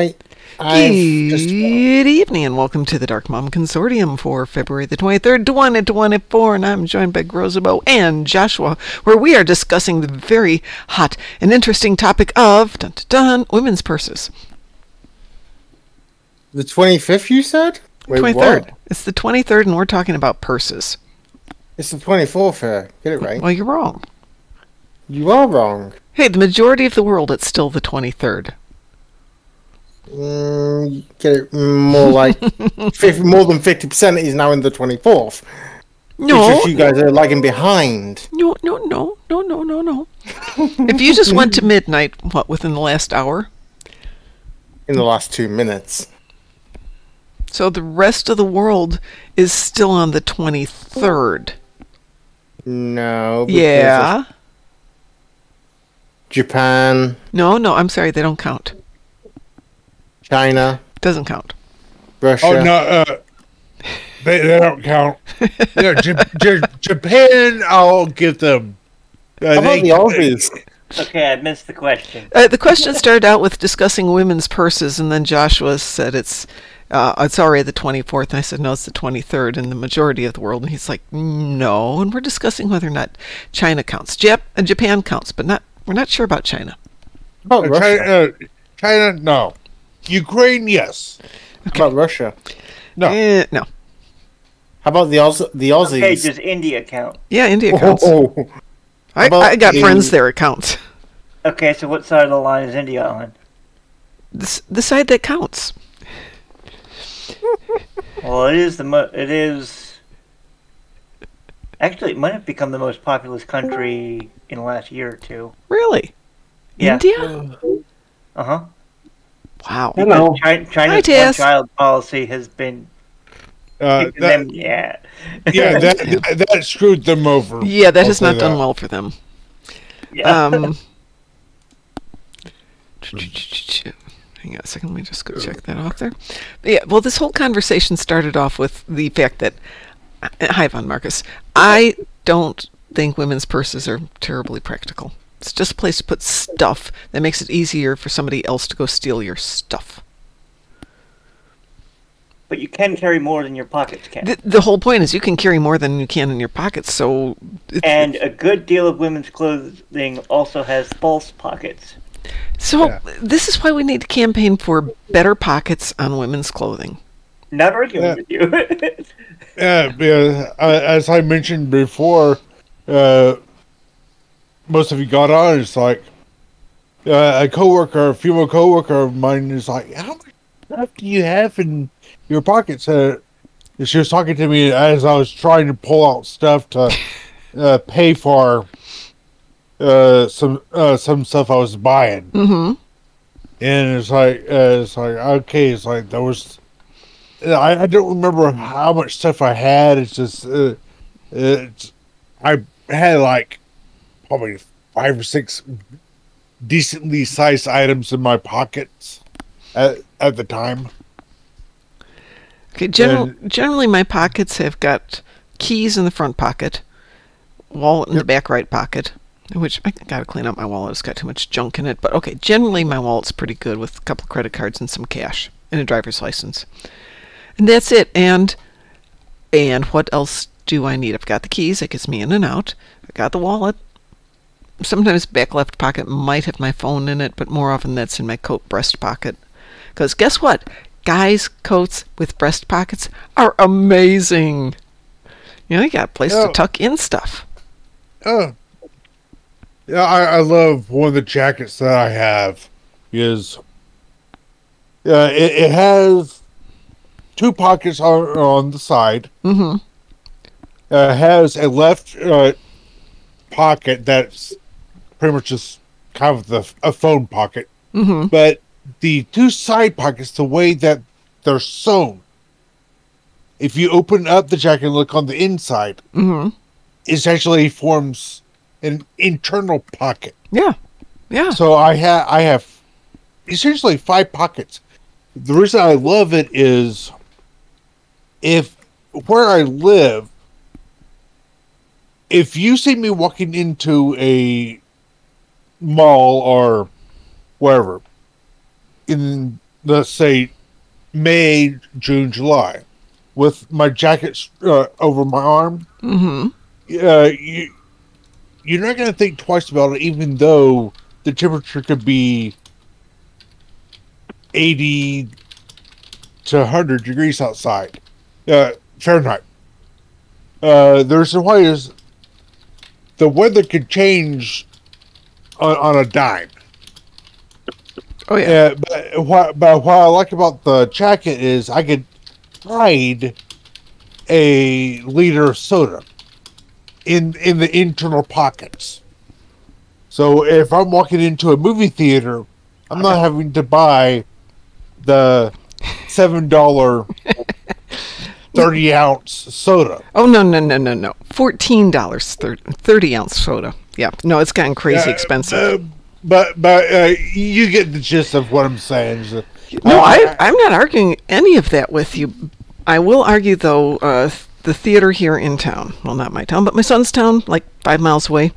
Good evening and welcome to the Darkmom Consortium for February the 23rd, 2024, and I'm joined by Grozabo and Joshua, where we are discussing the very hot and interesting topic of women's purses. The 25th, you said? Wait, 23rd. what? It's the 23rd, and we're talking about purses. It's the 24th here. Get it right. Well, you're wrong. You are wrong. Hey, the majority of the world, it's still the 23rd. Get it more like more than 50% is now in the 24th. No, it's just you guys are lagging behind. No. If you just went to midnight, what, within the last hour? In the last 2 minutes. So the rest of the world is still on the 23rd. No. Yeah. Japan. No, I'm sorry, they don't count. China. Doesn't count. Russia. Oh, no, they don't count. Yeah, Japan, I'll give them. How about the Aussies? Okay, I missed the question. The question started out with discussing women's purses, and then Joshua said it's already the 24th, and I said, no, it's the 23rd in the majority of the world, and he's like, no, and we're discussing whether or not China counts. Japan counts, but we're not sure about China. How about Russia? China, no. Ukraine, yes. Okay. How about Russia? No. No. How about the Aussies? Okay, does India count? Yeah, India counts. I got friends there, it counts. Okay, so what side of the line is India on? The side that counts. Well, it is... Actually, it might have become the most populous country in the last year or two. Really? Yeah. India? Uh-huh. Wow. Hello. China's one-child policy has been... that screwed them over. Yeah, that has not done well for them. Yeah. Hang on a second, let me just go check that off there. But yeah, well, this whole conversation started off with the fact that... Hi, Von Marcus. I don't think women's purses are terribly practical. It's just a place to put stuff that makes it easier for somebody else to go steal your stuff. But you can carry more than your pockets can. The whole point is you can carry more than you can in your pockets, so... And a good deal of women's clothing also has false pockets. So, This is why we need to campaign for better pockets on women's clothing. Not arguing with you. As I mentioned before, most of you got on, it's like a female coworker of mine is like, how much stuff do you have in your pockets? She was talking to me as I was trying to pull out stuff to pay for some stuff I was buying. Mm-hmm. And it's like okay, it's like there was. I don't remember how much stuff I had. It's just I had like probably 5 or 6 decently sized items in my pockets at the time. Okay, generally my pockets have got keys in the front pocket, wallet in the back right pocket, which I gotta clean up my wallet. It's got too much junk in it. But okay, generally my wallet's pretty good with a couple of credit cards and some cash and a driver's license. And that's it. And what else do I need? I've got the keys. That gets me in and out. I've got the wallet. Sometimes back left pocket might have my phone in it, but more often that's in my coat breast pocket. Because guess what? Guys' coats with breast pockets are amazing. You know, you got a place to tuck in stuff. Yeah, I love one of the jackets that I have is it has 2 pockets on the side. Mm-hmm. It has a left pocket that's pretty much just kind of a phone pocket. Mm-hmm. But the 2 side pockets, the way that they're sewn, if you open up the jacket and look on the inside, mm-hmm. it actually forms an internal pocket. Yeah. So I have essentially 5 pockets. The reason I love it is where I live, if you see me walking into a mall or wherever, in let's say, May, June, July, with my jacket over my arm, you're not going to think twice about it, even though the temperature could be 80 to 100 degrees outside, Fahrenheit. There's a way is the weather could change on a dime. Oh yeah. But what I like about the jacket is I could hide a liter of soda in the internal pockets. So if I'm walking into a movie theater, I'm not having to buy the $7 30-ounce soda. Oh no. $14 30-ounce soda. Yeah. No, it's gotten crazy expensive. But you get the gist of what I'm saying. No, I'm not arguing any of that with you. I will argue, though, the theater here in town, well, not my town, but my son's town, like 5 miles away,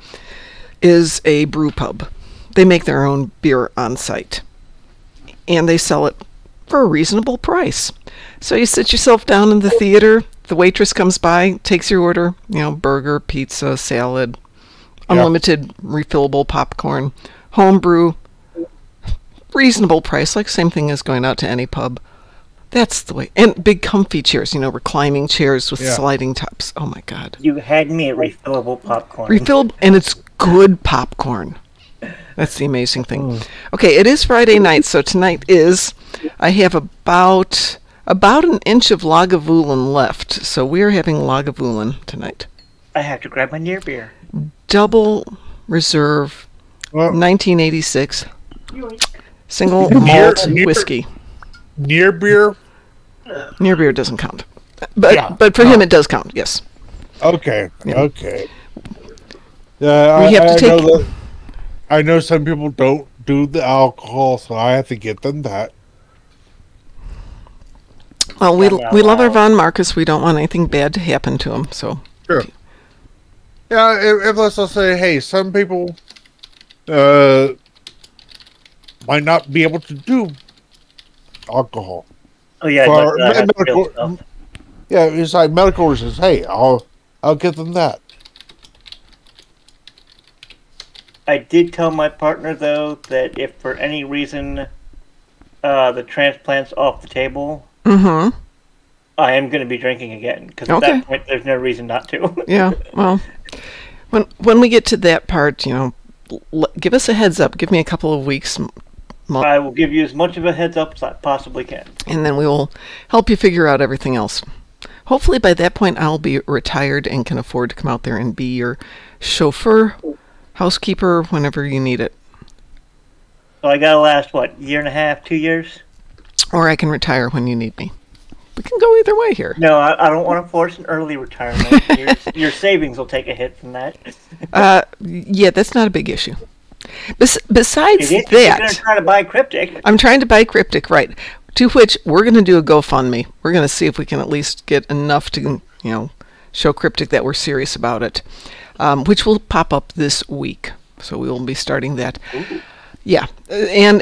is a brew pub. They make their own beer on site, and they sell it for a reasonable price. So you sit yourself down in the theater, the waitress comes by, takes your order, burger, pizza, salad, unlimited refillable popcorn, homebrew, reasonable price, like same thing as going out to any pub. That's the way. And big comfy chairs, reclining chairs with sliding tops. Oh my God. You had me at refillable popcorn. Refillable, and it's good popcorn. That's the amazing thing. Okay, it is Friday night, so tonight I have about an inch of Lagavulin left, so we're having Lagavulin tonight. I have to grab my near beer. Double reserve, 1986, single malt whiskey. Near beer? Near beer doesn't count, but for him it does count. Yes. Okay. Yeah. Okay. We have to take. I know some people don't do the alcohol, so I have to get them that. Well, we love our Von Marcus. We don't want anything bad to happen to him. So. Sure. Yeah, if let's say, hey, some people might not be able to do alcohol. Oh yeah, yeah, it's like medical reasons. Hey, I'll get them that. I did tell my partner though that if for any reason the transplant's off the table, I am going to be drinking again because at that point there's no reason not to. Yeah, well, when we get to that part, give us a heads up. Give me a couple of weeks. I will give you as much of a heads up as I possibly can. And then we will help you figure out everything else. Hopefully by that point I'll be retired and can afford to come out there and be your chauffeur, housekeeper, whenever you need it. So I gotta last, year and a half, 2 years? Or I can retire when you need me. We can go either way here. No, I don't want to force an early retirement. Your savings will take a hit from that. Yeah, that's not a big issue. Besides You're going to try to buy Cryptic. I'm trying to buy Cryptic, right. To which we're going to do a GoFundMe. We're going to see if we can at least get enough to, show Cryptic that we're serious about it, which will pop up this week. So we will be starting that. Ooh. Yeah, and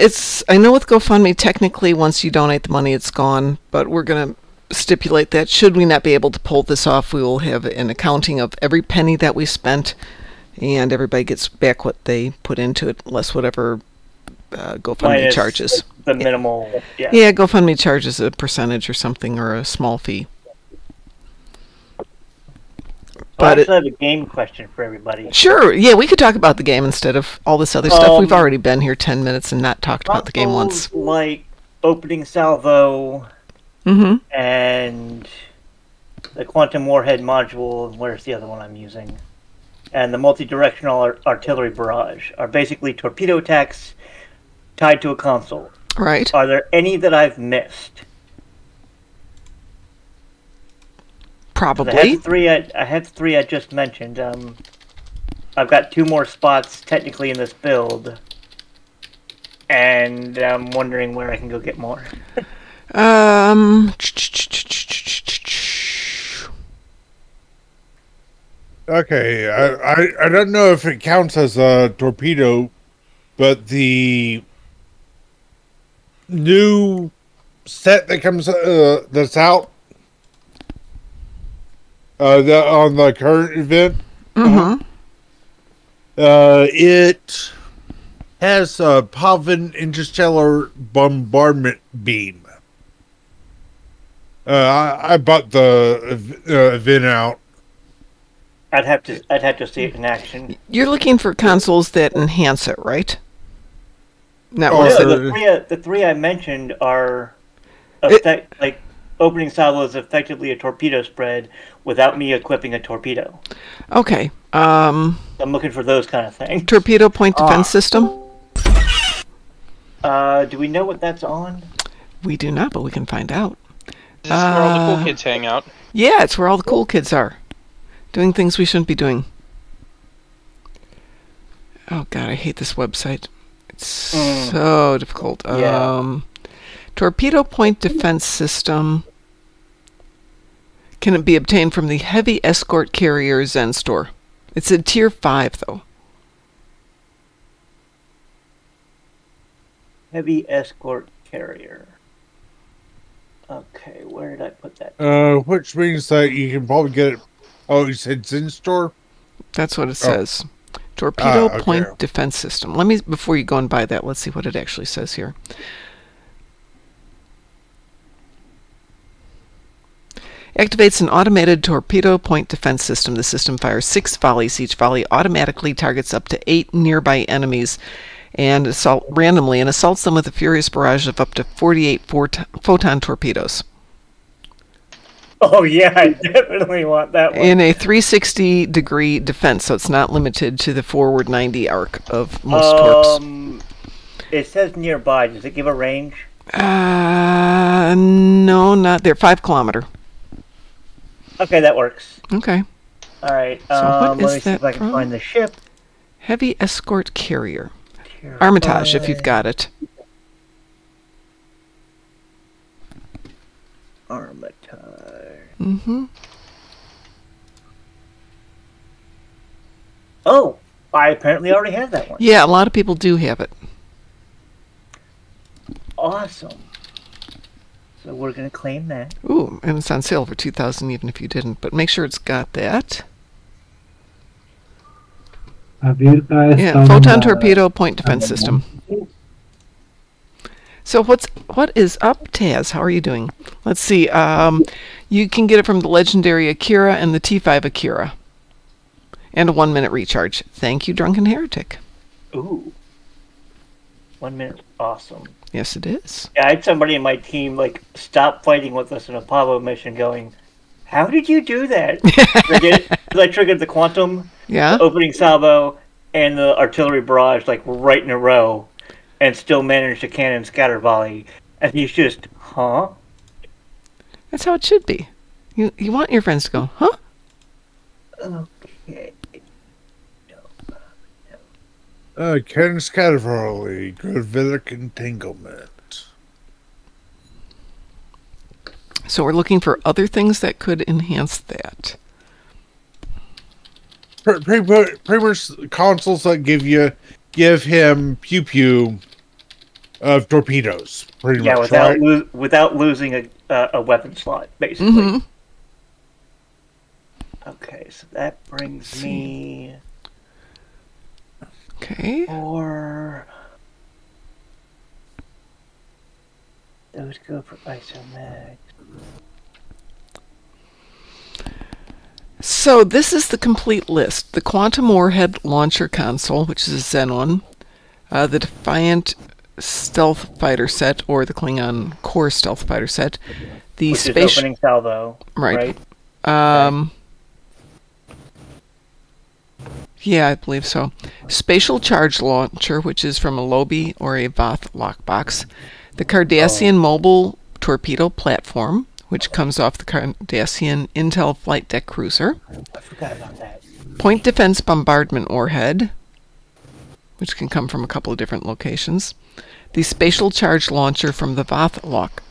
I know with GoFundMe, technically once you donate the money, it's gone, but we're going to stipulate that should we not be able to pull this off, we will have an accounting of every penny that we spent, and everybody gets back what they put into it, less whatever GoFundMe charges. The minimal, Yeah, GoFundMe charges a percentage or something, or a small fee. But I have a game question for everybody. Sure, yeah, we could talk about the game instead of all this other stuff. We've already been here 10 minutes and not talked about the game once. Like opening salvo and the quantum warhead module, and where's the other one I'm using? And the multi-directional artillery barrage are basically torpedo attacks tied to a console. Right. Are there any that I've missed? Probably. I had three I just mentioned. I've got 2 more spots technically in this build, and I'm wondering where I can go get more. Okay, I don't know if it counts as a torpedo, but the new set that comes that's out on the current event. It has a Pahvo interstellar bombardment beam. I bought the event out. I'd have to see it in action. You're looking for consoles that enhance it, right? Not the three I mentioned are like opening salvo is effectively a torpedo spread without me equipping a torpedo. Okay. I'm looking for those kind of things. Torpedo point defense system. Do we know what that's on? We do not, but we can find out. This is where all the cool kids hang out. Yeah, it's where all the cool kids are. Doing things we shouldn't be doing. Oh god, I hate this website. It's so difficult. Yeah. Torpedo point defense system. Can it be obtained from the heavy escort carrier Zen store? It's a tier 5 though. Heavy escort carrier. Okay, where did I put that? Which means that you can probably get it. Oh, you said Zen store? That's what it says. Torpedo point defense system. Let me, before you go and buy that, let's see what it actually says here. Activates an automated torpedo point defense system. The system fires 6 volleys. Each volley automatically targets up to 8 nearby enemies and randomly and assaults them with a furious barrage of up to 48 photon torpedoes. Oh yeah, I definitely want that one. In a 360-degree defense, so it's not limited to the forward 90 arc of most torps. It says nearby. Does it give a range? No, not there. 5 kilometer. Okay, that works. Okay. All right. So what is let me see that if I can find the ship. Heavy escort carrier. Armitage, if you've got it. Armitage. Oh, I apparently already have that one. Yeah, a lot of people do have it. Awesome. So we're going to claim that. Ooh, and it's on sale for $2,000 even if you didn't. But make sure it's got that. Yeah, photon torpedo point defense system. So what is up, Taz? How are you doing? Let's see. You can get it from the legendary Akira and the T5 Akira. And a 1-minute recharge. Thank you, Drunken Heretic. Ooh. 1 minute. Awesome. Yes, it is. Yeah, I had somebody in my team like stop fighting with us in a Pahvo mission going, how did you do that? I triggered the quantum, the opening salvo, and the artillery barrage like right in a row, and still managed to cannon scatter volley. And he's just, huh? That's how it should be. You want your friends to go, huh? Okay. Cannon scatter volley, gravitic entanglement. So we're looking for other things that could enhance that. Pretty much consoles that give him pew pew of torpedoes. Pretty much, without losing a weapon slot, basically. Okay, so that brings me. Okay. Or those go for ISOMAX. So this is the complete list. The Quantum Warhead Launcher Console, which is a Zen the Defiant Stealth Fighter Set, or the Klingon Core Stealth Fighter Set. The which is opening salvo. Right. Yeah, I believe so. Spatial Charge Launcher, which is from a Lobi or a Voth lockbox. The Cardassian Mobile Torpedo Platform, which comes off the Cardassian Intel Flight Deck Cruiser. I forgot about that. Point Defense Bombardment Warhead, which can come from a couple of different locations. The Spatial Charge Launcher from the Voth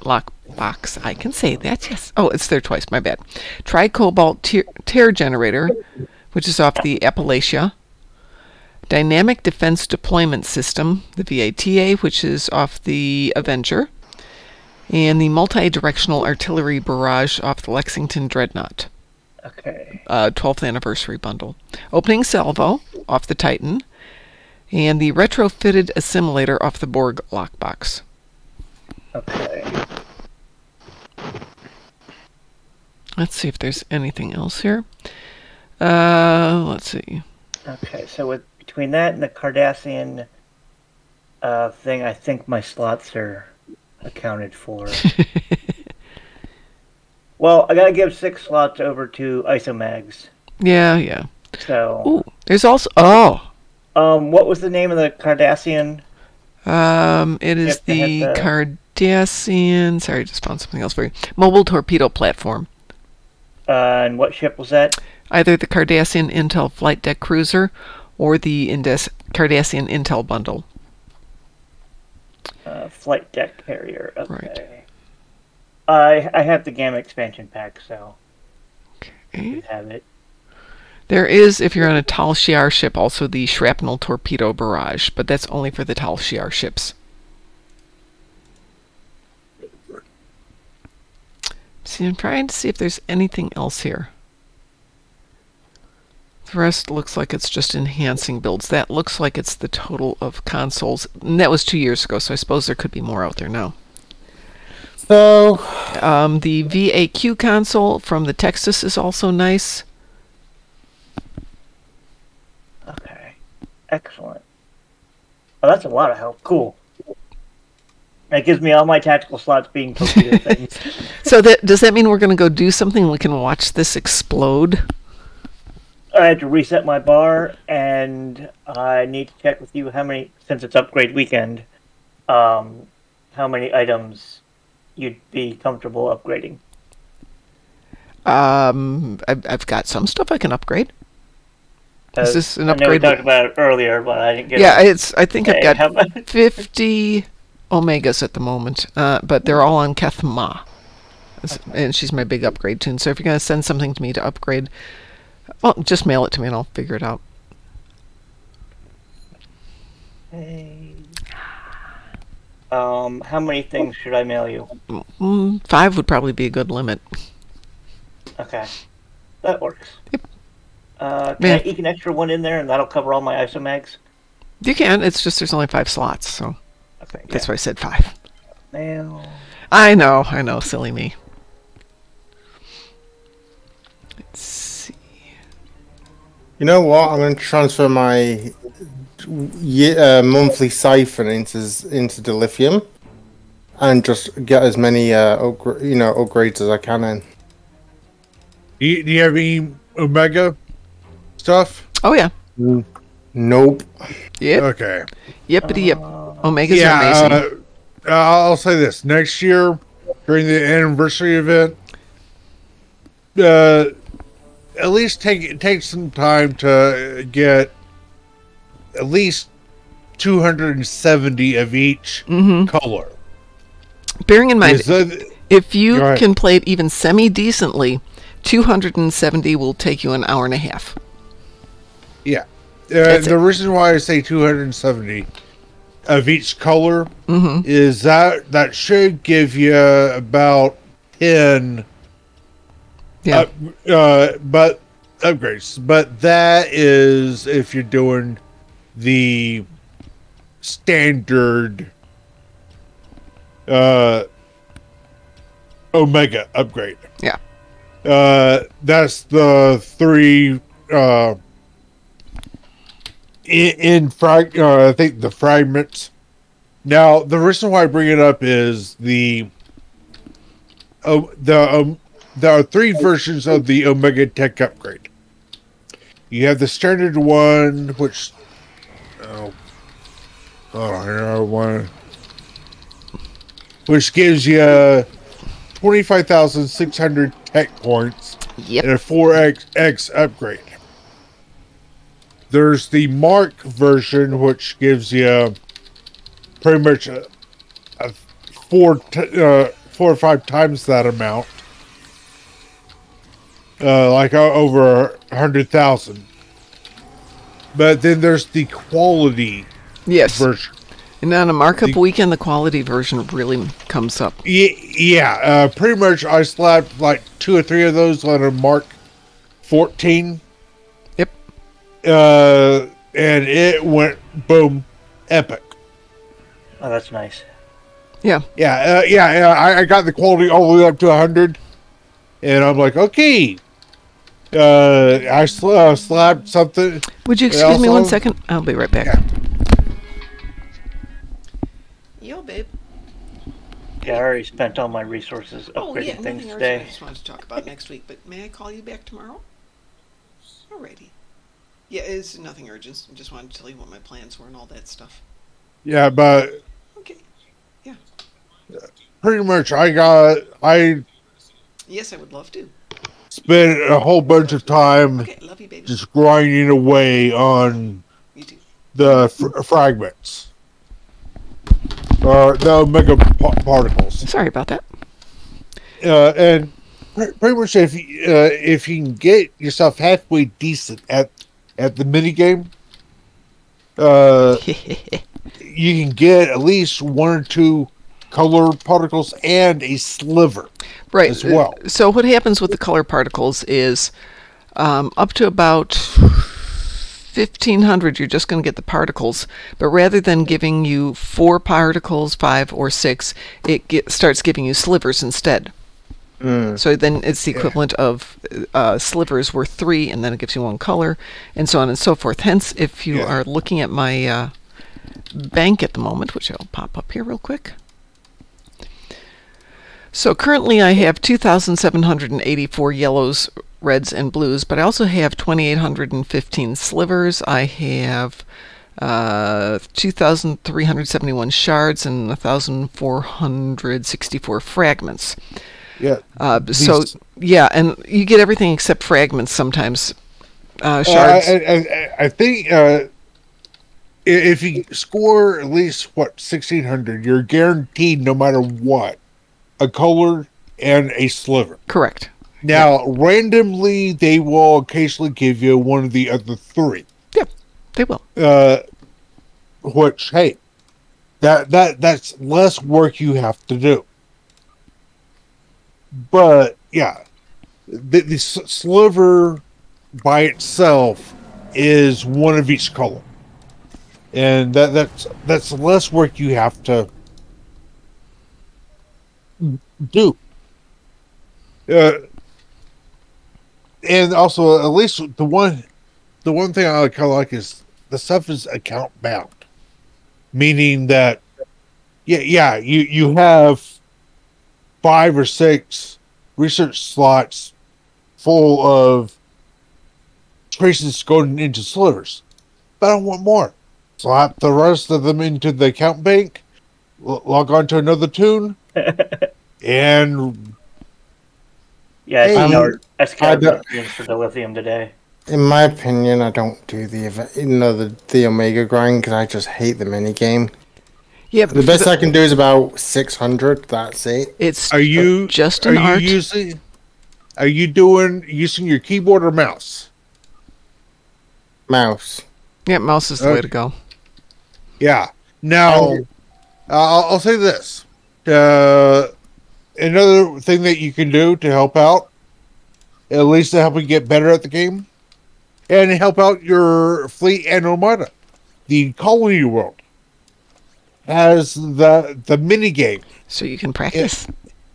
lockbox. I can say that, yes. Oh, it's there twice, my bad. Tri-Cobalt Tear Generator, which is off the Appalachia. Dynamic Defense Deployment System, the VATA, which is off the Avenger, and the Multi-Directional Artillery Barrage off the Lexington Dreadnought. Okay. 12th Anniversary Bundle. Opening Salvo off the Titan, and the Retrofitted Assimilator off the Borg Lockbox. Okay. Let's see if there's anything else here. Let's see. Okay, so between that and the Cardassian thing, I think my slots are accounted for. Well, I gotta give 6 slots over to Isomags. Yeah. So. Ooh, there's also. Oh. What was the name of the Cardassian? It is the Cardassian. Sorry, I just found something else for you. Mobile Torpedo Platform. And what ship was that? Either the Cardassian Intel Flight Deck Cruiser or the Cardassian Intel Bundle. Flight Deck Carrier. Okay. Right. I have the Gamma expansion pack, so okay. You have it. There is, if you're on a Tal Shiar ship, also the Shrapnel Torpedo Barrage, but that's only for the Tal Shiar ships. See, I'm trying to see if there's anything else here. The rest looks like it's just enhancing builds. That looks like it's the total of consoles. And that was 2 years ago, so I suppose there could be more out there now. So, the VAQ console from the Texas is also nice. Okay. Excellent. Oh, that's a lot of help. Cool. That gives me all my tactical slots being torpedo things. So does that mean we're going to go do something and we can watch this explode? I had to reset my bar, and I need to check with you how many, since it's upgrade weekend, how many items you'd be comfortable upgrading. I've got some stuff I can upgrade. Is this an upgrade? I know we talked about it earlier, but I didn't get Yeah, it. I think I've got 50 Omegas at the moment, but they're all on Keth Ma. And she's my big upgrade tune. So if you're going to send something to me to upgrade, well, just mail it to me and I'll figure it out. Hey. How many things should I mail you? 5 would probably be a good limit. Okay. That works. Yep. Can I eke an extra one in there and that'll cover all my isomags? You can. It's just there's only 5 slots, so Okay, that's why I said 5. Mail. I know, silly me. Let's see. you know what? I'm going to transfer my monthly siphon into dilithium and just get as many upgrades as I can in. Do you have any Omega stuff? Oh yeah. Nope. Yep. Okay. Yippity yip. Omegas are amazing. I'll say this. Next year, during the anniversary event, at least take some time to get at least 270 of each color. Bearing in mind, if you can play it even semi-decently, 270 will take you an hour and a half. Yeah. The reason why I say 270 of each color is that should give you about 10 but upgrades. But that is if you're doing the standard Omega upgrade. Yeah. That's the 3 I think the fragments. Now, the reason why I bring it up is there are 3 versions of the Omega Tech upgrade. You have the standard one, which which gives you 25,600 tech points and a 4x upgrade. There's the Mark version, which gives you pretty much a 4 or 5 times that amount, like over 100,000. but then there's the quality version. And on a markup weekend, the quality version really comes up. Yeah. Pretty much I slapped like 2 or 3 of those on a Mark 14. Yep. And it went boom, epic. Oh, that's nice. Yeah. I got the quality all the way up to 100, and I'm like, okay. I slapped something. Would you excuse me 1 second? I'll be right back. Yeah. Yo, babe. Yeah, I already spent all my resources upgrading things today. I just wanted to talk about next week, but may I call you back tomorrow? Alrighty. Yeah, it's nothing urgent. I just wanted to tell you what my plans were and all that stuff. Yeah, but okay. Yeah. Pretty much Yes, I would love to. Spent a whole bunch of time love you, baby. just grinding away on the fragments. Or the omega particles. Sorry about that. And pretty much if you can get yourself halfway decent at the minigame, you can get at least 1 or 2 color particles and a sliver, right, as well. So what happens with the color particles is up to about 1,500, you're just going to get the particles, but rather than giving you 4 particles, 5 or 6, it starts giving you slivers instead. So then it's the equivalent of slivers were 3, and then it gives you 1 color, and so on and so forth. Hence, if you are looking at my bank at the moment, which I'll pop up here real quick. So currently I have 2,784 yellows, reds, and blues, but I also have 2,815 slivers. I have 2,371 shards and 1,464 fragments. Yeah. And you get everything except fragments sometimes. Shards. I think if you score at least 1,600, you're guaranteed, no matter what, a color and a sliver. Correct. Now, randomly, they will occasionally give you one of the other 3. Yeah, they will. Which, hey, that's less work you have to do. But yeah, the sliver by itself is 1 of each color, and that's less work you have to do. And also, at least the one thing I kind of like is the stuff is account bound, meaning that you have 5 or 6 research slots full of traces going into slivers, but I want more. Slap the rest of them into the account bank, log on to another tune, and I scoured for the lithium today. In my opinion, I don't do the Omega grind because I just hate the minigame. Yeah, the best I can do is about 600. That's it. It's just an art. Using your keyboard or mouse? Mouse. Yeah, mouse is the way to go. Yeah. Now, I'll say this. Another thing that you can do to help out, at least to help you get better at the game, and help out your fleet and armada, the Colony World has the mini game, so you can practice.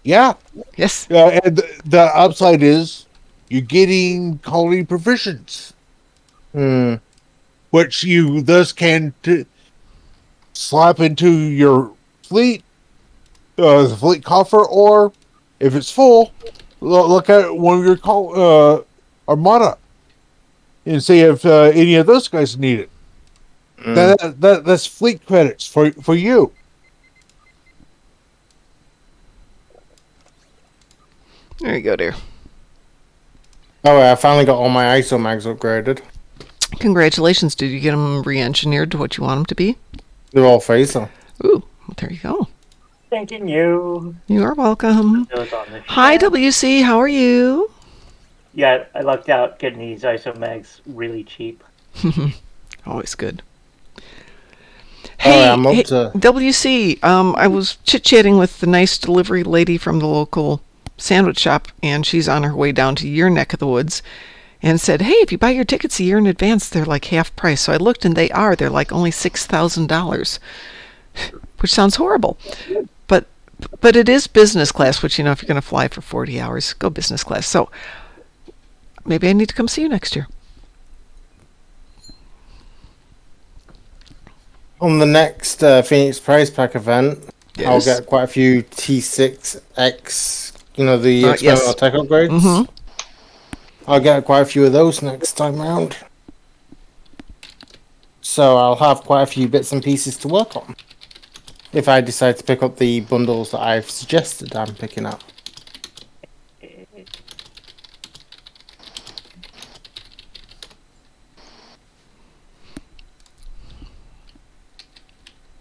Yeah. Yes. And the upside is you're getting colony provisions, which you thus can slap into your fleet, the fleet coffer, or if it's full, look at one of your armada and see if any of those guys need it. That's fleet credits for you. There you go, dear. Oh, I finally got all my ISO mags upgraded. Congratulations. Did you get them re-engineered to what you want them to be? They're all phaser. Ooh, there you go. Thanking you. You are welcome. Hi, WC. How are you? Yeah, I lucked out getting these ISO mags really cheap. Always good. Hey, WC, I was chit-chatting with the nice delivery lady from the local sandwich shop, and she's on her way down to your neck of the woods, and said, hey, if you buy your tickets a year in advance, they're like half price. So I looked, and they are. They're like only $6,000, which sounds horrible. But it is business class, which, you know, if you're going to fly for 40 hours, go business class. So maybe I need to come see you next year. On the next Phoenix Prize Pack event, yes. I'll get quite a few T6X, you know, the experimental tech upgrades. Mm-hmm. I'll get quite a few of those next time round. So I'll have quite a few bits and pieces to work on. If I decide to pick up the bundles that I've suggested I'm picking up.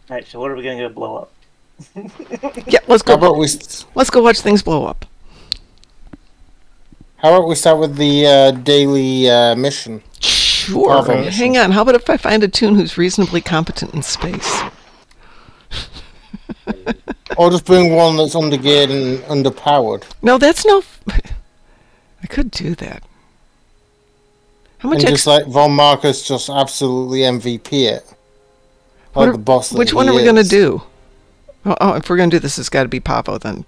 Alright, so what are we going to go blow up? Yeah, let's go. Let's go watch things blow up. How about we start with the daily mission? Sure. Hang on. How about if I find a toon who's reasonably competent in space? Or just bring one that's undergeared and underpowered. No, that's no... I could do that. How much? And just like Von Marcus just absolutely MVP it. Like the boss that which one are we going to do? Oh, if we're going to do this, it's got to be Pahvo then.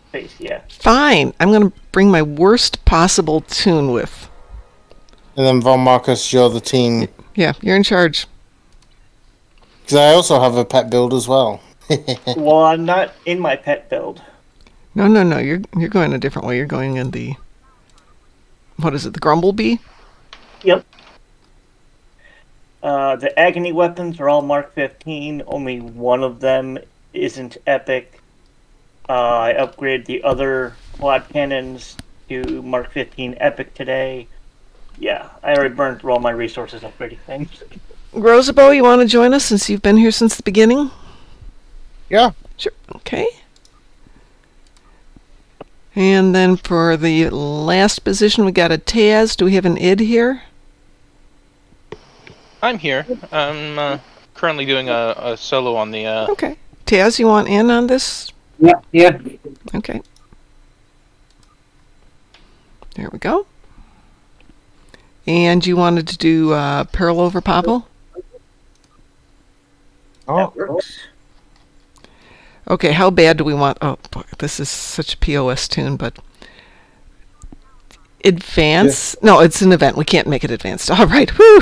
Space, yeah. Fine. I'm going to bring my worst possible toon with. And then Von Marcus, you're the team. Yeah, you're in charge. Because I also have a pet build as well. Well, I'm not in my pet build. No. You're going a different way. You're going in the... What is it? The Grumblebee? Yep. The Agony weapons are all Mark 15. Only one of them isn't epic. I upgraded the other quad cannons to Mark 15 epic today. Yeah, I already burned through all my resources upgrading things. Grozabo, you want to join us since you've been here since the beginning? Yeah. Sure. Okay. And then for the last position, we got a Taz. Do we have an id here? I'm here. I'm currently doing a solo on the... Okay. Taz, you want in on this? Yeah. Okay. There we go. And you wanted to do Pearl over Pahvo? Oh, that works. Okay, how bad do we want... Oh, boy, this is such a POS tune, but... Advance? Yeah. No, it's an event. We can't make it advanced. All right, whew!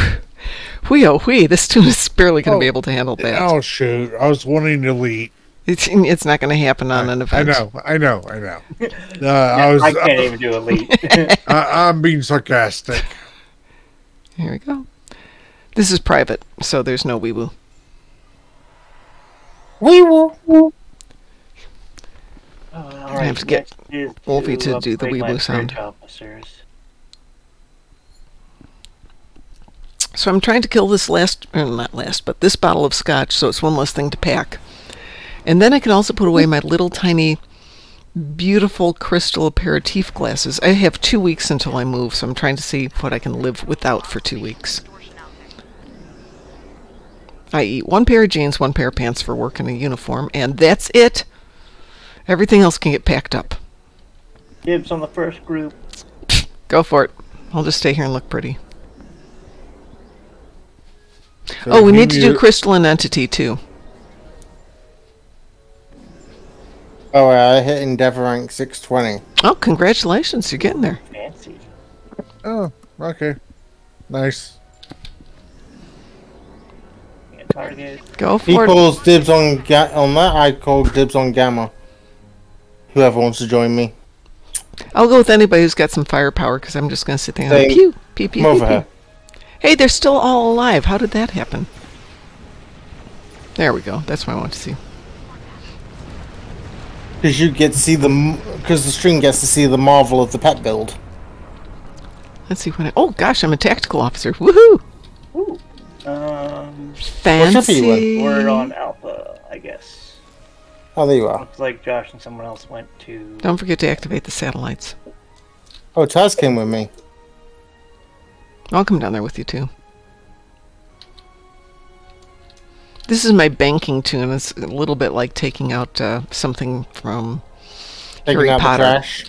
Whee, oh, whee. This tune is barely going to be able to handle that. Oh, shoot. I was wanting to delete. It's not going to happen on an event. I know. I can't even do elite. I'm being sarcastic. Here we go. This is private, so there's no wee-woo. Wee-woo. I have to get Wolfie to do the wee-woo sound. So I'm trying to kill this this bottle of scotch, so it's one less thing to pack. And then I can also put away my little tiny, beautiful crystal aperitif glasses. I have 2 weeks until I move, so I'm trying to see what I can live without for 2 weeks. I eat 1 pair of jeans, 1 pair of pants for work and a uniform, and that's it. Everything else can get packed up. Dibs on the first group. Go for it. I'll just stay here and look pretty. So we need to do Crystalline Entity, too. Oh, I hit Endeavor rank 620. Oh, congratulations. You're getting there. Fancy. Oh, okay. Nice. Target. Go for it. He calls dibs on that. I call dibs on Gamma. Whoever wants to join me. I'll go with anybody who's got some firepower, because I'm just going to sit there and pew, pew, pew, over here. Hey, they're still all alive. How did that happen? There we go. That's what I want to see. Because you get to see because the stream gets to see the marvel of the pet build. Let's see when oh gosh, I'm a tactical officer. Woohoo! Ooh. Fancy. We're on Alpha, I guess. Oh, there you are. Looks like Josh and someone else went to... Don't forget to activate the satellites. Oh, Taz came with me. I'll come down there with you too. This is my banking tune. It's a little bit like taking out something from Harry Potter. The trash.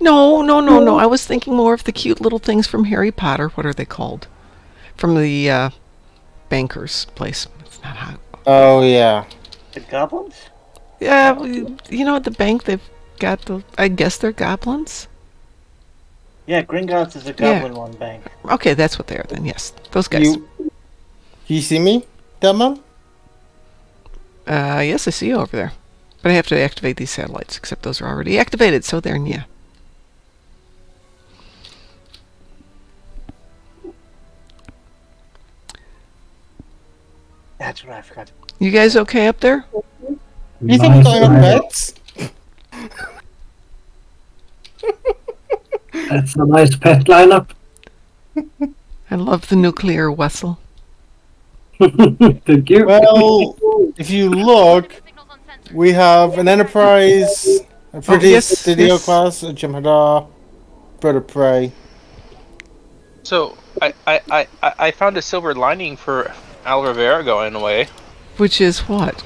No. I was thinking more of the cute little things from Harry Potter. What are they called? From the banker's place. It's not how. Oh yeah. The goblins? Yeah, you know, at the bank they've got the. I guess they're goblins. Yeah, Gringotts is a goblin one bank. Okay, that's what they are then. Yes, those guys. You see me, Darkmom? Yes, I see you over there. But I have to activate these satellites, except those are already activated, so they're yeah. That's what I forgot. You guys okay up there? You think we're going on beds? That's a nice pet lineup. I love the nuclear vessel. Thank you. Well, if you look, we have an Enterprise, a pretty Studio class, a Jem'Hadar, Bird of Prey. So I found a silver lining for Al Rivera going away. Which is what?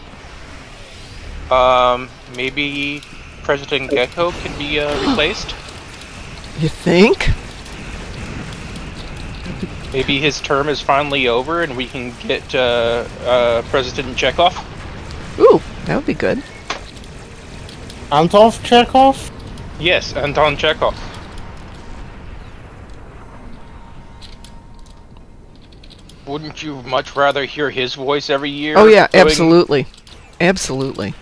Maybe President Gecko can be replaced. You think? Maybe his term is finally over and we can get President Chekhov. Ooh, that would be good. Antov Chekhov? Yes, Anton Chekhov. Wouldn't you much rather hear his voice every year? Oh yeah, absolutely. Absolutely.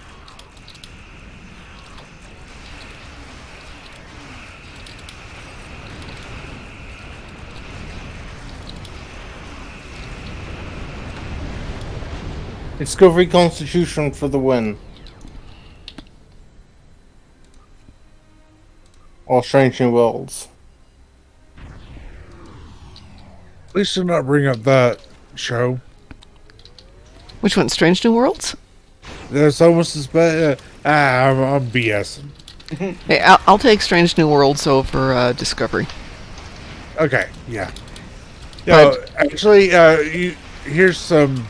Discovery Constitution for the win. Or Strange New Worlds. At least do not bring up that show. Which one? Strange New Worlds? That's almost as bad. I'm BSing. Hey, I'll take Strange New Worlds over Discovery. Okay, yeah. Actually, here's some.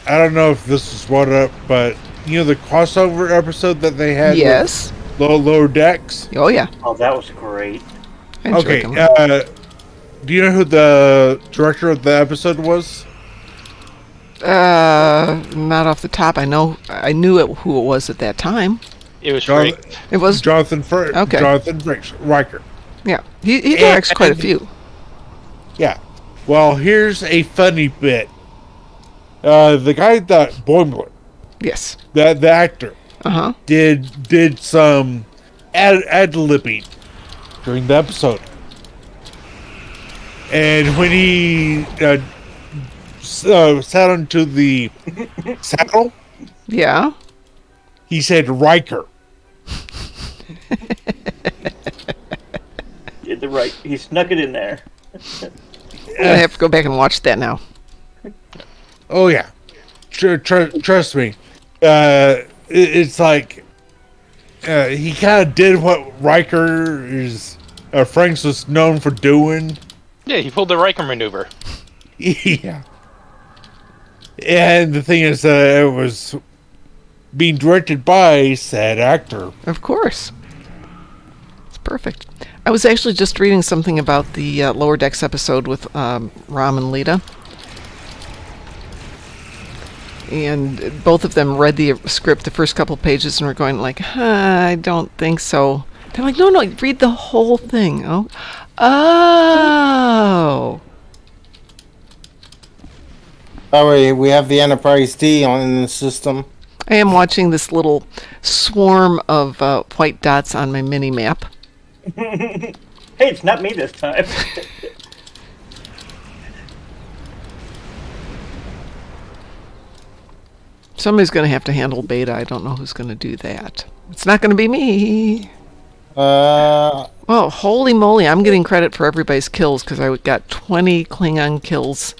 I don't know if this is brought up, but you know the crossover episode that they had. Yes. With Lower Decks. Oh yeah. Oh, that was great. Okay. Do you know who the director of the episode was? Not off the top. I knew who it was at that time. It was Frank. It was Jonathan Okay. Jonathan Riker. Yeah, he directs quite a few. Yeah. Well, here's a funny bit. The guy that Boimler. Yes. The actor. Did some ad-libbing during the episode. And when he sat onto the saddle, yeah, he said Riker. Did the right? He snuck it in there. I have to go back and watch that now. Oh yeah, trust me. It's like he kind of did what Riker is. Franks was known for doing. Yeah, he pulled the Riker maneuver. Yeah. And the thing is, it was being directed by said actor. Of course. It's perfect. I was actually just reading something about the Lower Decks episode with Ram and Lita. And both of them read the script, the first couple pages, and were going like, I don't think so. They're like, no, read the whole thing. Oh. By the way, we have the Enterprise D in the system. I am watching this little swarm of white dots on my mini map. Hey, it's not me this time. Somebody's going to have to handle beta. I don't know who's going to do that. It's not going to be me. Oh, holy moly. I'm getting credit for everybody's kills because I got 20 Klingon kills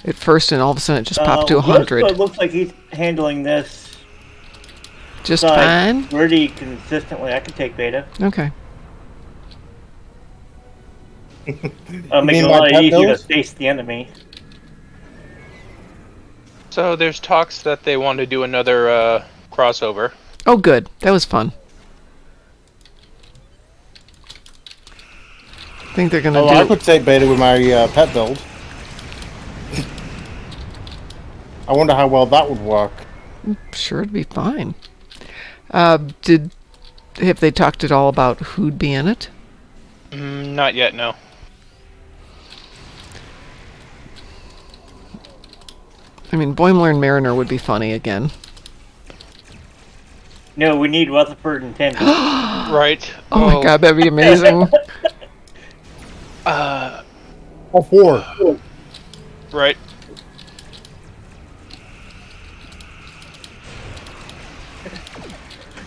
at first, and all of a sudden it just popped to 100. It looks like he's handling this just fine. Pretty consistently. I can take beta. Okay. I'll make it a lot easier to face the enemy. So there's talks that they want to do another crossover. Oh, good. That was fun. I think they're going to do... I could take beta with my pet build. I wonder how well that would work. I'm sure it'd be fine. Have they talked at all about who'd be in it? Not yet, no. I mean, Boimler and Mariner would be funny again. No, we need Rutherford and Tendy. Right. Oh my god, that'd be amazing. All four. Right.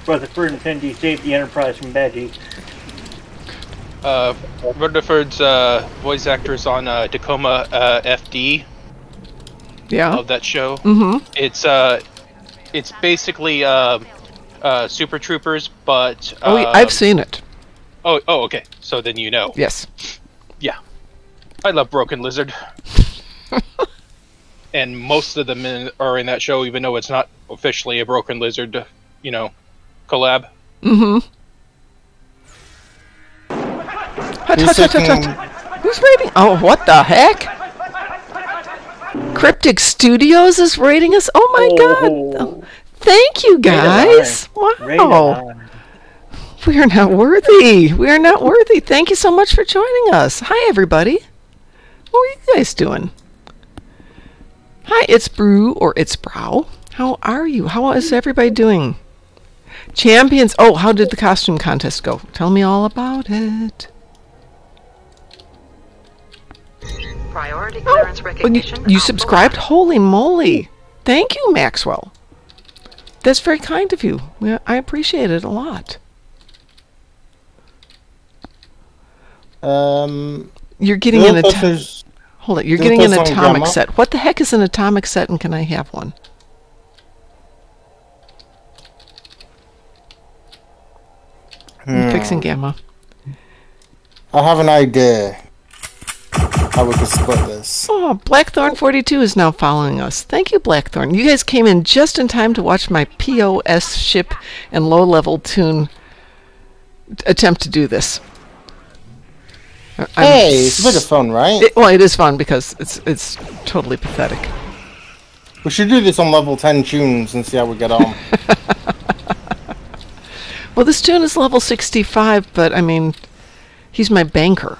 Rutherford and Tendy saved the Enterprise from Badgie. Rutherford's voice actors on Tacoma FD. Yeah. Of that show. Mm-hmm. It's basically Super Troopers, but I've seen it. Oh, okay. So then you know. Yes. Yeah. I love Broken Lizard. And most of them are in that show, even though it's not officially a Broken Lizard, collab. Mm-hmm. Who's rating? Oh, what the heck? CrypticStudios is rating us? Oh my god! Oh, thank you guys! Wow! We are not worthy! We are not worthy! Thank you so much for joining us! Hi everybody! What are you guys doing? Hi, it's Brew, or it's Brow. How are you? How is everybody doing? Champions! Oh, how did the costume contest go? Tell me all about it. Priority clearance recognition. You subscribed? Holy moly! Thank you, Maxwell. That's very kind of you. I appreciate it a lot. You're getting an hold it. You're getting an atomic set. What the heck is an atomic set, and can I have one? I'm fixing Gamma. I have an idea. How we could split this. Oh, Blackthorn42 is now following us. Thank you, Blackthorn. You guys came in just in time to watch my POS ship and low-level tune attempt to do this. Hey, it's a bit of fun, right? It is fun because it's totally pathetic. We should do this on level 10 tunes and see how we get on. Well, this tune is level 65, but I mean, he's my banker.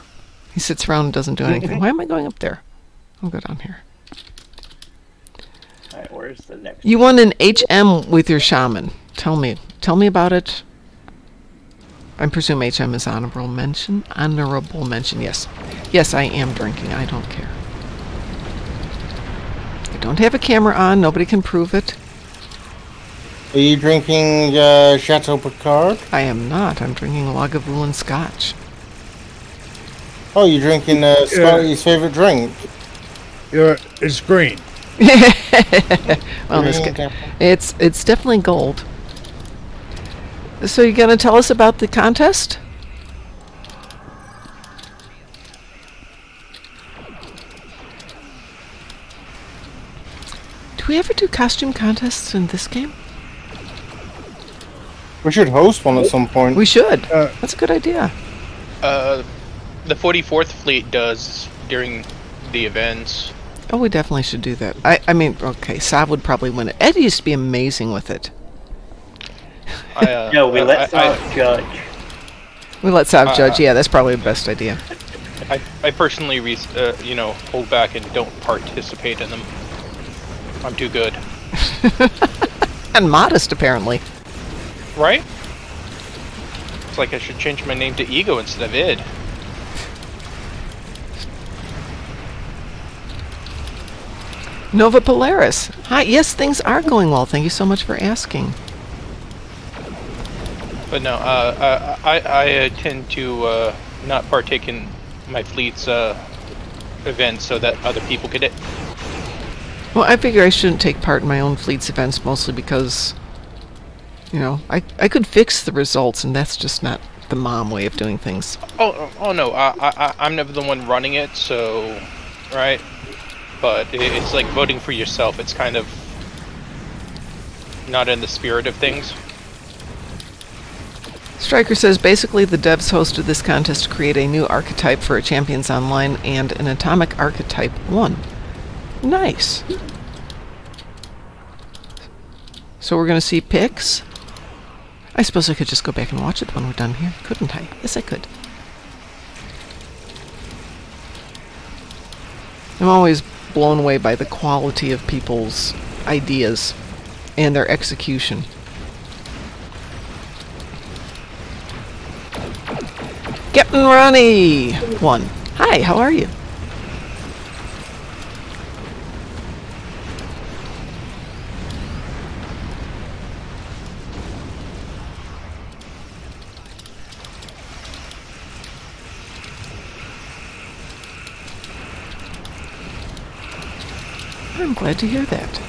He sits around and doesn't do anything. Why am I going up there? I'll go down here. Alright, where's the next? You won an HM with your shaman. Tell me about it. I presume HM is honorable mention. Honorable mention, yes. Yes, I am drinking. I don't care. I don't have a camera on. Nobody can prove it. Are you drinking Chateau Picard? I am not. I'm drinking Lagavulin Scotch. Oh, you're drinking Scotty's favorite drink. It's green. Well, it's definitely gold. So you're going to tell us about the contest? Do we ever do costume contests in this game? We should host one at some point. We should. That's a good idea. The 44th Fleet does during the events. Oh, we definitely should do that. I mean, okay, Sav would probably win it. Ed used to be amazing with it. No, we let Sav judge. We let Sav judge. Yeah, that's probably the best idea. I personally, hold back and don't participate in them. I'm too good. And modest, apparently. Right? It's like I should change my name to Ego instead of Id. Nova Polaris. Hi, yes, things are going well. Thank you so much for asking. But no, I tend to not partake in my fleet's events so that other people get it. Well, I figure I shouldn't take part in my own fleet's events, mostly because, you know, I could fix the results, and that's just not the mom way of doing things. Oh no, I'm never the one running it, so, right? but it's like voting for yourself. It's kind of not in the spirit of things. Stryker says, basically the devs hosted this contest to create a new archetype for a Champions Online and an Atomic Archetype 1. Nice. So we're going to see picks. I suppose I could just go back and watch it when we're done here, couldn't I? Yes, I could. I'm always blown away by the quality of people's ideas and their execution. Captain Ronnie! 1. Hi, how are you? I'm glad to hear that.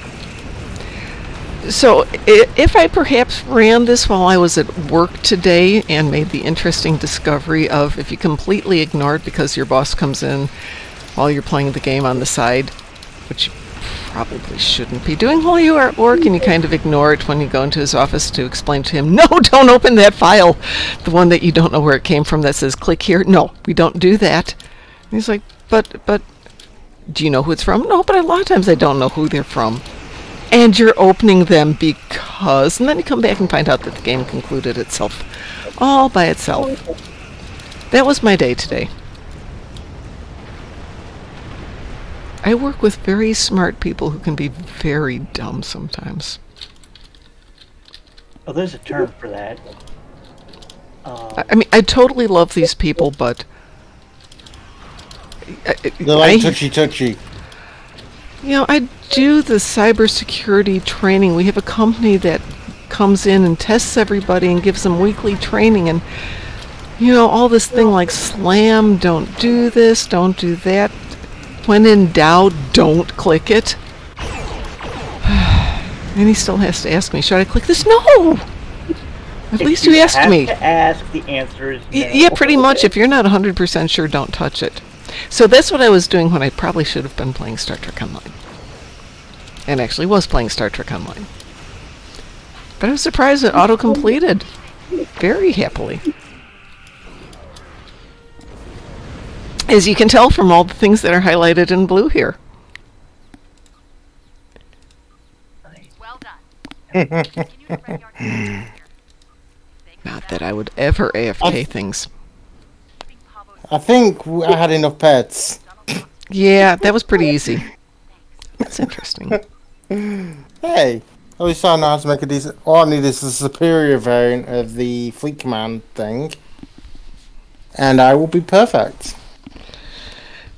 So, if I perhaps ran this while I was at work today and made the interesting discovery of if you completely ignore it because your boss comes in while you're playing the game on the side, which you probably shouldn't be doing while you are at work, and you kind of ignore it when you go into his office to explain to him, no, don't open that file, the one that you don't know where it came from that says click here. No, we don't do that. And he's like, but do you know who it's from? No, but a lot of times I don't know who they're from. And you're opening them because... And then you come back and find out that the game concluded itself all by itself. That was my day today. I work with very smart people who can be very dumb sometimes. Oh, there's a term for that. I mean, I totally love these people, but... They're like touchy. You know, I do the cybersecurity training. We have a company that comes in and tests everybody and gives them weekly training, and you know, all this thing like slam, don't do this, don't do that. When in doubt, don't click it. And he still has to ask me, should I click this? No! At least you asked me. To ask, the answer is no. Yeah, pretty much. If you're not 100% sure, don't touch it. So that's what I was doing when I probably should have been playing Star Trek Online. And actually was playing Star Trek Online. But I was surprised it auto-completed very happily. As you can tell from all the things that are highlighted in blue here. Well done. Not that I would ever AFK things. I think I had enough pets. Yeah, that was pretty easy. That's interesting. Hey, at least I know how to make a decent... All I need is a superior variant of the Fleet Command thing. And I will be perfect.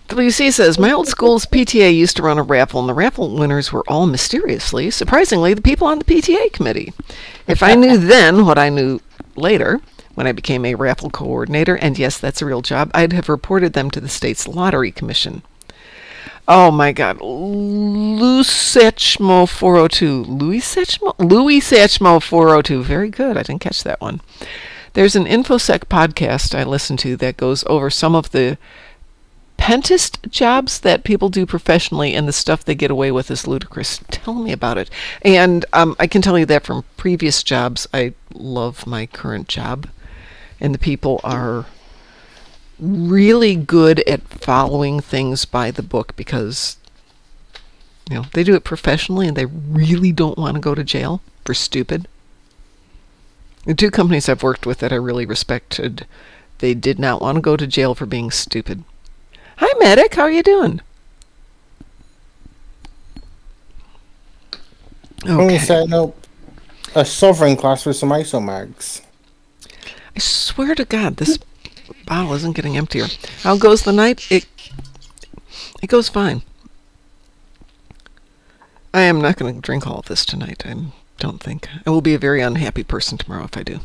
WC says, my old school's PTA used to run a raffle, and the raffle winners were all mysteriously, surprisingly, the people on the PTA committee. If I knew then what I knew later, when I became a raffle coordinator, and yes, that's a real job, I'd have reported them to the state's lottery commission. Oh my god. Louis Satchmo 402. Louis Satchmo 402. Very good. I didn't catch that one. There's an InfoSec podcast I listen to that goes over some of the pentest jobs that people do professionally, and the stuff they get away with is ludicrous. Tell me about it. And I can tell you that from previous jobs, I love my current job. And the people are really good at following things by the book because, you know, they do it professionally and they really don't want to go to jail for stupid. The two companies I've worked with that I really respected, they did not want to go to jail for being stupid. Hi, Medic. How are you doing? Okay. I'm setting up a Sovereign class with some ISO mags. I swear to God, this bottle isn't getting emptier. How goes the night? It goes fine. I am not going to drink all of this tonight, I don't think. I will be a very unhappy person tomorrow if I do.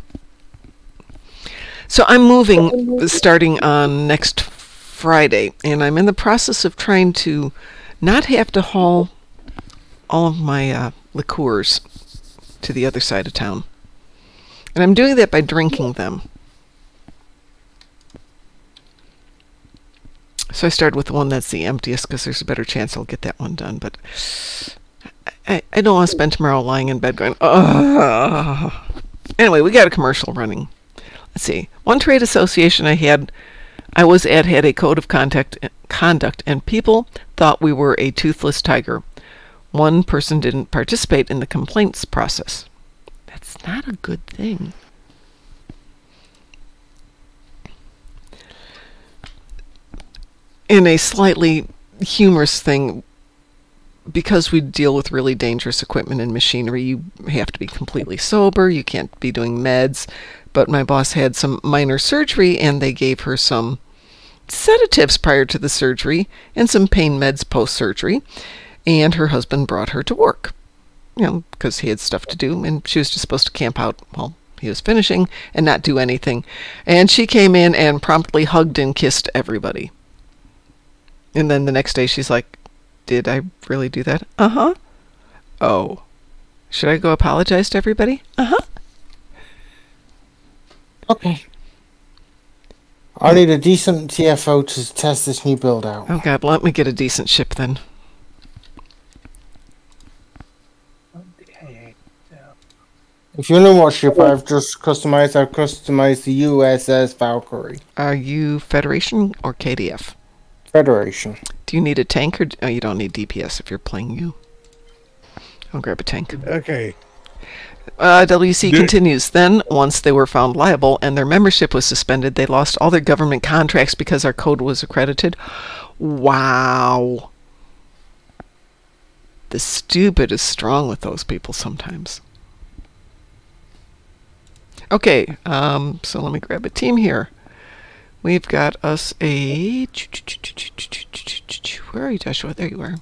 So I'm moving starting on next Friday, and I'm in the process of trying to not have to haul all of my liqueurs to the other side of town. And I'm doing that by drinking them. So I started with the one that's the emptiest because there's a better chance I'll get that one done. But I don't want to spend tomorrow lying in bed going, ugh. Anyway, we got a commercial running. Let's see. One trade association I was at had a code of conduct, and people thought we were a toothless tiger. One person didn't participate in the complaints process. That's not a good thing. In a slightly humorous thing, because we deal with really dangerous equipment and machinery, you have to be completely sober. You can't be doing meds. But my boss had some minor surgery, and they gave her some sedatives prior to the surgery and some pain meds post-surgery. And her husband brought her to work, because he had stuff to do, and she was just supposed to camp out while he was finishing and not do anything. And she came in and promptly hugged and kissed everybody. And then the next day she's like, did I really do that? Uh-huh. Oh. Should I go apologize to everybody? Uh-huh. Okay. I need a decent TFO to test this new build out. Oh god, let me get a decent ship then. Okay. So. If you know what ship I've customized the USS Valkyrie. Are you Federation or KDF? Federation. Do you need a tank or... Oh, you don't need DPS if you're playing you. I'll grab a tank. Okay. WC continues. Then, once they were found liable and their membership was suspended, they lost all their government contracts because our code was accredited. Wow. The stupid is strong with those people sometimes. Okay, so let me grab a team here. We've got us a... Where are you, Joshua? There you are.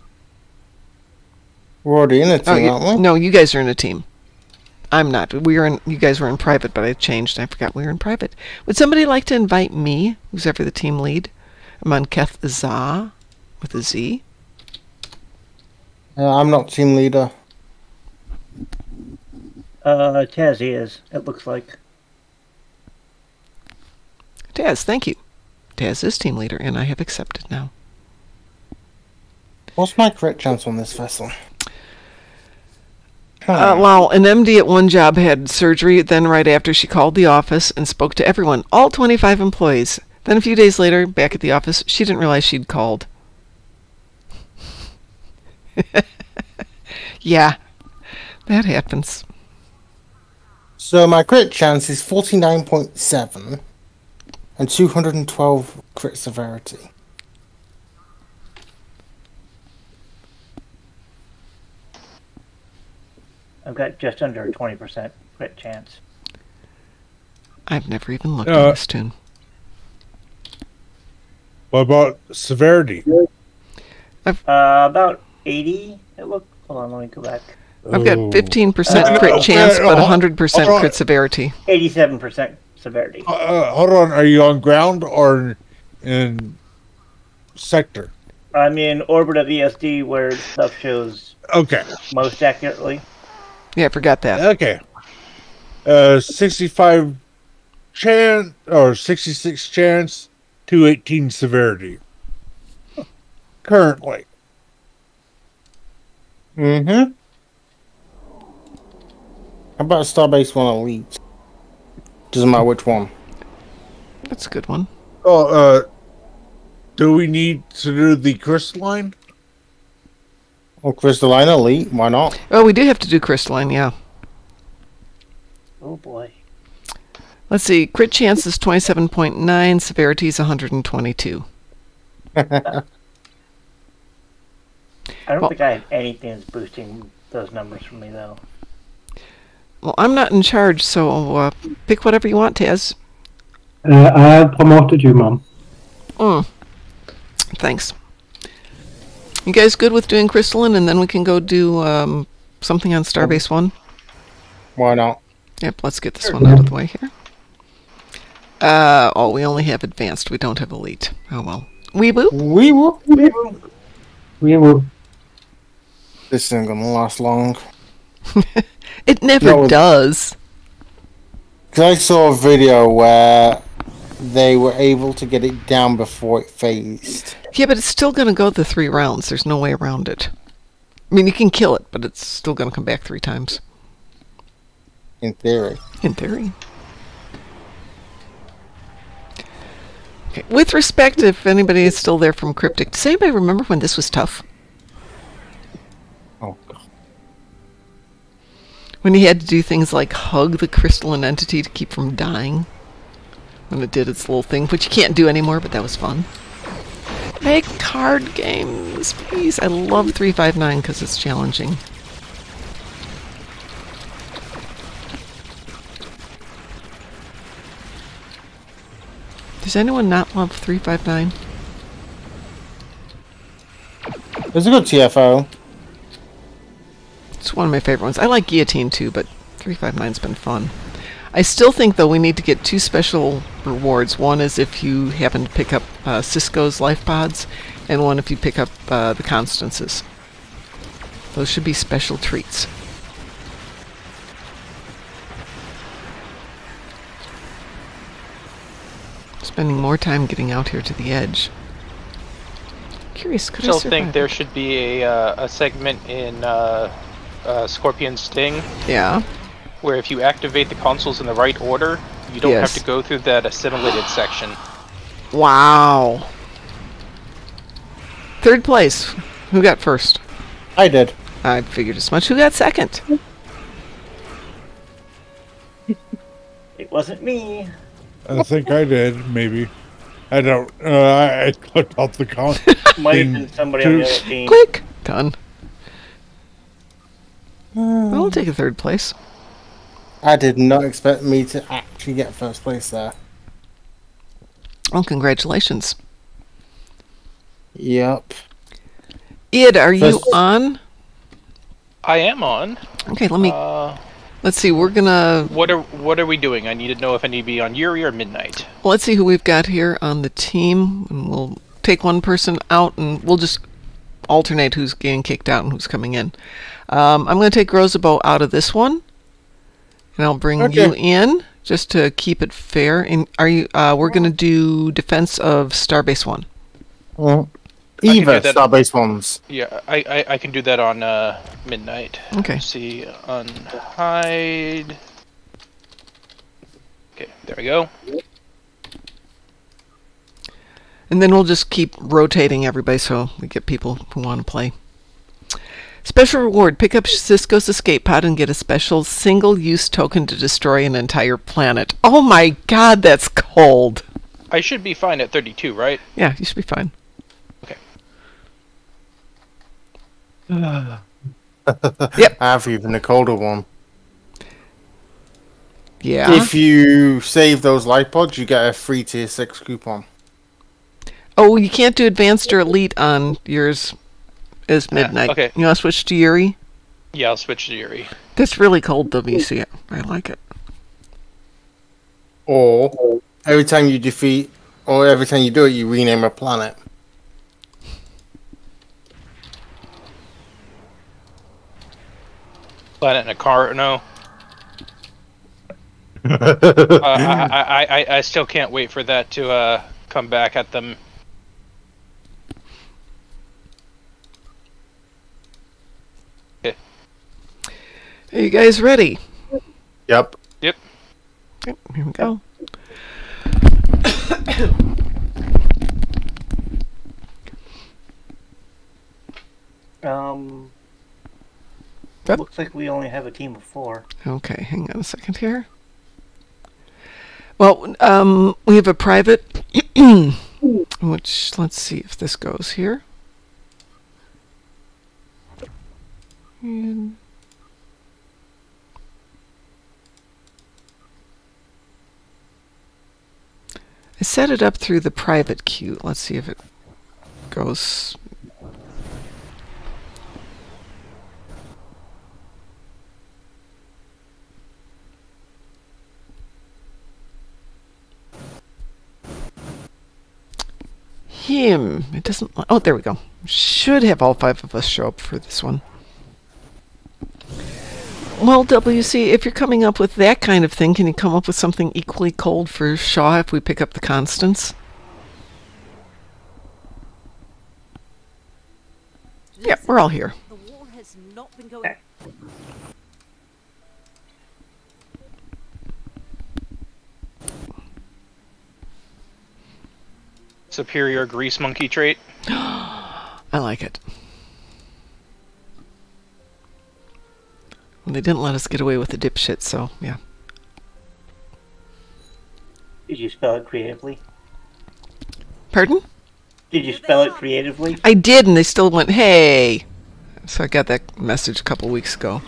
We're already in a team, aren't we? No, you guys are in a team. I'm not. You guys were in private, but I changed. I forgot we were in private. Would somebody like to invite me, who's ever the team lead? I'm on Keth Za with a Z. I'm not team leader. Taz is, it looks like. Taz, thank you. Taz is team leader, and I have accepted now. What's my crit chance on this vessel? Well, an MD at one job had surgery. Then right after, she called the office and spoke to everyone, all 25 employees. Then a few days later, back at the office, she didn't realize she'd called. Yeah, that happens. So my crit chance is 49.7 and 212 crit severity. I've got just under a 20% crit chance. I've never even looked at this tune. What about severity? About 80. It looked. Hold on, let me go back. I've got 15% crit chance, but 100% crit severity. 87% severity. Hold on, are you on ground or in sector? I'm in orbit of ESD where stuff shows most accurately. Yeah, I forgot that. Okay. 65 chance or 66 chance, 218 severity. Currently. Mm-hmm. How about Starbase 1 Elite? Doesn't matter which one. That's a good one. Do we need to do the Crystalline? Well, Crystalline Elite, why not? Oh, we do have to do Crystalline, yeah. Oh boy. Let's see. Crit chance is 27.9. Severity is 122. I don't think I have anything that's boosting those numbers for me, though. Well, I'm not in charge, so pick whatever you want, Taz. I have promoted you, Mom. Thanks. You guys good with doing Crystalline, and then we can go do something on Starbase 1? Why not? Yep, let's get this one out of the way here. Oh, we only have Advanced. We don't have Elite. Oh, well. Weeboo? Weeboo? Weeboo. Weeboo. This isn't gonna last long. It never does. Because I saw a video where they were able to get it down before it phased. Yeah, but it's still going to go the 3 rounds. There's no way around it. I mean, you can kill it, but it's still going to come back 3 times. In theory. In theory. Okay. With respect, if anybody is still there from Cryptic, does anybody remember when this was tough? Oh, God. When you had to do things like hug the Crystalline Entity to keep from dying. When it did its little thing, which you can't do anymore, but that was fun. Make card games, please. I love 359 because it's challenging. Does anyone not love 359? It's a good TFO. It's one of my favorite ones. I like Guillotine too, but 359's been fun. I still think, though, we need to get 2 special rewards. One is if you happen to pick up Cisco's life pods, and one if you pick up the Constances. Those should be special treats. Spending more time getting out here to the edge. Curious, could I still survive? think there should be a segment in Scorpion Sting. Yeah. Where if you activate the consoles in the right order, you don't Yes. have to go through that assimilated section. Wow. 3rd place. Who got first? I did. I figured as much. Who got second? It wasn't me. I think I did, maybe. I don't. I clicked off the count. Might have been somebody on the other team. Click. Done. I'll take a 3rd place. I did not expect me to actually get 1st place there. Oh, congratulations. Yep. Id, are you on? I am on. Okay, let me... let's see, we're gonna... What are we doing? I need to know if I need to be on Yuri or Midnight. Well, let's see who we've got here on the team. And we'll take one person out, and we'll just alternate who's getting kicked out and who's coming in. I'm going to take Rosabo out of this one. And I'll bring you in, just to keep it fair. And are you? We're going to do Defense of Starbase 1. Either Starbase 1s. Yeah, I can do that on Midnight. Okay. Let's see, unhide. Okay, there we go. And then we'll just keep rotating everybody so we get people who want to play. Special reward. Pick up Cisco's escape pod and get a special single-use token to destroy an entire planet. Oh my god, that's cold. I should be fine at 32, right? Yeah, you should be fine. Okay. Yep. I have even a colder one. Yeah. If you save those light pods, you get a free tier 6 coupon. Oh, you can't do advanced or elite on yours as Midnight. Okay. You want to switch to Yuri? Yeah, I'll switch to Yuri. That's really cold, WC. I like it. Or every time you defeat, or every time you do it, you rename a planet. Planet in a car? No. I still can't wait for that to come back at them. Okay. Are you guys ready? Yep. Yep. Okay, here we go. Looks like we only have a team of 4. Okay, hang on a second here. Well, we have a private, which, let's see if this goes here. And I set it up through the private queue. Let's see if it goes. It doesn't. Oh, there we go. Should have all 5 of us show up for this one. Well, WC, if you're coming up with that kind of thing, can you come up with something equally cold for Shaw if we pick up the constants? Yeah, we're all here. The war has not been going. Superior grease monkey trait. I like it. Well, they didn't let us get away with the dipshit, so yeah. Did you spell it creatively? Pardon? Did you spell it creatively? I did, and they still went, hey. So I got that message a couple weeks ago.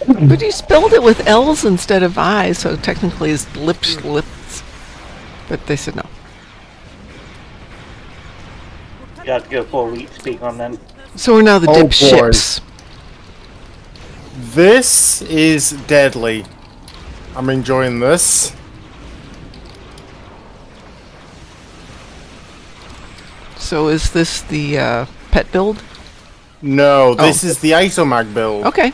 But you spelled it with L's instead of I's, so technically it's lips. But they said no. You have to go full wheat speak on them. So we're now the Oh, dipships. This is deadly. I'm enjoying this. So is this the pet build? No, this is the Isomag build. Okay.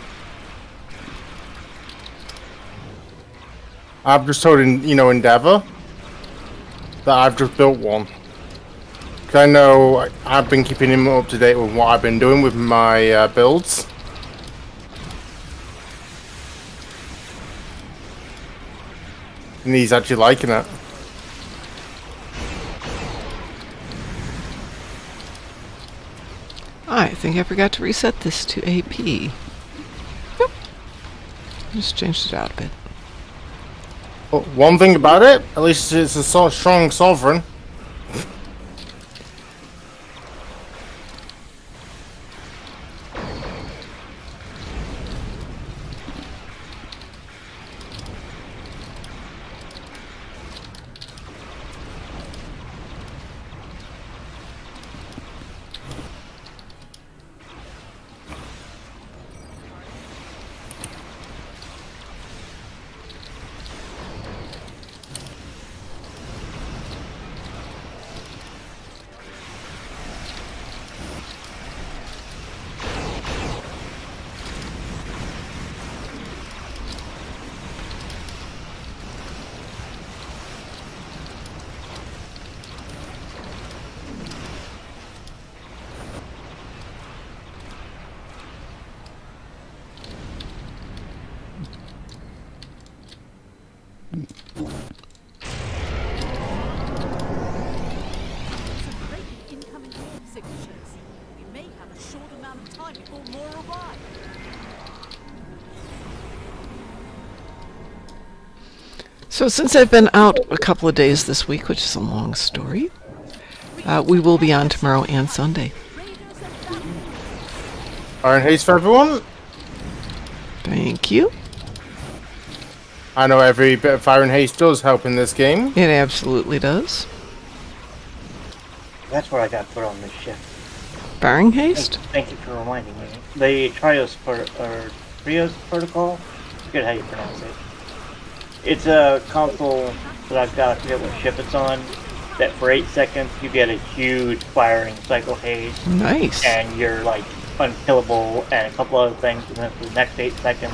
I've just told Endeavor that I've just built one. Cause I know I've been keeping him up to date with what I've been doing with my builds. And he's actually liking it. I think I forgot to reset this to AP. Yep. Just changed it out a bit. Well, one thing about it, at least it's a strong sovereign. So since I've been out a couple of days this week, which is a long story, we will be on tomorrow and Sunday. Iron haste for everyone. Thank you. I know every bit of fire and haste does help in this game. It absolutely does. That's what I got put on this ship. Firing haste? Thank you for reminding me. The Trios protocol. I forget how you pronounce it. It's a console that I've got. I forget what ship it's on. That for 8 seconds you get a huge firing cycle haste. Nice. And you're like unkillable and a couple other things. And then for the next 8 seconds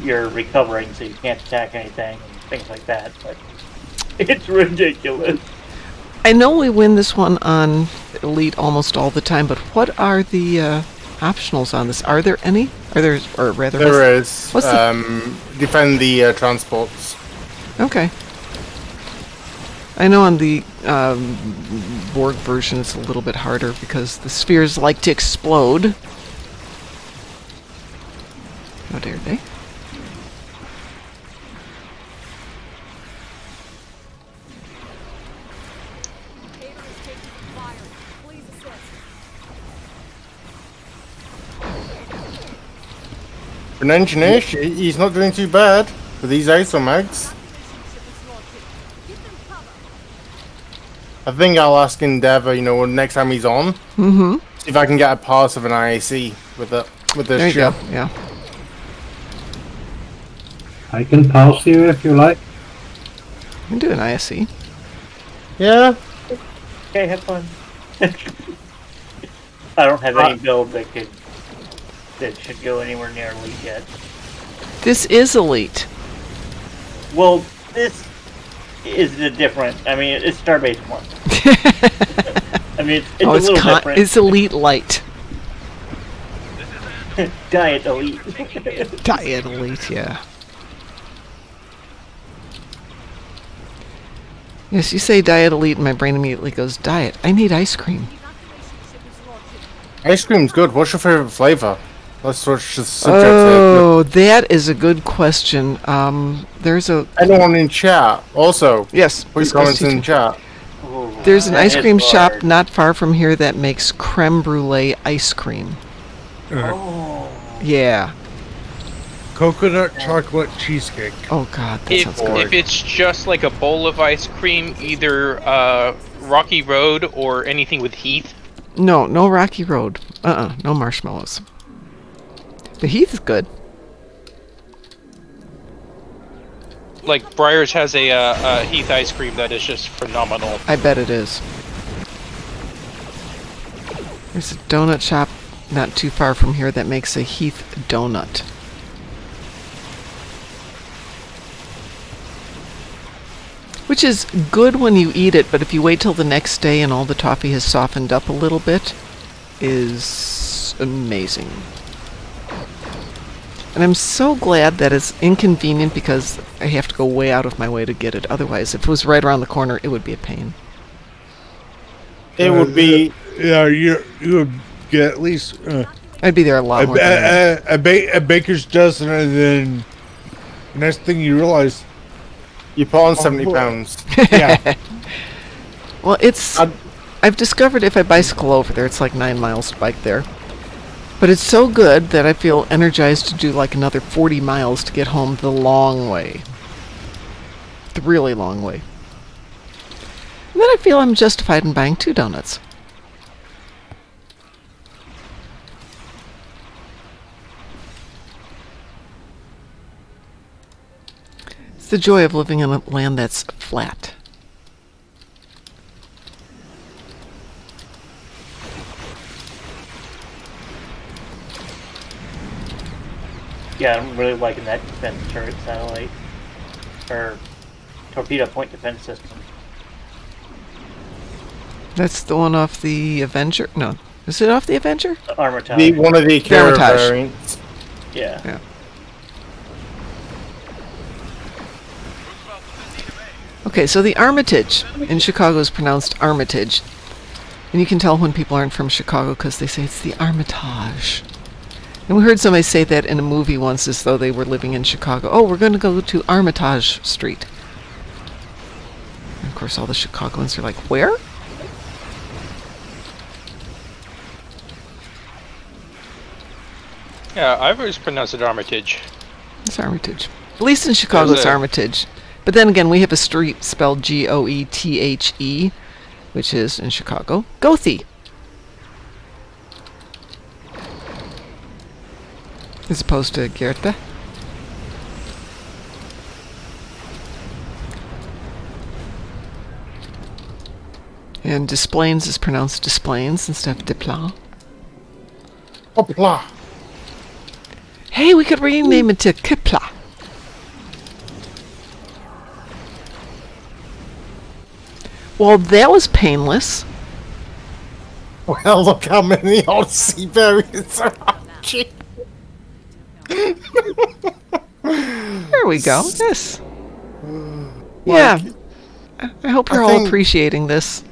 you're recovering, so you can't attack anything and things like that. But it's ridiculous. I know we win this one on Elite almost all the time, but what are the optionals on this? Are there any? Are there, or rather, there is. What's defend the transports. Okay. I know on the Borg version it's a little bit harder because the spheres like to explode. How dare they? For an engineer, he's not doing too bad with these isomags. I think I'll ask Endeavor, next time he's on, see if I can get a pass of an IAC with this there you ship. Go. Yeah. I can pass you if you like. You can do an ISC. Yeah. Okay, have fun. I don't have any build that should go anywhere near Elite yet. This is elite. Well, this is the different. I mean, it's Starbase 1. I mean, it's a little different. It's elite light. Diet elite. Diet elite, yeah. Yes, you say diet elite, and my brain immediately goes, diet. I need ice cream. Ice cream's good. What's your favorite flavor? Let's switch the subject. Oh, that is a good question. There's a... Anyone in chat, also. Yes. Put your comments in chat. There's an ice cream shop not far from here that makes creme brulee ice cream. Oh. Yeah. Coconut chocolate cheesecake. Oh god, that sounds good. If it's just like a bowl of ice cream, either Rocky Road or anything with Heath. No Rocky Road. No marshmallows. The Heath is good. Like Briar's has a Heath ice cream that is just phenomenal. I bet it is. There's a donut shop not too far from here that makes a Heath donut. Which is good when you eat it, but if you wait till the next day and all the toffee has softened up a little bit, is amazing. And I'm so glad that it's inconvenient because I have to go way out of my way to get it. Otherwise, if it was right around the corner, it would be a pain. It would be... Yeah, you would get at least... I'd be there a lot more. A baker's dozen, and then the next thing you realize... You put on 70 pounds. Yeah. Well, it's... I've discovered if I bicycle over there, it's like 9 miles to bike there. But it's so good that I feel energized to do like another 40 miles to get home the long way. The really long way. And then I feel I'm justified in buying 2 donuts. It's the joy of living in a land that's flat. Yeah, I'm really liking that defense turret satellite. Or torpedo point defense system. That's the one off the Avenger? No. Is it off the Avenger? The Armitage. One of the Kara variants. Yeah. Yeah. Okay, so the Armitage in Chicago is pronounced Armitage. And you can tell when people aren't from Chicago because they say it's the Armitage. And we heard somebody say that in a movie once as though they were living in Chicago. Oh, we're going to go to Armitage Street. And of course, all the Chicagoans are like, where? Yeah, I've always pronounced it Armitage. It's Armitage. At least in Chicago, it's Armitage. But then again, we have a street spelled Goethe, which is in Chicago, Goethe. As opposed to Goethe. And Desplaines is pronounced Desplaines instead of Desplan. Hopla. Hey, we could rename it to Kipla. Well, that was painless. Well, look how many Odyssey variants are on. There we go. Yes. Yeah. I hope you're all appreciating this.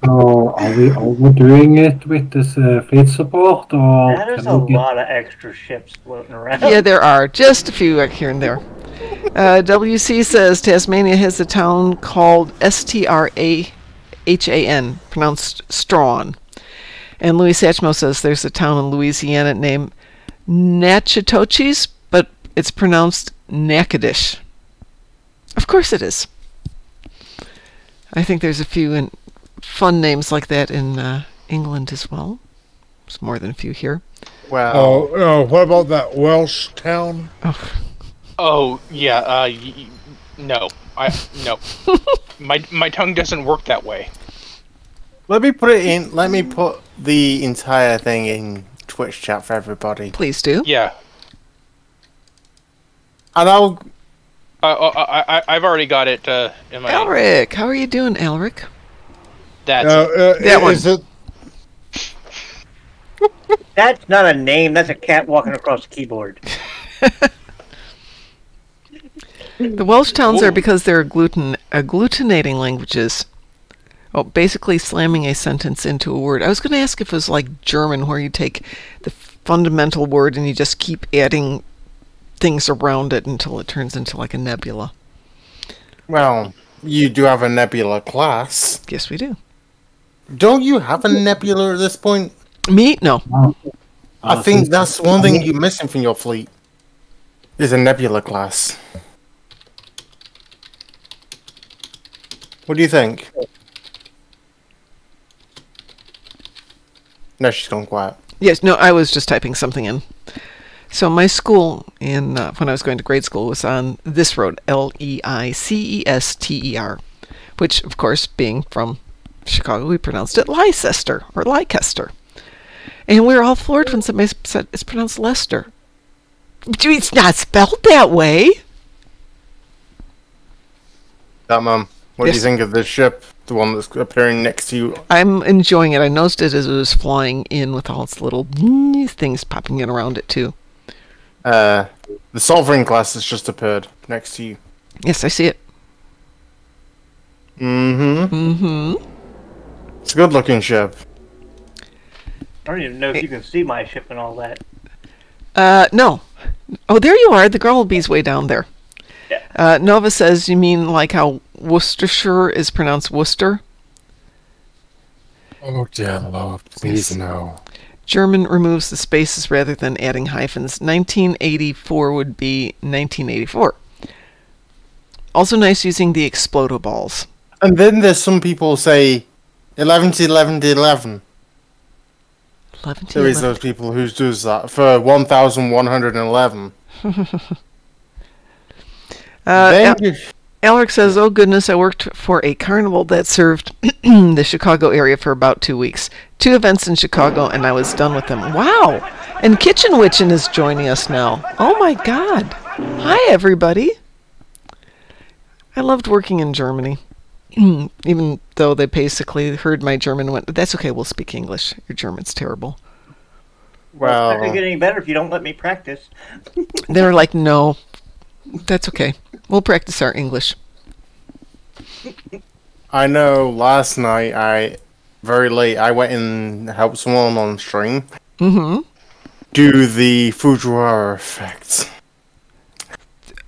So, are we overdoing it with this fleet support, or there's a lot of extra ships floating around. Yeah, there are. Just a few here and there. WC says Tasmania has a town called Strahan, pronounced Strawn. And Louis Satchmo says there's a town in Louisiana named Natchitoches, but it's pronounced Natchitoches. Of course it is. I think there's a few fun names like that in England as well. There's more than a few here. Wow. Oh, what about that Welsh town? Oh yeah. No. No. My tongue doesn't work that way. Let me put it in. Let me put the entire thing in Twitch chat for everybody. Please do. Yeah. And I'll... I've already got it in my... Elric! How are you doing, Elric? That's that one. Is it... That's not a name. That's a cat walking across the keyboard. The Welsh towns are because they're agglutinating languages. Oh, basically slamming a sentence into a word. I was going to ask if it was like German, where you take the fundamental word and you just keep adding things around it until it turns into like a nebula. Well, you do have a nebula class. Yes, we do. Don't you have a nebula at this point? Me? No. I think that's one thing you're missing from your fleet. Is a nebula class. What do you think? No, she's gone quiet. Yes, no, I was just typing something in. So my school, when I was going to grade school, was on this road, Leicester, which, of course, being from Chicago, we pronounced it Leicester or Leicester. And we were all floored when somebody said it's pronounced Leicester. It's not spelled that way. Mum, what do you think of this ship? The one that's appearing next to you? I'm enjoying it. I noticed it as it was flying in with all its little things popping in around it, too. The Sovereign class has just appeared next to you. Yes, I see it. Mm-hmm. Mm-hmm. It's a good-looking ship. I don't even know if you can see my ship and all that. No. Oh, there you are. The Grumblebee's way down there. Yeah. Nova says, you mean like how Worcestershire is pronounced Worcester? Oh, dear Lord, please no. German removes the spaces rather than adding hyphens. 1984 would be 1984. Also nice using the explodo balls. And then there's some people say 11 to 11 to 11. 11 to There is 11. those people who does that for 1,111. Alric says, oh goodness, I worked for a carnival that served the Chicago area for about 2 weeks. 2 events in Chicago, and I was done with them. Wow! And Kitchen-Witchen is joining us now. Oh my god! Hi, everybody! I loved working in Germany. Even though they basically heard my German and went, that's okay, we'll speak English. Your German's terrible. Well, it's not going to get any better if you don't let me practice. They were like, no, that's okay. We'll practice our English. I know last night, very late, I went and helped someone on stream do the Fujiwara effect.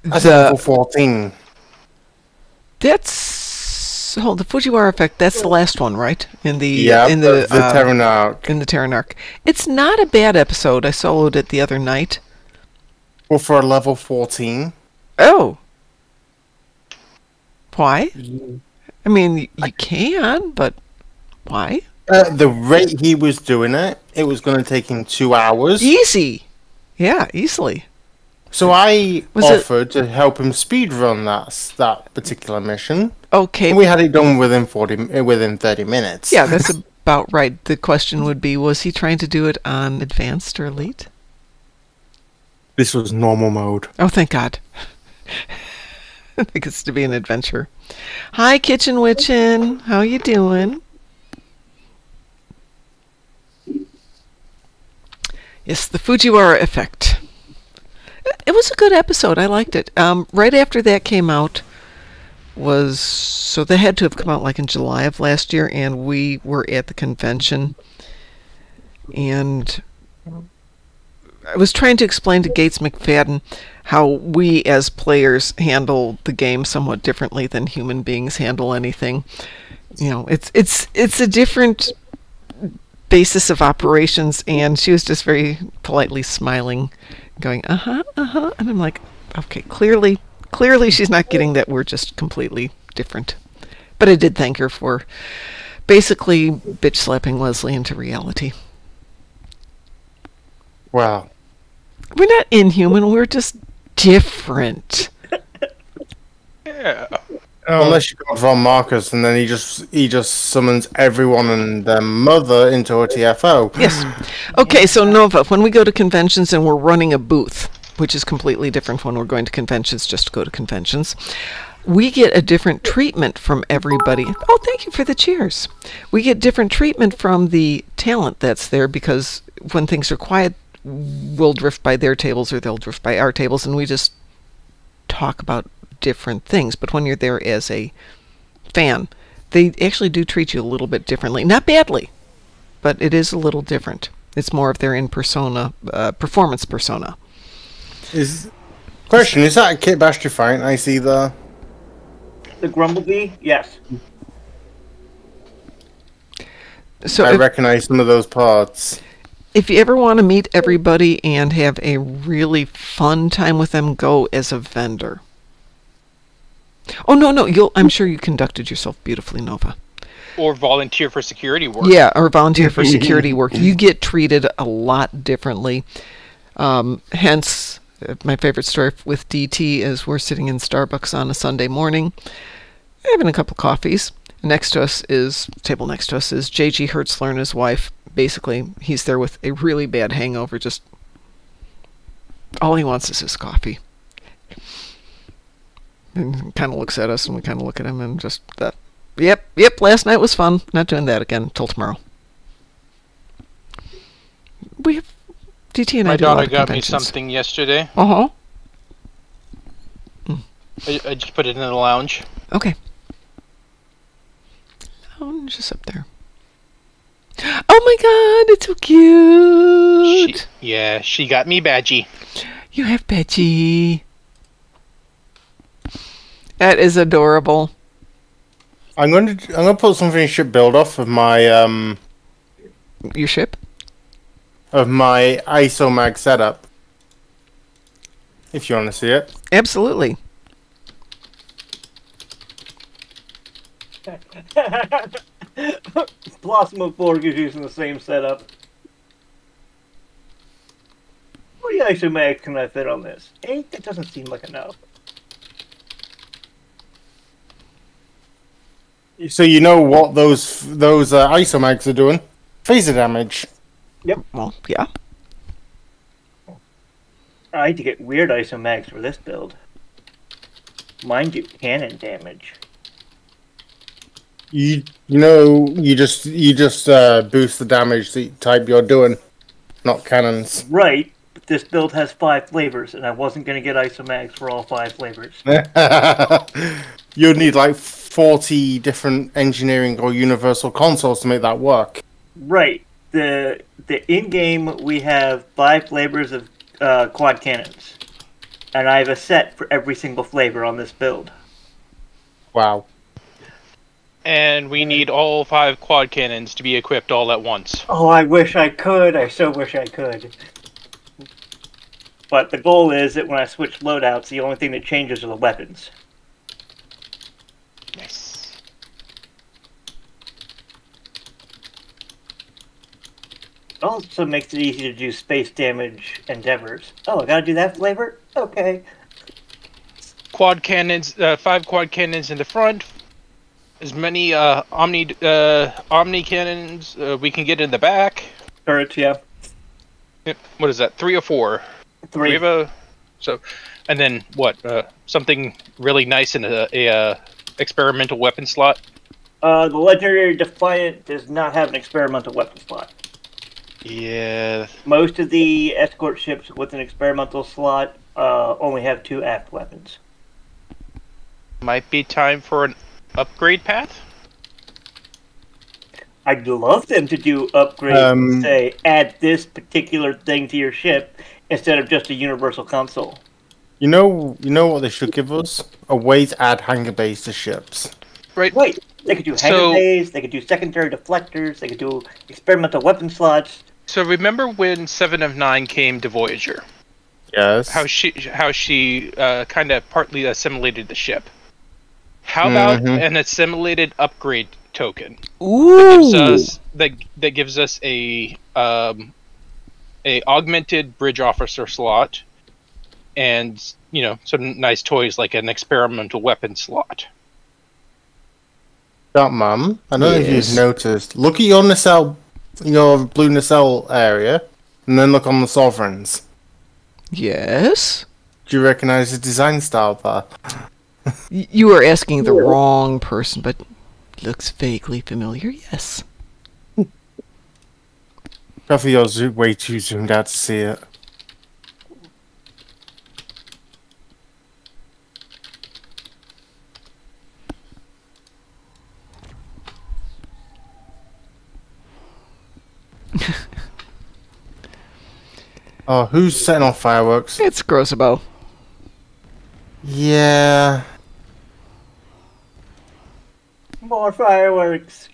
That's level 14. The Fujiwara effect, that's the last one, right? In the Terran Arc. In the Terran Arc. It's not a bad episode. I soloed it the other night. Well, for a level 14. Oh. Why? I mean, you can, but why? The rate he was doing it, it was going to take him 2 hours. Easy. Yeah, easily. So I offered to help him speedrun that particular mission. Okay. And we had it done within 30 minutes. Yeah, that's about right. The question would be, was he trying to do it on Advanced or Elite? This was normal mode. Oh, thank God. I think it's to be an adventure. Hi, Kitchen-Witchen. How you doing? Yes, the Fujiwara effect. It was a good episode. I liked it. Right after that came out so they had to have come out like in July of last year, and we were at the convention, and I was trying to explain to Gates McFadden how we as players handle the game somewhat differently than human beings handle anything. You know, it's a different basis of operations, and she was just very politely smiling, going, and I'm like, okay, clearly she's not getting that we're just completely different. But I did thank her for basically bitch slapping Leslie into reality. Wow. We're not inhuman, we're just different. Yeah. Unless you got Von Marcus, and then he just summons everyone and their mother into a TFO. Yes. Okay, so Nova, when we go to conventions and we're running a booth, which is completely different when we're going to conventions just to go to conventions, we get a different treatment from everybody. Oh, thank you for the cheers. We get different treatment from the talent that's there, because when things are quiet, we'll drift by their tables or they'll drift by our tables, and we just talk about different things. But when you're there as a fan, they actually do treat you a little bit differently. Not badly, but it is a little different. It's more of their in-persona, performance persona. Question, is that a Kit Bash Defiant I see there? The Grumblebee? Yes. So I recognize some of those parts. If you ever want to meet everybody and have a really fun time with them, go as a vendor. Oh, no, I'm sure you conducted yourself beautifully, Nova. Or volunteer for security work. Yeah, or volunteer for security work. You get treated a lot differently. Hence, my favorite story with DT is we're sitting in Starbucks on a Sunday morning, having a couple coffees. Table next to us is J.G. Hertzler and his wife. Basically, he's there with a really bad hangover. Just all he wants is his coffee. And kind of looks at us, and we kind of look at him, and just that. Yep. Last night was fun. Not doing that again until tomorrow. We have DT and I do a lot of My daughter got me conventions. something yesterday. Uh-huh. I just put it in the lounge. Okay. Oh, it's just up there. Oh my God, it's so cute. She got me Badgie. You have Badgie. That is adorable. I'm going to put something in ship build off of my Your ship? Of my ISOMAG setup. If you want to see it. Absolutely. Blossom of Borg is using the same setup. How many isomags can I fit on this? 8? That doesn't seem like enough. So you know what those isomags are doing? Phaser damage. Yep. Well, yeah. I need to get weird isomags for this build. Mine do cannon damage. You just boost the damage type you're doing, not cannons. Right, but this build has 5 flavors, and I wasn't going to get isomags for all 5 flavors. You'd need like 40 different engineering or universal consoles to make that work. Right. The in-game, we have 5 flavors of quad cannons. And I have a set for every single flavor on this build. Wow. And we need all 5 quad cannons to be equipped all at once. Oh, I wish I could. I so wish I could. But the goal is that when I switch loadouts, the only thing that changes are the weapons. Nice. It also makes it easy to do space damage endeavors. Oh, I gotta do that flavor? Okay. Quad cannons, 5 quad cannons in the front. As many omni cannons we can get in the back. Turrets, yeah. Yep. What is that? 3 or 4? 3. We have a and then what? Something really nice in a experimental weapon slot. The Legendary Defiant does not have an experimental weapon slot. Yeah. Most of the escort ships with an experimental slot only have 2 aft weapons. Might be time for an upgrade path. I'd love them to do upgrades and say, add this particular thing to your ship instead of just a universal console. You know what they should give us? A way to add hangar bays to ships. Right. Wait, they could do hangar bays, they could do secondary deflectors, they could do experimental weapon slots. So remember when 7 of 9 came to Voyager? Yes. How she kind of partly assimilated the ship. How about an assimilated upgrade token? Ooh. That gives us a augmented bridge officer slot, and some nice toys like an experimental weapon slot. Darkmom, I don't know if you've noticed. Look at your nacelle, your blue nacelle area, and then look on the sovereigns. Yes. Do you recognize the design style there? You are asking the wrong person, but looks vaguely familiar. Yes. Probably you're way too zoomed out to see it. Oh, who's setting off fireworks? It's Grosabo. Yeah. More fireworks.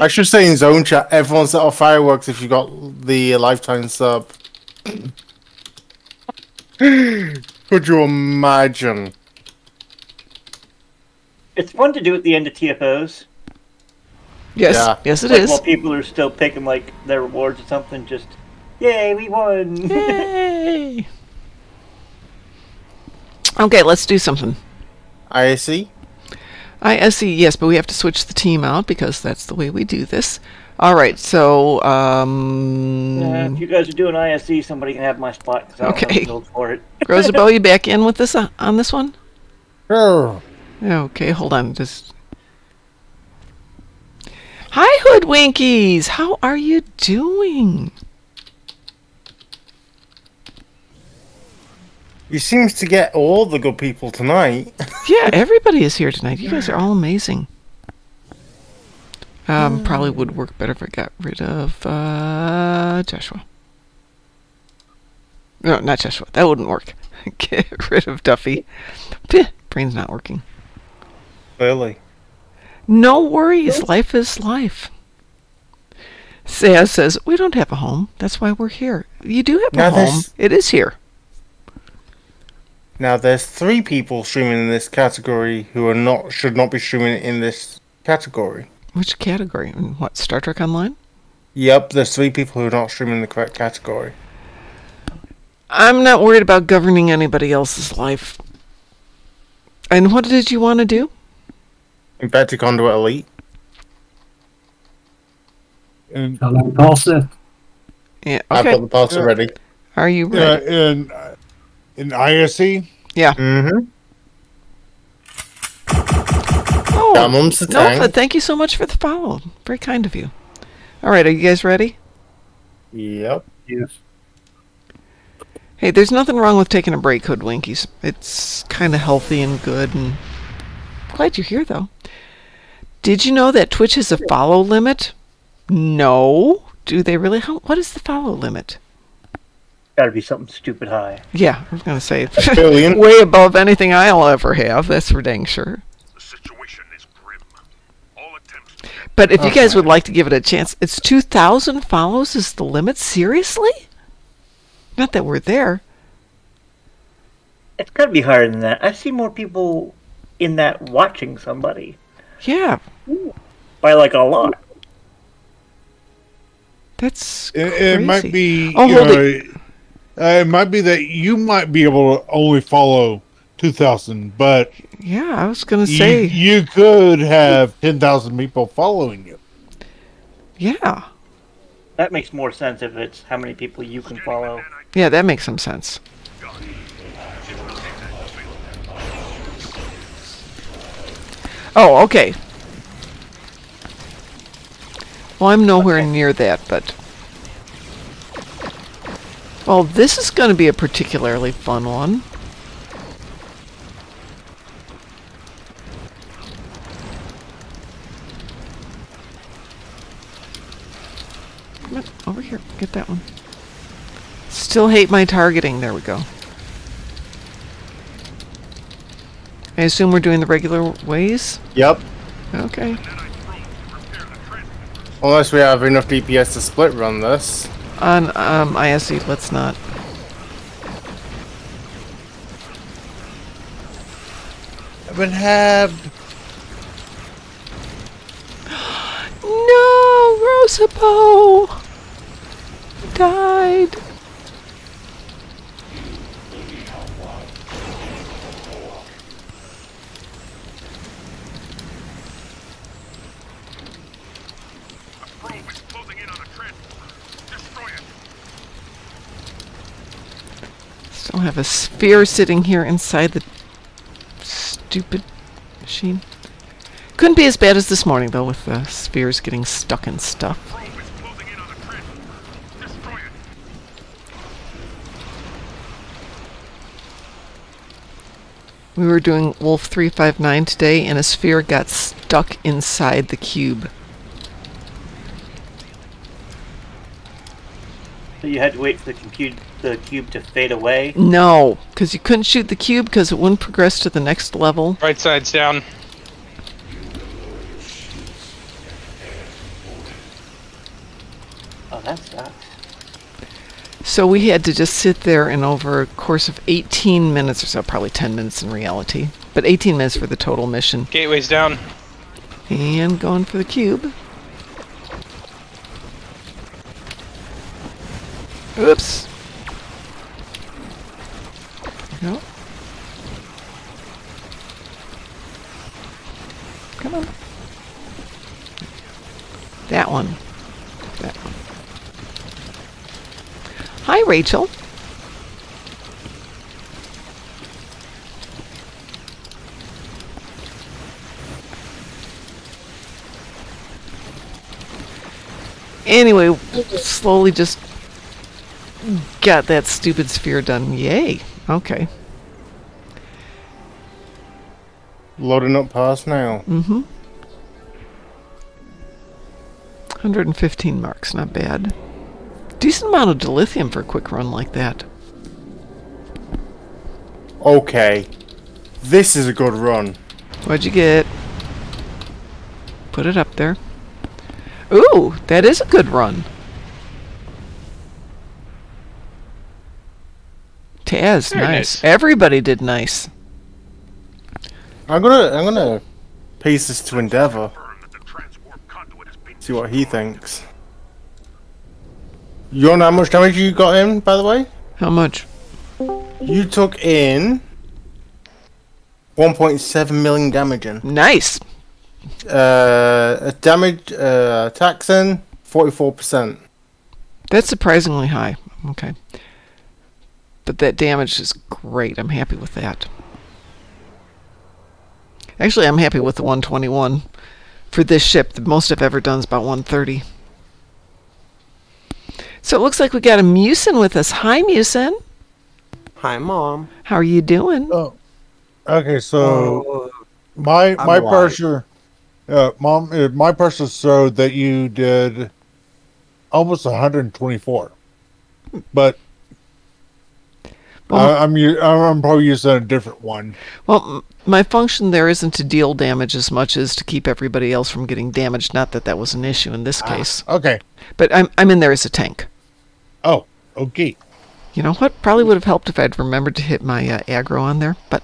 I should say in zone chat, everyone set off fireworks if you got the lifetime sub. Could you imagine? It's fun to do at the end of TFOs. Yes, Yeah. yes it Like, is. while people are still picking like their rewards or something, just yay, we won! Yay! Okay, let's do something. ISE? ISE, yes, but we have to switch the team out because that's the way we do this. All right, so If you guys are doing ISE, somebody can have my spot because I don't have Okay. a build for it. Grosabo, you back in with this on this one? Sure. Okay, hold on. Just Hi, Hoodwinkies! How are you doing? You seems to get all the good people tonight. Yeah, everybody is here tonight. You guys are all amazing. Probably would work better if I got rid of Joshua. No, not Joshua. That wouldn't work. Get rid of Duffy. Peh, brain's not working. Clearly. No worries. Life is life. Saz says, we don't have a home. That's why we're here. You do have a Now home. It is here. Now there's 3 people streaming in this category who are should not be streaming in this category. Which category? What, Star Trek Online? Yep, there's 3 people who are not streaming in the correct category. I'm not worried about governing anybody else's life. And what did you want to do? Infected Conduit Elite. And Shall I pass it? Yeah, I've okay. got the parts already. Are you ready? in ISE, Yeah. Mm-hmm. Oh, Darkmom's the no, tank. but thank you so much for the follow. Very kind of you. All right, are you guys ready? Yep. Yes. Hey, there's nothing wrong with taking a break, Hoodwinkies. It's kind of healthy and good, and glad you're here, though. Did you know that Twitch has a follow limit? No. Do they really? What is the follow limit? Gotta be something stupid high. Yeah, I was going to say Billion. way above anything I'll ever have. That's for dang sure. The situation is grim. All attempts to But if you guys would like to give it a chance, it's 2,000 follows is the limit? Seriously? Not that we're there. It's gotta be higher than that. I've seen more people in that watching somebody. Yeah, By like a lot. that's it crazy. might be. Oh, you hold know, it. it might be that you might be able to only follow 2,000, but Yeah, I was going to say. you could have 10,000 people following you. Yeah. That makes more sense if it's how many people you can follow. Yeah, that makes some sense. Oh, okay. Well, I'm nowhere near that, but... Well, this is going to be a particularly fun one. Come on, over here. Get that one. Still hate my targeting. There we go. I assume we're doing the regular ways? Yep. Okay. Unless we have enough DPS to split run this. On ISE, let's not. I've been halved. No! Rosapo! Died. We'll have a sphere sitting here inside the stupid machine. Couldn't be as bad as this morning, though, with the spheres getting stuck in stuff. We were doing Wolf 359 today, and a sphere got stuck inside the cube. So you had to wait for the cube to fade away? No, because you couldn't shoot the cube because it wouldn't progress to the next level. Right side's down. Oh, that sucks. So we had to just sit there, and over a course of 18 minutes or so, probably 10 minutes in reality, but 18 minutes for the total mission. Gateway's down. And going for the cube. Oops. No. Come on. That one. That one. Hi, Rachel. Anyway, slowly just got that stupid sphere done. Yay. Okay. Loading up pass now. Mm-hmm. 115 marks, not bad. Decent amount of dilithium for a quick run like that. Okay. This is a good run. What'd you get? Put it up there. Ooh, that is a good run. Taz, Very nice. nice. Everybody did nice. I'm gonna paste this to Endeavor. See what he thinks. You know how much damage you got in, by the way? How much? You took in 1.7 million damage in. Nice. Damage, attacks in 44%. That's surprisingly high. Okay. But that damage is great. I'm happy with that. Actually, I'm happy with the 121 for this ship. The most I've ever done is about 130. So it looks like we got a Musin with us. Hi, Musin. Hi, Mom. How are you doing? Oh, okay. So my pressure, Mom, my pressure showed that you did almost 124, but well, I'm probably using a different one. Well, my function there isn't to deal damage as much as to keep everybody else from getting damaged. Not that that was an issue in this case. Okay. But I'm in there as a tank. Oh, okay. You know what? Probably would have helped if I'd remembered to hit my aggro on there, but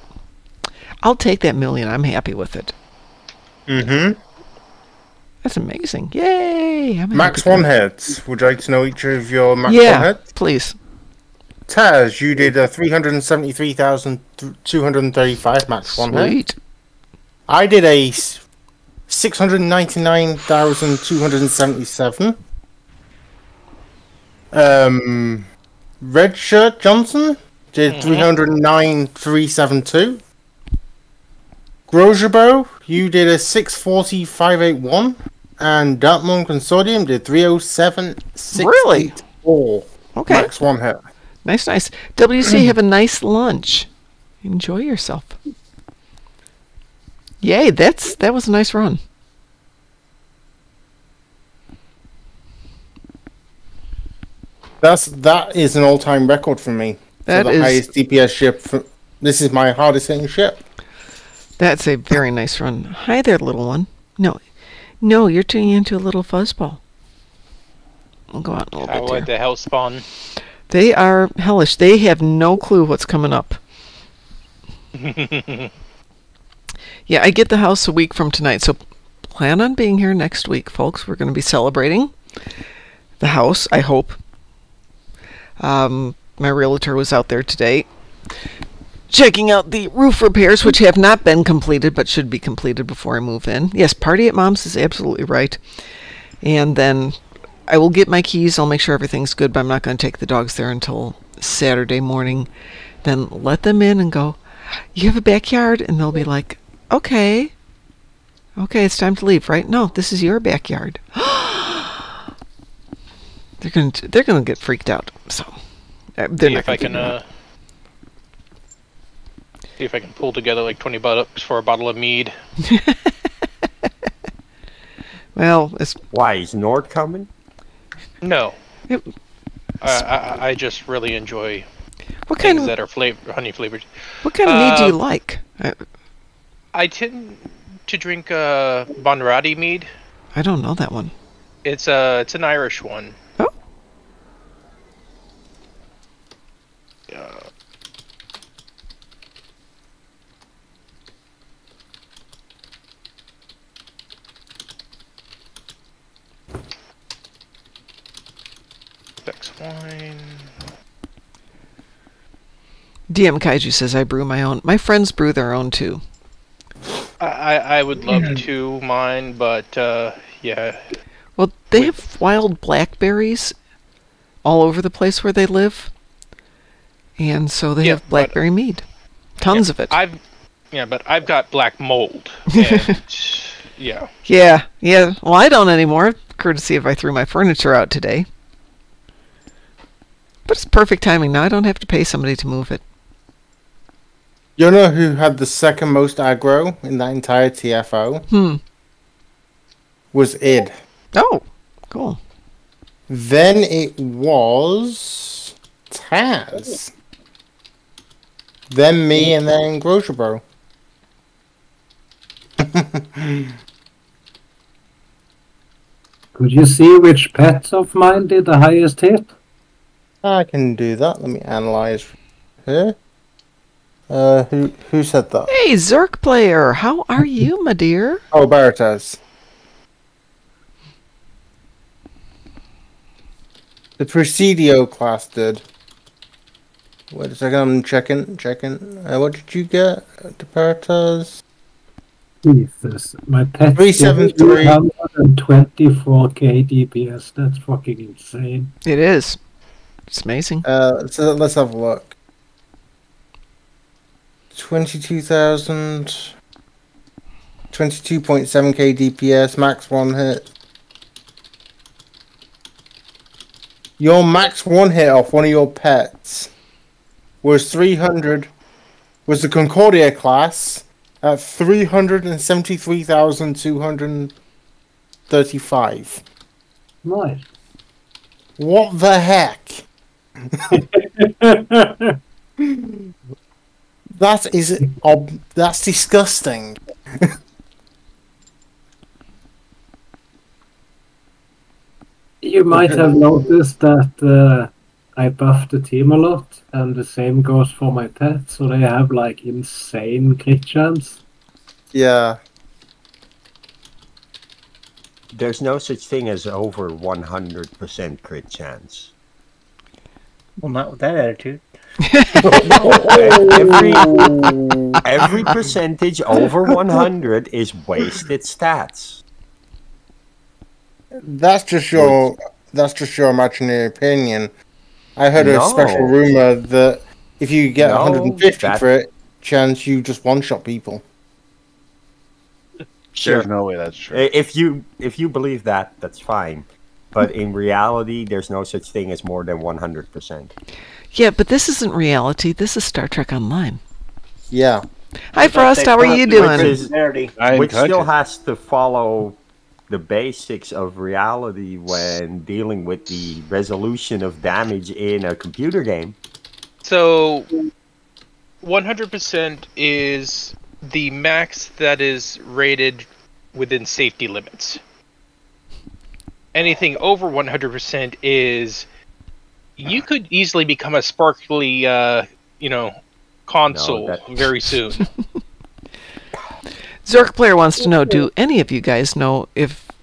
I'll take that million. I'm happy with it. Mm-hmm. That's amazing. Yay! I'm Max one heads. Would you like to know each of your max one heads? Please. Taz, you did 373,235 max one head. Sweet. I did a 699,277. Red Shirt Johnson did 309,372. Grosjabo, you did a 640,581. And Darkmom Consortium did 307,684. Really? Okay. Max one hit. Nice, nice. WC, have a nice lunch. Enjoy yourself. Yay, that was a nice run. That is an all-time record for me. That for the is highest DPS ship. This is my hardest hitting ship. That's a very nice run. Hi there, little one. No, you're turning into a little fuzzball. I'll go out a little bit. How would the hell spawn? They are hellish. They have no clue what's coming up. Yeah, I get the house a week from tonight, so plan on being here next week, folks. We're going to be celebrating the house, I hope. My realtor was out there today checking out the roof repairs, which have not been completed, but should be completed before I move in. Yes, party at Mom's is absolutely right. And then I will get my keys. I'll make sure everything's good, but I'm not going to take the dogs there until Saturday morning then let them in and go, you have a backyard? And they'll be like, okay, it's time to leave, right? No, this is your backyard. They're gonna get freaked out. So See if I can pull together like $20 for a bottle of mead. Well, why is Nord coming? No, I just really enjoy what kind things of that are honey flavored. What kind of mead do you like? I tend to drink Bonrati mead. I don't know that one. It's an Irish one. Oh. Beck's wine. DM Kaiju says I brew my own. My friends brew their own too. I would love to mine, but yeah. Well, they have wild blackberries all over the place where they live, and so they have blackberry mead, tons of it. But I've got black mold. And, yeah. Yeah. Well, I don't anymore, courtesy if I threw my furniture out today. But it's perfect timing now. I don't have to pay somebody to move it. You know who had the second most aggro in that entire TFO? Was id. Oh, cool. Then it was Taz. Then me, and then Grocer Bro. Could you see which pet of mine did the highest hit? I can do that. Let me analyze here. Who said that? Hey, Zerk player, how are you, my dear? Oh, Baratas. The Presidio class did. Wait a second, I'm checking. What did you get? The Baratas? Jesus, my pet 373. 124k DPS. That's fucking insane. It is. It's amazing. So let's have a look. 22,000. 22.7k DPS, max one hit. Your max one hit off one of your pets was 300. Was the Concordia class at 373,235. Nice. What the heck? That's disgusting. You might have noticed that I buffed the team a lot, and the same goes for my pets, so they have like insane crit chance. Yeah. There's no such thing as over 100% crit chance. Well, not with that attitude. Every percentage over 100 is wasted stats. That's just your imaginary opinion. I heard a special rumor that if you get 150 crit chance, you just one-shot people. Sure. There's no way that's true. If you believe that, that's fine. But in reality, there's no such thing as more than 100%. Yeah, but this isn't reality. This is Star Trek Online. Yeah. Hi, Frost. How are you doing? Which still has to follow the basics of reality when dealing with the resolution of damage in a computer game. So, 100% is the max that is rated within safety limits. Anything over 100% is you could easily become a sparkly, console very soon. Zork Player wants to know, do any of you guys know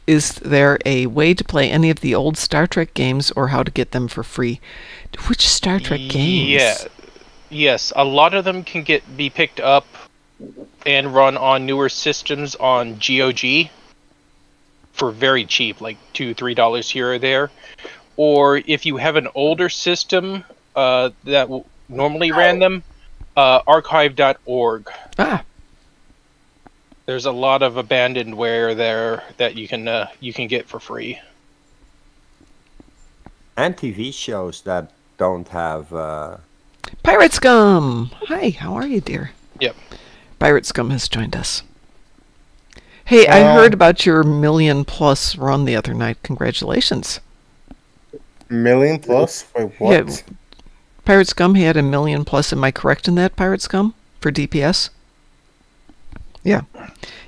is there a way to play any of the old Star Trek games or how to get them for free? Which Star Trek games? Yeah. Yes, a lot of them can be picked up and run on newer systems on GOG for very cheap, like $2-3 here or there. Or if you have an older system that normally ran them, archive.org. Ah. There's a lot of abandonware there that you can get for free. And TV shows that don't have... Pirate Scum! Hi, how are you, dear? Yep. Pirate Scum has joined us. Hey, I heard about your 1,000,000+ run the other night. Congratulations. 1,000,000+? Wait, what? Yeah, Pirate Scum, he had 1,000,000+. Am I correct in that, Pirate Scum? For DPS? Yeah.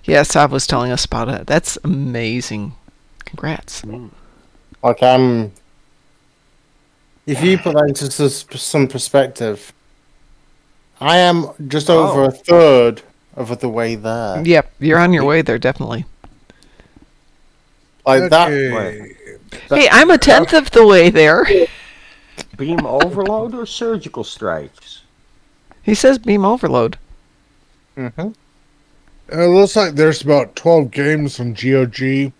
Yeah, Sav was telling us about it. That's amazing. Congrats. Like, if you put that into some perspective, I am just over a third of the way there. Yep, you're on your way there, definitely. Like that. Hey, I'm a 10th of the way there. Beam overload or surgical strikes? He says beam overload. Mm-hmm. It looks like there's about 12 games on GOG,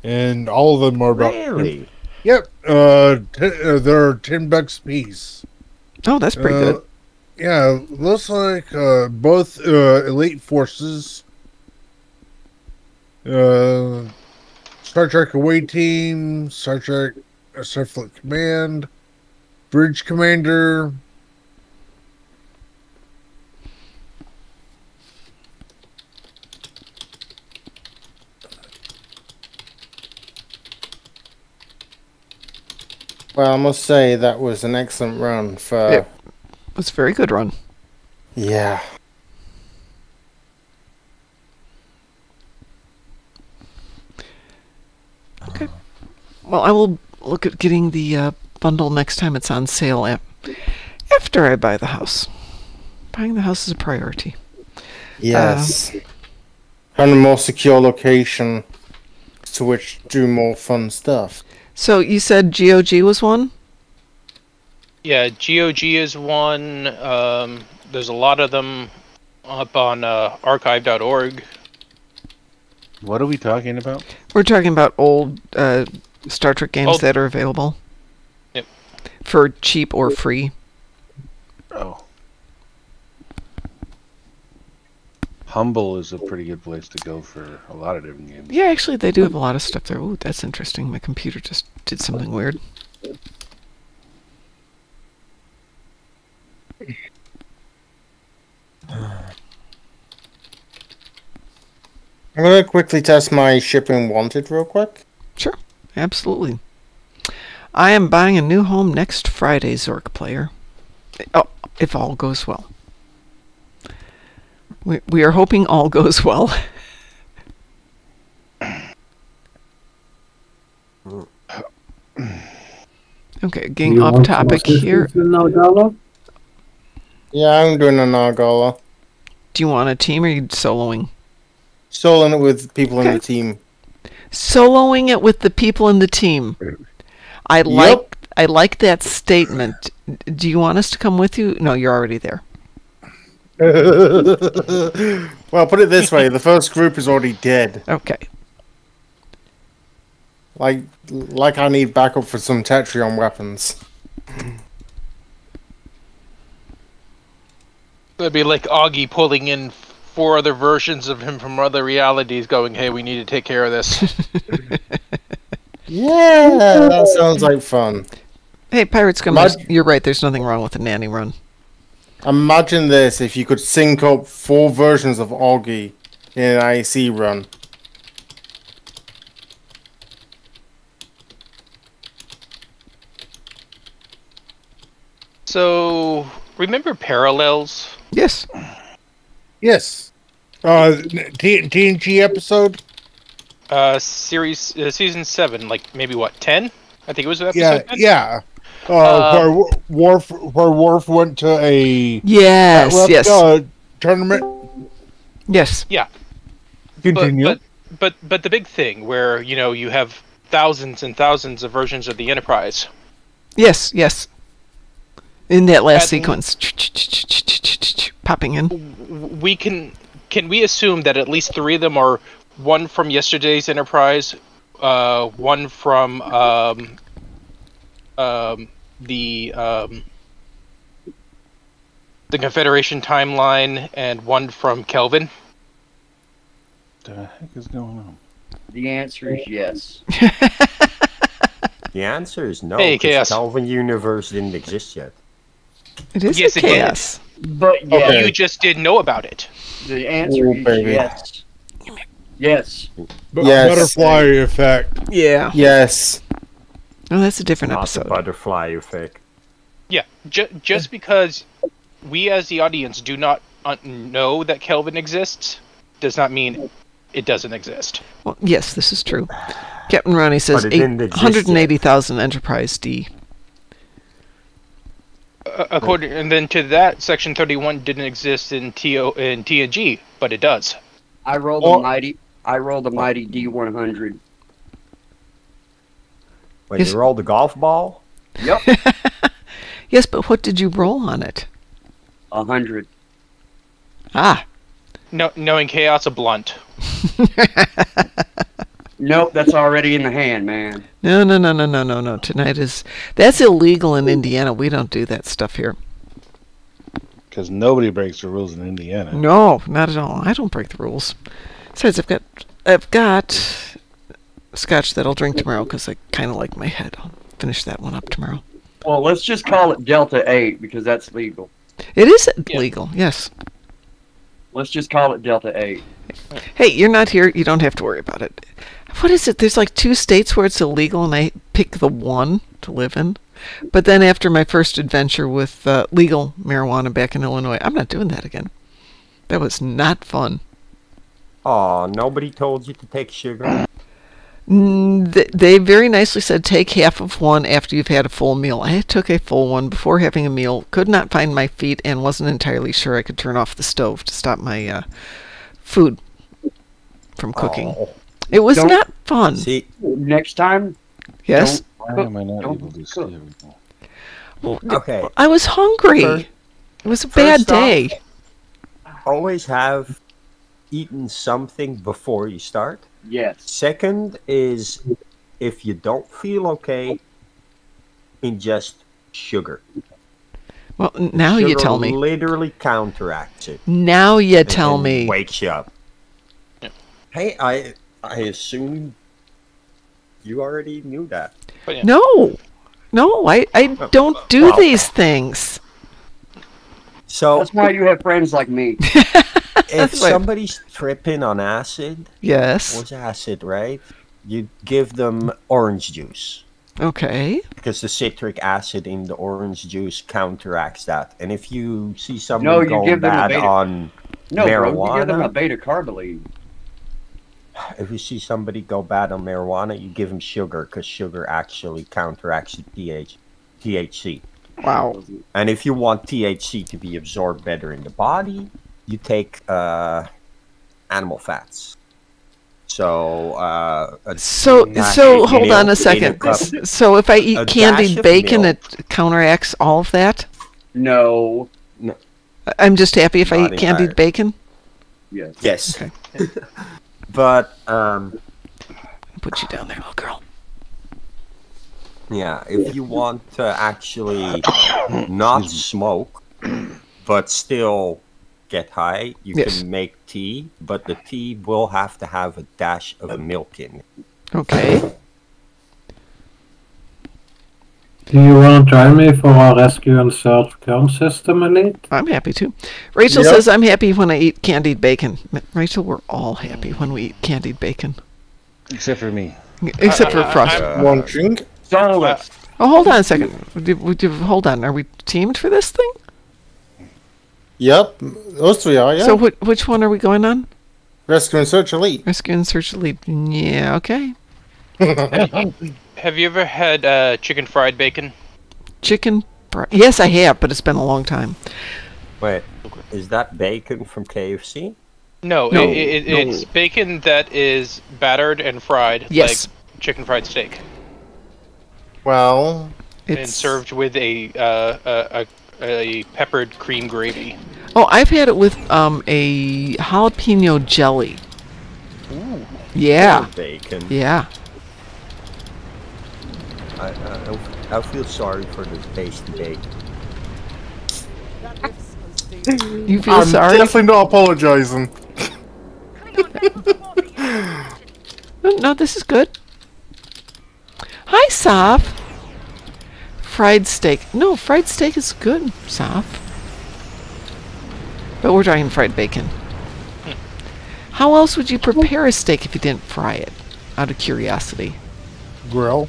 and all of them are about... Really? Yep. They're $10 a piece. Oh, that's pretty good. Yeah, looks like both Elite Forces, Star Trek Away Team, Star Trek Starfleet Command, Bridge Commander. Well, I must say that was an excellent run for... It was a very good run. Yeah. Okay. Well, I will look at getting the bundle next time it's on sale after I buy the house. Buying the house is a priority. Yes. And a more secure location to which do more fun stuff. So you said GOG was one? Yeah, GOG is one. There's a lot of them up on archive.org. What are we talking about? We're talking about old Star Trek games that are available. Yep. For cheap or free. Oh. Humble is a pretty good place to go for a lot of different games. Yeah, actually, they do have a lot of stuff there. Ooh, that's interesting. My computer just did something weird. I'm going to quickly test my shipping wanted real quick. Sure, absolutely. I am buying a new home next Friday, Zork player. Oh, if all goes well. We are hoping all goes well. Okay, getting off topic here. Yeah, I'm doing an Argala. Do you want a team or are you soloing? Soloing it with people in the team. Soloing it with the people in the team. I like that statement. Do you want us to come with you? No, you're already there. Well, put it this way: the first group is already dead. Okay. Like I need backup for some Tetrion weapons. That'd be like Augie pulling in 4 other versions of him from other realities, going, "Hey, we need to take care of this." Yeah, that sounds like fun. Hey, Pirates Scum, you're right. There's nothing wrong with a nanny run. Imagine this: if you could sync up 4 versions of Augie in an IC run. So, remember Parallels? Yes. Yes. TNG episode? Season 7, like maybe what, 10? I think it was episode 10? Yeah. Where Worf went to a tournament. Yes. Yeah. Continue. But the big thing where, you know, you have thousands and thousands of versions of the Enterprise. Yes, yes. In that last sequence, popping in. We can we assume that at least 3 of them are one from yesterday's Enterprise, one from the Confederation timeline, and one from Kelvin? What the heck is going on? The answer is yes. The answer is no. Hey, Chaos. Kelvin universe didn't exist yet. It is Yes, a it did. chaos. But yeah, You just didn't know about it. the answer is baby. yes. Yes. Yes. Butterfly effect. Yeah. Yes. Oh, that's a different Not the episode. butterfly effect. Yeah, just because we as the audience do not know that Kelvin exists, does not mean it doesn't exist. Well, yes, this is true. Captain Ronnie says But it didn't exist 180,000 Enterprise D. And then to that, Section 31 didn't exist in TNG, but it does. I rolled a mighty D100. Wait, you rolled the golf ball? Yep. Yes, but what did you roll on it? 100. Ah. No, knowing chaos a blunt. Nope, that's already in the hand, man. No. Tonight is... That's illegal in Indiana. We don't do that stuff here. Because nobody breaks the rules in Indiana. No, not at all. I don't break the rules. Besides, I've got scotch that I'll drink tomorrow because I kind of like my head. I'll finish that one up tomorrow. Well, let's just call it Delta 8 because that's legal. It is legal, yes. Let's just call it Delta 8. Hey, you're not here. You don't have to worry about it. What is it? There's like 2 states where it's illegal, and I pick the one to live in. But then after my first adventure with legal marijuana back in Illinois, I'm not doing that again. That was not fun. Oh, nobody told you to take sugar? They very nicely said take half of one after you've had a full meal. I took a full one before having a meal, could not find my feet, and wasn't entirely sure I could turn off the stove to stop my food from cooking. Oh. It was not fun. See, next time. Yes. Why am I not able to see everything? Well, okay. I was hungry. It was a bad day. Always have eaten something before you start. Yes. Second is, if you don't feel okay, ingest sugar. Well, now sugar you tell me. Literally counteracts it. Now you tell me. Wakes you up. Yeah. Hey, I assume you already knew that. Yeah. No, I don't do these things. So that's why you have friends like me. If somebody's tripping on acid, yes, what's acid, right? You give them orange juice. Okay. Because the citric acid in the orange juice counteracts that. And if you see someone going bad on marijuana, bro, you give them a beta-carboline. If you see somebody go bad on marijuana, you give them sugar because sugar actually counteracts the THC. Wow. And if you want THC to be absorbed better in the body, you take animal fats. So hold on a second. So if I eat candied bacon, it counteracts all of that? No. I'm just happy if I eat candied bacon? Yes. Yes. Okay. But put you down there, little girl. Yeah, if you want to actually not smoke, but still get high, you can make tea, but the tea will have to have a dash of milk in it. Okay. Do you want to join me for our rescue and search film system, Elite? I'm happy to. Rachel says I'm happy when I eat candied bacon. Rachel, we're all happy when we eat candied bacon. Except for me. Except for Frost. One drink. Oh, hold on a second. Hold on. Are we teamed for this thing? Yep. Those three are, yeah. So which one are we going on? Rescue and Search Elite. Rescue and Search Elite. Yeah, okay. Have you ever had chicken fried bacon? Yes, I have, but it's been a long time. Wait, is that bacon from KFC? No. It's bacon that is battered and fried, like chicken fried steak. Well, and served with a peppered cream gravy. Oh, I've had it with a jalapeno jelly. Ooh. Yeah. Bacon. Yeah. I feel sorry for the tasty bacon. You feel I'm sorry? definitely not apologizing. No, this is good. Hi, Saf. Fried steak. No, fried steak is good, Saf. But we're talking fried bacon. How else would you prepare a steak if you didn't fry it? Out of curiosity. Grill.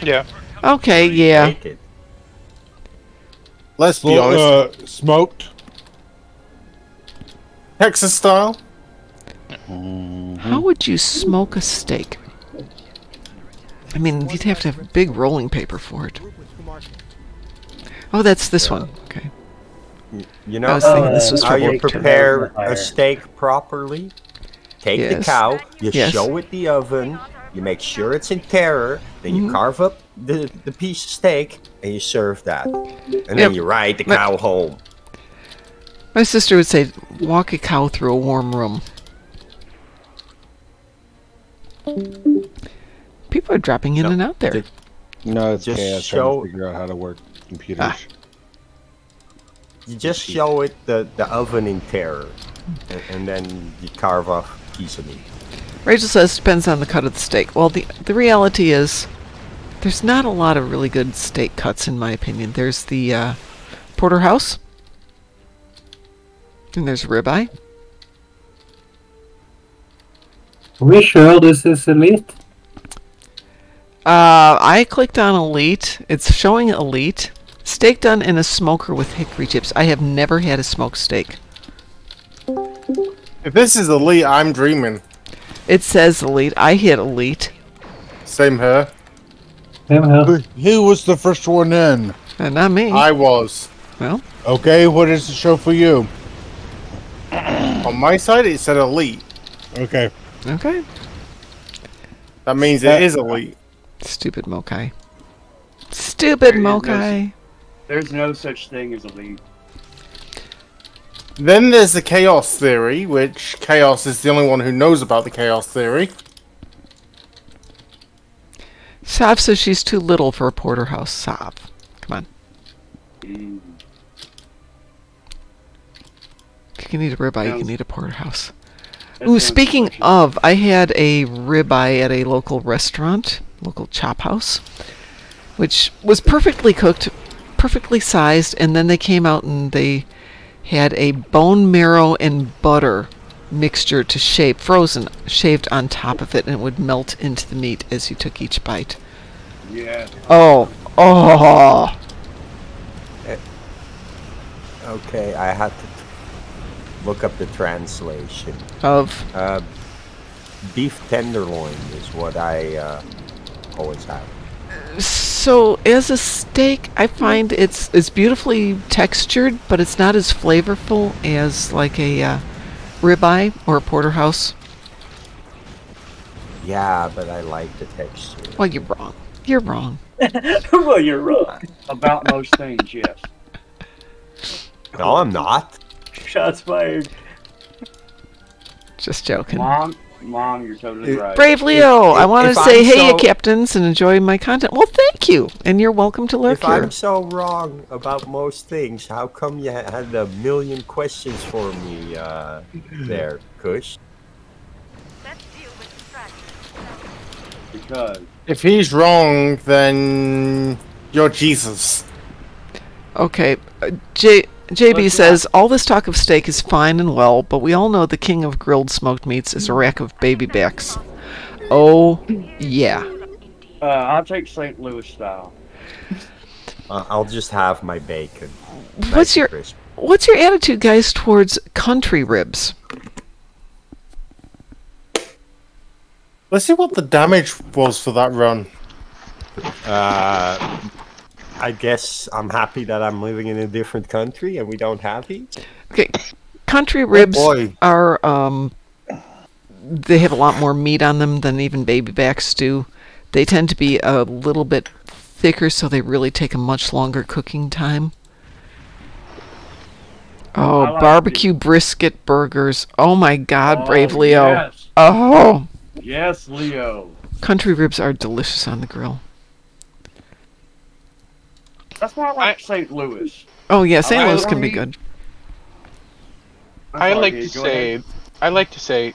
Yeah. Okay, yeah. Bake it. Let's be honest. Smoked. Texas style. How would you smoke a steak? I mean, you'd have to have big rolling paper for it. Oh, that's this one. Okay. You know, I was thinking this was how you trouble. prepare a steak properly? Take the Yes. cow, you Yes. show it the oven, you make sure it's in terror, then you carve up the piece of steak, and you serve that. And then you ride the cow home. My sister would say, walk a cow through a warm room. People are dropping in and out there. No, it's Just chaos show- trying to figure out how to work computers. You just show it the oven in terror, and then you carve off a piece of meat. Rachel says depends on the cut of the steak. Well, the reality is there's not a lot of really good steak cuts in my opinion. There's the porterhouse, and there's ribeye. Are we sure this is elite? I clicked on elite. It's showing elite. Steak done in a smoker with hickory chips. I have never had a smoked steak. If this is elite, I'm dreaming. It says elite. I hit elite. Same here. Same here. Who was the first one in? Not me. I was. Well. Okay, what does it show for you? On my side, it said elite. Okay. Okay. That means it is elite. Stupid Mokai. Stupid Mokai. There's no such thing as elite. Then there's the chaos theory, which Chaos is the only one who knows about the chaos theory. Sav says she's too little for a porterhouse. Sav. Come on. You can eat a ribeye, you can eat a porterhouse. Ooh, speaking of, I had a ribeye at a local restaurant, local chop house, which was perfectly cooked, perfectly sized, and then they came out and they had a bone marrow and butter mixture to shape, frozen, shaved on top of it, and it would melt into the meat as you took each bite. Yeah. Oh. Okay, I had to look up the translation. Of? Beef tenderloin is what I always have. So, as a steak, I find it's beautifully textured, but it's not as flavorful as like a ribeye or a porterhouse. Yeah, but I like the texture. Well, you're wrong. You're wrong. Well, you're wrong. About most things, yes. No, I'm not. Shots fired. Just joking. Mom, you're totally right. Brave Leo, I want to say, I'm hey, you so- captains, and enjoy my content. Well, thank you, and you're welcome to lurk If here. I'm so wrong about most things, how come you had a million questions for me there, Kush? Because If he's wrong, then you're Jesus. Okay, JB says, all this talk of steak is fine and well, but we all know the king of grilled smoked meats is a rack of baby backs. Oh, yeah. I'll take St. Louis style. I'll just have my bacon. What's your attitude, guys, towards country ribs? Let's see what the damage was for that run. I guess I'm happy that I'm living in a different country and we don't have heat. Okay, country ribs are, they have a lot more meat on them than even baby backs do. They tend to be a little bit thicker, so they really take a much longer cooking time. Oh, like barbecue brisket burgers. Oh my God, Brave Leo. Yes. Oh. Yes, Leo. Country ribs are delicious on the grill. That's why I like St. Louis. Oh yeah, St. Louis can be good. I like to say,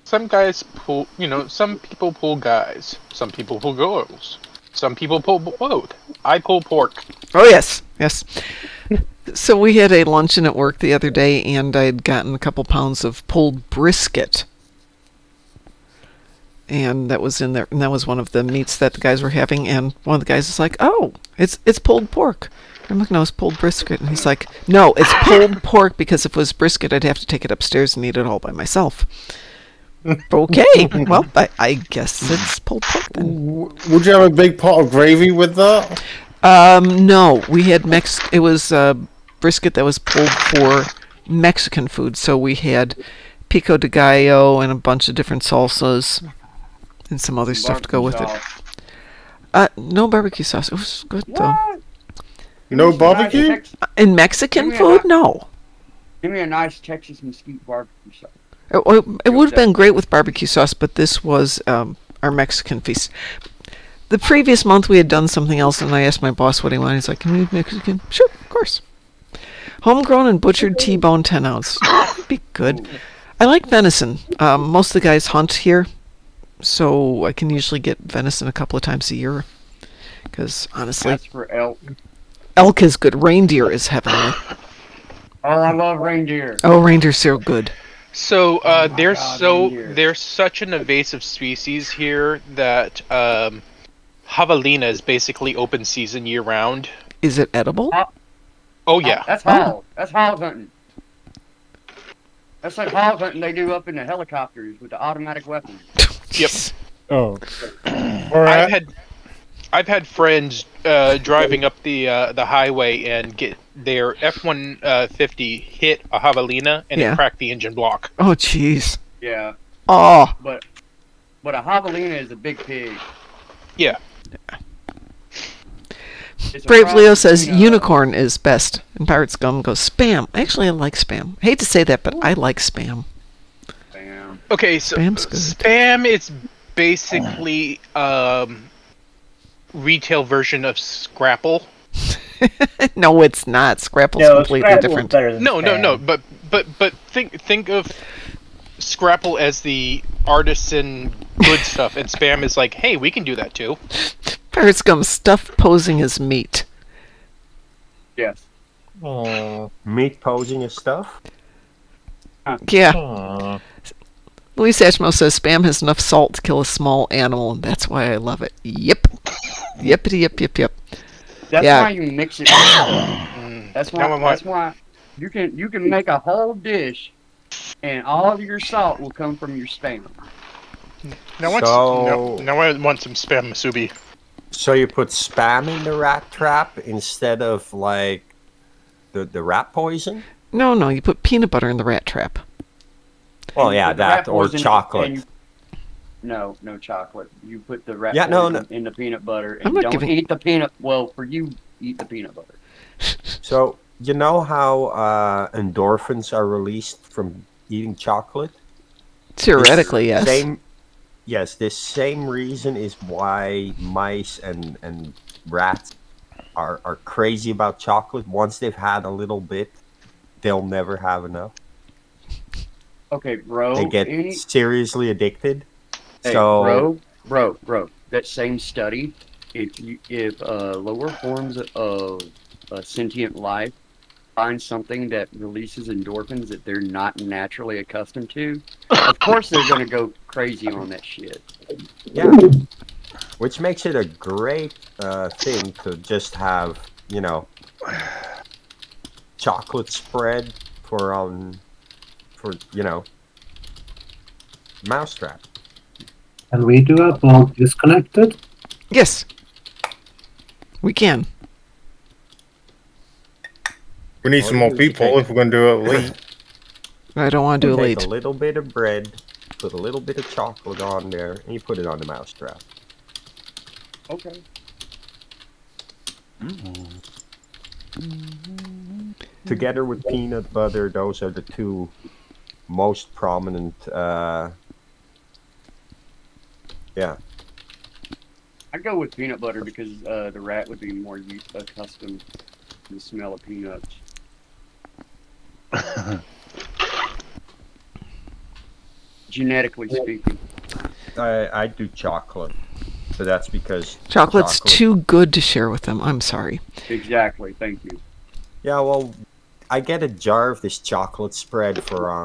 some guys pull, some people pull guys, some people pull girls, some people pull both. I pull pork. Oh, yes. So we had a luncheon at work the other day, and I'd gotten a couple pounds of pulled brisket. And that was in there, and that was one of the meats that the guys were having, and one of the guys is like, "Oh, it's pulled pork." I'm like, "No, it's pulled brisket." And he's like, "No, it's pulled pork, because if it was brisket, I'd have to take it upstairs and eat it all by myself." Okay, well, I guess it's pulled pork then. Would you have a big pot of gravy with that? No, we had it was brisket that was pulled for Mexican food, so we had pico de gallo and a bunch of different salsas and some other stuff to go with it. No barbecue sauce. It was good though. No barbecue? In Mexican food? No. Give me a nice Texas mesquite barbecue sauce. It would have been great with barbecue sauce, but this was our Mexican feast. The previous month we had done something else, and I asked my boss what he wanted. He's like, "Can we have Mexican?" Sure, of course. Homegrown and butchered T-bone 10 ounce. That'd be good. I like venison. Most of the guys hunt here, so I can usually get venison a couple of times a year. Because honestly, that's for elk. Elk is good. Reindeer is heavenly. Oh, I love reindeer. Oh, reindeer's so good. So there's such an invasive species here that javelina is basically open season year round. Is it edible? Oh yeah. That's hog. That's hog hunting. That's like hog hunting they do up in the helicopters with the automatic weapons. Yep. Oh. I've had friends driving up the highway and get their F-150 hit a javelina and it cracked the engine block. Oh jeez. Yeah. Oh. But a javelina is a big pig. Yeah. Brave Leo says unicorn is best, and Pirate Scum goes spam. Actually, I like spam. I hate to say that, but I like spam. Spam. Okay, so Spam's good. Spam is basically retail version of Scrapple. No, it's not. Scrapple's completely different. No. But think of Scrapple as the artisan good stuff, and Spam is like, hey, we can do that too. Pirate Scum, stuff posing as meat. Yes. Meat posing as stuff? Yeah. Aww. Luis Ashmo says spam has enough salt to kill a small animal, and that's why I love it. Yep. Yep. That's why you mix it. That's why you can make a whole dish, and all of your salt will come from your spam. Now I want some spam musubi. So you put spam in the rat trap instead of like the rat poison? No, you put peanut butter in the rat trap. Well, yeah, that or chocolate. No chocolate. You put the rat poison in the peanut butter, and don't eat the peanut. Well, for you, eat the peanut butter. So you know how endorphins are released from eating chocolate? Theoretically, yes. Yes, this same reason is why mice and rats are crazy about chocolate. Once they've had a little bit, they'll never have enough. Okay, bro. They get seriously addicted. Hey, so, bro. That same study, if lower forms of sentient life find something that releases endorphins that they're not naturally accustomed to, of course they're going to go crazy on that shit. Yeah. Which makes it a great thing to just have, chocolate spread for mousetrap. Can we do a ball disconnected? Yes. We can. We need some more people if we're going to do it late. I don't want to do it late. Take a little bit of bread, put a little bit of chocolate on there, and you put it on the mousetrap. Okay. Together with peanut butter, those are the two most prominent, yeah. I'd go with peanut butter because the rat would be more accustomed to the smell of peanuts. genetically speaking. I do chocolate, so that's because chocolate's too good to share with them. I'm sorry. Exactly. Thank you. Yeah, well, I get a jar of this chocolate spread for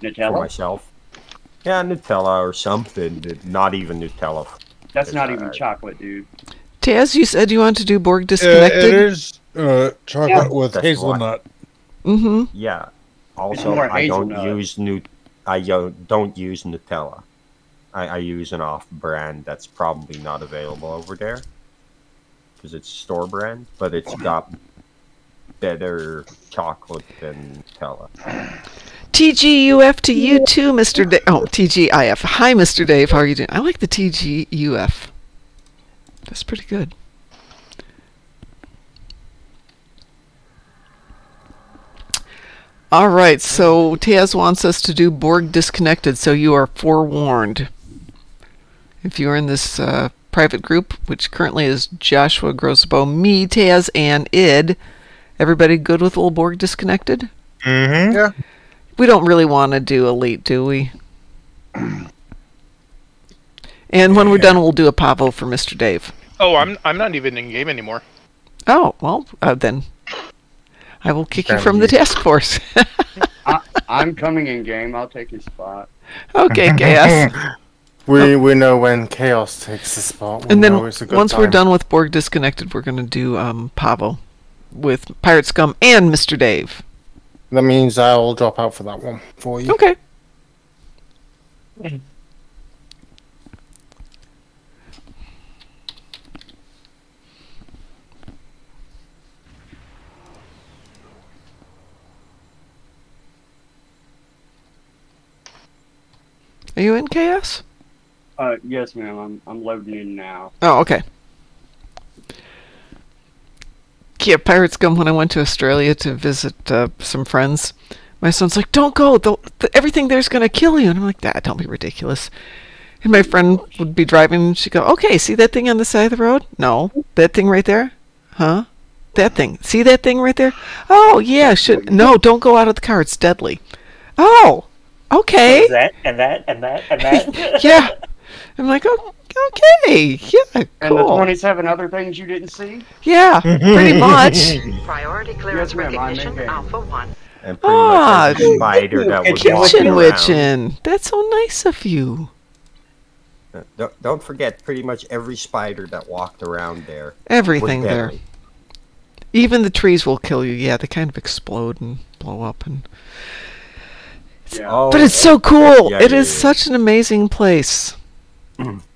Nutella? for myself. Yeah, Nutella or something. Not even Nutella. That's not even chocolate, dude. Taz, you said you want to do Borg Disconnected? It is chocolate with hazelnut. Mm-hmm. Yeah. Also, I don't use Nutella. I use an off-brand that's probably not available over there because it's store brand, but it's got better chocolate than Nutella. TGUF to you too, Mr. Dave. Oh, TGIF. Hi, Mr. Dave. How are you doing? I like the TGUF. That's pretty good. All right, so Taz wants us to do Borg Disconnected, so you are forewarned. If you're in this private group, which currently is Joshua Grosbow, me, Taz, and Id, everybody good with old Borg Disconnected? Mm-hmm. Yeah. We don't really want to do Elite, do we? And when we're done, we'll do a Pahvo for Mr. Dave. Oh, I'm not even in game anymore. Oh, well, then I will kick you from the task force. I'm coming in game. I'll take your spot. Okay, Chaos. We know when Chaos takes the spot. And then once we're done with Borg Disconnected, we're going to do Pahvo with Pirate Scum and Mr. Dave. That means I'll drop out for that one for you. Okay. Are you in Chaos? Yes, ma'am. I'm loading in now. Oh, okay. Yeah, Pirate Scum, when I went to Australia to visit some friends, my son's like, don't go, everything there's going to kill you. And I'm like, don't be ridiculous. And my friend would be driving, and she'd go, okay, see that thing on the side of the road? No. That thing right there? Huh? That thing. See that thing right there? Oh, yeah, no, don't go out of the car, it's deadly. Oh, okay. So and that. Yeah. I'm like, oh, okay, yeah, cool. And the 27 other things you didn't see? Yeah, pretty much. Priority clearance recognition, Alpha 1. And pretty much every spider that was Kitchen-Witchen. That's so nice of you. Don't forget, pretty much every spider that walked around there. Everything there. Even the trees will kill you. Yeah, they kind of explode and blow up. But it's so cool. Yeah, it is such an amazing place.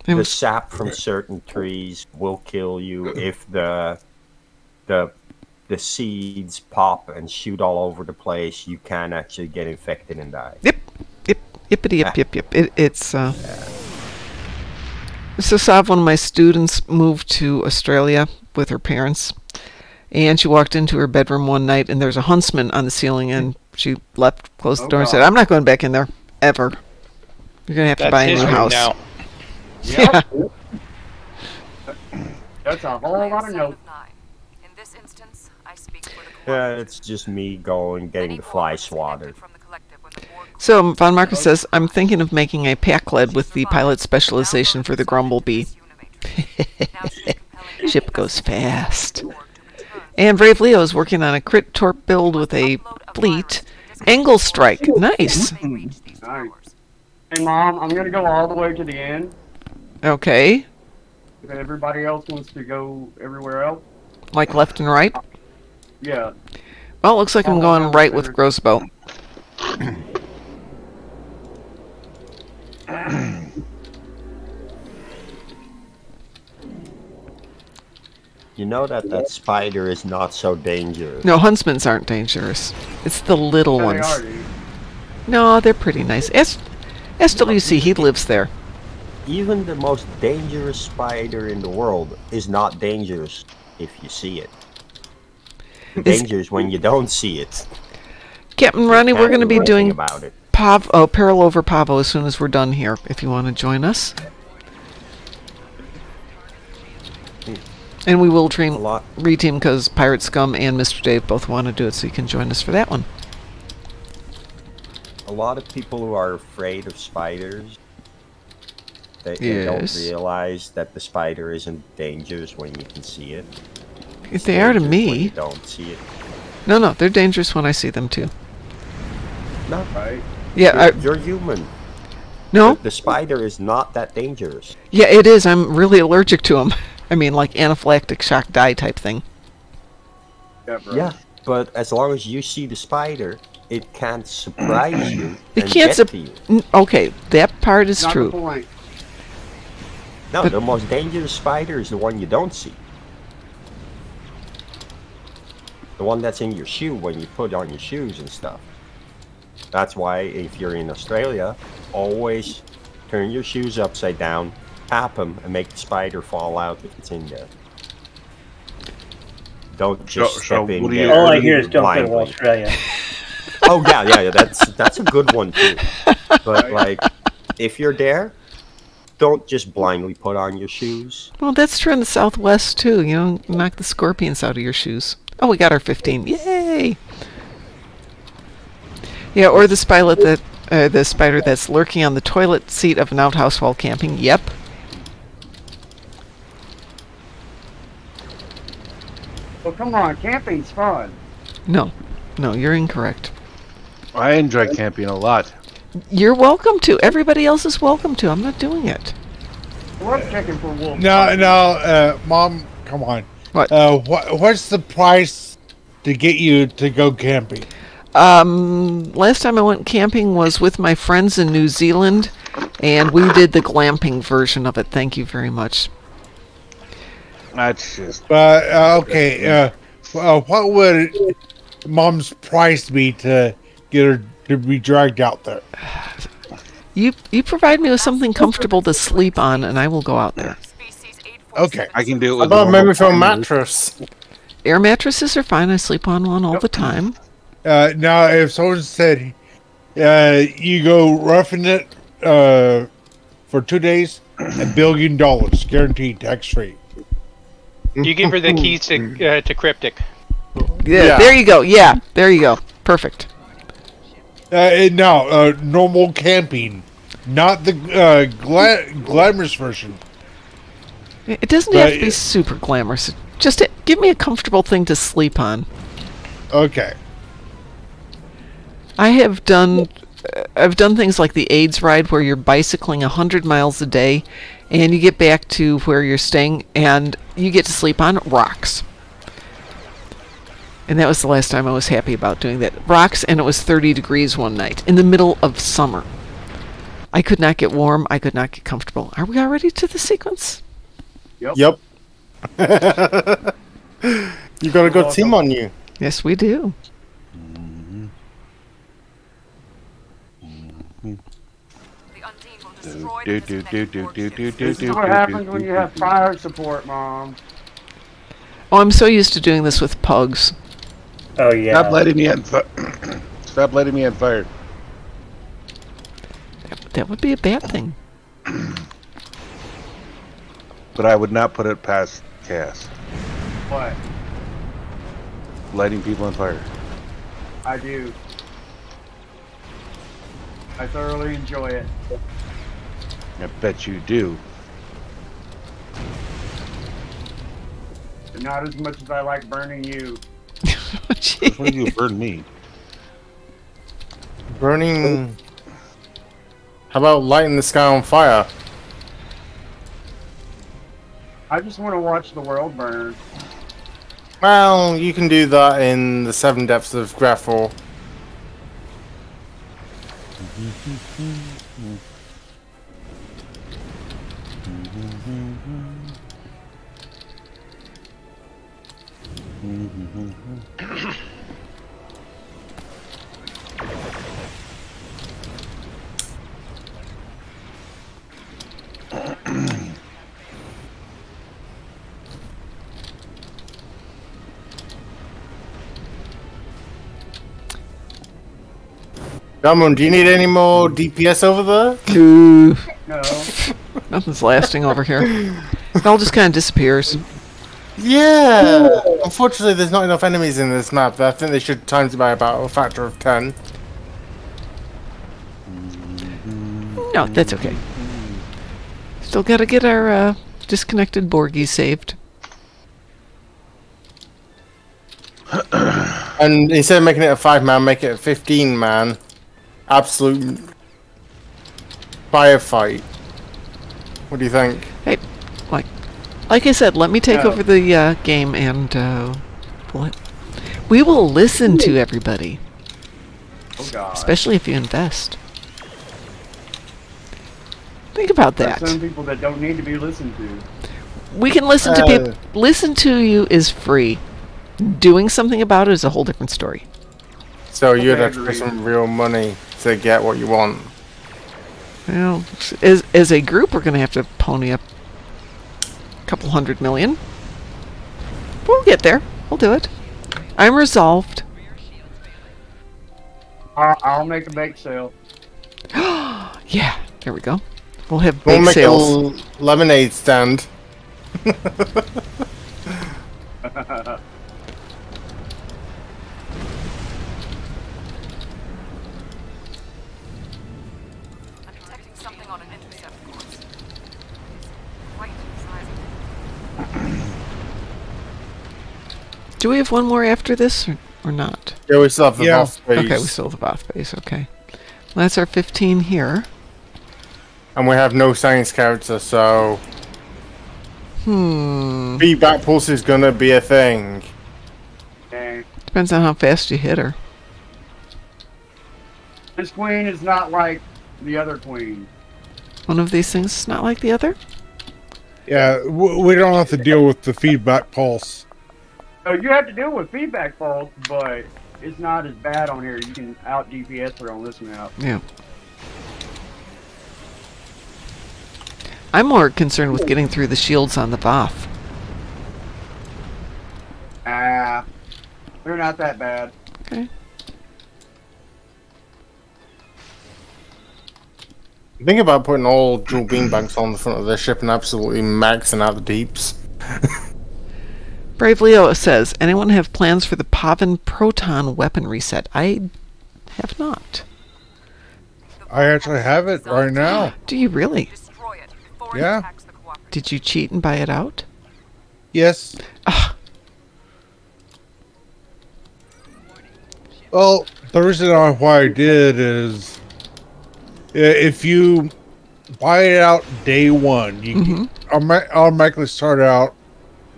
The sap from certain trees will kill you if the seeds pop and shoot all over the place. You can actually get infected and die. Yep. It's so Sav, one of my students, moved to Australia with her parents, and she walked into her bedroom one night, and there's a huntsman on the ceiling, and she left, closed the door, and said, "I'm not going back in there ever. You're gonna have to buy a new house." Now. Yeah. That's a whole lot of notes. In this instance, I speak for the Yeah, it's just me getting the fly swatted. So, Von Marcus says, I'm thinking of making a pack lead with the pilot specialization for the Grumblebee. Ship goes fast. And Brave Leo is working on a crit torp build with a fleet. Angle strike. Nice. Nice. Hey, Mom, I'm going to go all the way to the end. Okay. If everybody else wants to go everywhere else. Like left and right? Yeah. Well, it looks like I'm going right with Grosbow. You know that spider is not so dangerous. No, huntsmans aren't dangerous. It's the little ones. No, they're pretty nice. SWC, he lives there. Even the most dangerous spider in the world is not dangerous if you see it. The danger is when you don't see it. Captain Ronnie, we're going to be doing Pahvo, Peril over Pahvo as soon as we're done here, if you want to join us. And we will reteam because Pirate Scum and Mr. Dave both want to do it, so you can join us for that one. a lot of people who are afraid of spiders, they don't realize that the spider isn't dangerous when you can see it. If they are to me. When you don't see it. No, they're dangerous when I see them too. Not right. Yeah, you're human. No? The spider is not that dangerous. Yeah, it is. I'm really allergic to them. I mean, like anaphylactic shock die type thing. Yeah, but as long as you see the spider, it can't surprise you. It can't surprise you. Okay, that part is true. No, the most dangerous spider is the one you don't see. The one that's in your shoe when you put on your shoes and stuff. That's why if you're in Australia, always turn your shoes upside down, tap them, and make the spider fall out if it's in there. Don't just step in there. All I hear is don't go to Australia. Oh yeah, that's a good one too. But like, if you're there, don't just blindly put on your shoes. Well, that's true in the Southwest too. You know, knock the scorpions out of your shoes. Oh, we got our 15. Yay! Yeah, or the spider that's lurking on the toilet seat of an outhouse while camping. Yep. Well, come on, camping's fun. No, you're incorrect. I enjoy camping a lot. You're welcome to. Everybody else is welcome to. I'm not doing it. I love checking for wolves. No, Mom, come on. What? What's the price to get you to go camping? Last time I went camping was with my friends in New Zealand, and we did the glamping version of it. Thank you very much. That's just... okay, what would Mom's price be to get her to be dragged out there? You provide me with something comfortable to sleep on, and I will go out there. Okay. I can do it with a memory foam mattress. Air mattresses are fine. I sleep on one all the time. Now, if someone said you go roughing it for 2 days, $1 billion, guaranteed tax-free. You give her the keys to Cryptic. Yeah, there you go. Yeah, there you go. Perfect. Now, normal camping, not the glamorous version. It doesn't have to be super glamorous. Just give me a comfortable thing to sleep on. Okay. I've done things like the AIDS ride where you're bicycling 100 miles a day, and you get back to where you're staying, and you get to sleep on rocks. And that was the last time I was happy about doing that. Rocks, and it was 30 degrees one night in the middle of summer. I could not get warm. I could not get comfortable. Are we already to the sequence? Yep. You got a good team on you. Yes, we do. This is what happens when you have fire support, Mom. Oh, I'm so used to doing this with pugs. Oh yeah. Stop letting me on fire. Stop letting me on fire. That would be a bad thing. But I would not put it past Cass. What? Lighting people on fire. I do. I thoroughly enjoy it. I bet you do. But not as much as I like burning you. When do you burn me? Burning... How about lighting the sky on fire? I just want to watch the world burn. Well, you can do that in the 7 depths of Graphor. Darkmom, do you need any more DPS over there? No. Nothing's lasting over here. It all just kind of disappears. Yeah! Unfortunately, there's not enough enemies in this map. I think they should times it by about a factor of 10. No, that's okay. Still gotta get our disconnected Borgies saved. And instead of making it a 5-man, make it a 15-man. Absolute firefight. What do you think? Hey, like I said, let me take over the game and pull it. We will listen to everybody. Oh God. Especially if you invest. Think about that. There's some people that don't need to be listened to. We can listen to people. Listen to you is free. Doing something about it is a whole different story. So you'd have to pay some real money to get what you want. Well, as a group, we're going to have to pony up a couple $100 million. We'll get there. We'll do it. I'm resolved. I'll make a bake sale. Yeah, there we go. We'll have bake sales. Make a lemonade stand. Do we have one more after this, or not? Yeah, we still have the Voth base. Okay, we still have the Voth base, okay. Well, that's our 15 here. And we have no science character, so... Feedback pulse is gonna be a thing. Okay. Depends on how fast you hit her. This queen is not like the other queen. One of these things is not like the other? Yeah, we don't have to deal with the feedback pulse. So you have to deal with feedback pulse, but it's not as bad on here. You can out DPS her on this map. Yeah. I'm more concerned with getting through the shields on the Voth. They're not that bad. Okay. Think about putting all dual beanbags on the front of their ship and absolutely maxing out the deeps. Brave Leo says, anyone have plans for the Pahvo proton weapon reset? I have not. I actually have it right now. Do you really? Yeah. Did you cheat and buy it out? Yes. Well, the reason why I did is if you buy it out day one, you automatically start out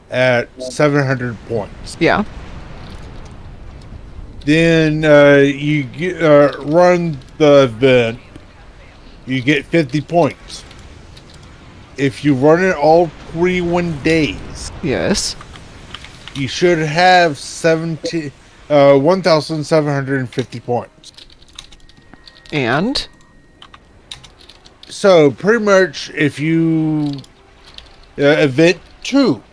at 700 points. Yeah. Then you get, run the event, you get 50 points. If you run it all 21 days, yes, you should have 1,750 points. And so pretty much, if you event 2,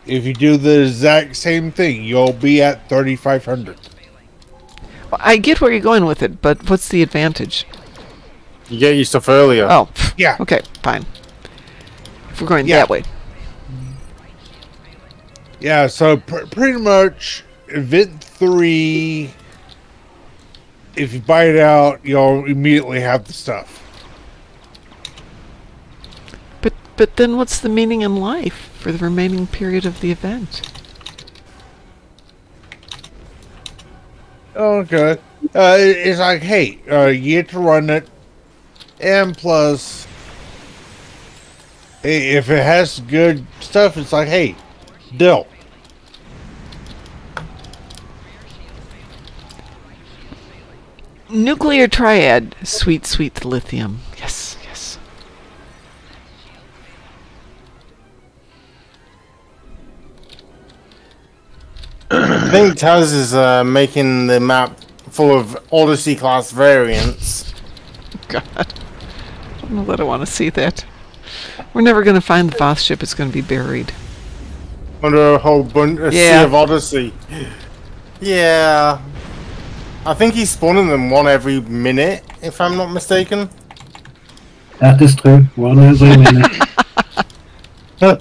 if you do the exact same thing, you'll be at 3,500. Well, I get where you're going with it, but what's the advantage? You get your stuff earlier. Oh, yeah. Okay, fine. If we're going that way. Yeah, so pretty much event 3, if you buy it out, you'll immediately have the stuff. But then what's the meaning in life for the remaining period of the event? Okay. It's like, hey, you get to run it, and plus, if it has good stuff, it's like, hey, deal. Nuclear triad, sweet, sweet lithium. Yes, yes. I think Taz is making the map full of Odyssey class variants. God. I don't know that I want to see that. We're never going to find the Voth ship. It's going to be buried. Under a whole bunch of sea of Odyssey. Yeah. I think he's spawning them one every minute, if I'm not mistaken. That is true. One every minute. No,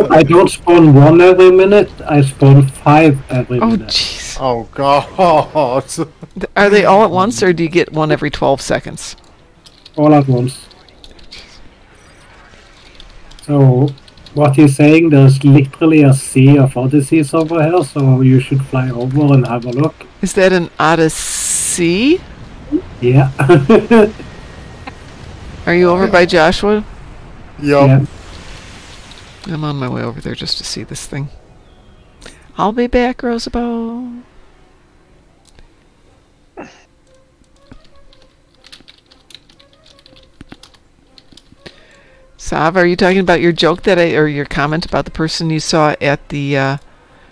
I don't spawn one every minute. I spawn 5 every minute. Oh, jeez. Oh, God. Are they all at once, or do you get one every 12 seconds? all at once. So, what he's saying, there's literally a sea of Odysseys over here, so you should fly over and have a look. Is that an Odyssey? Yeah. Are you over by Joshua? Yep. Yeah. I'm on my way over there just to see this thing. I'll be back, Rosabelle. Sav, are you talking about your joke or your comment about the person you saw at the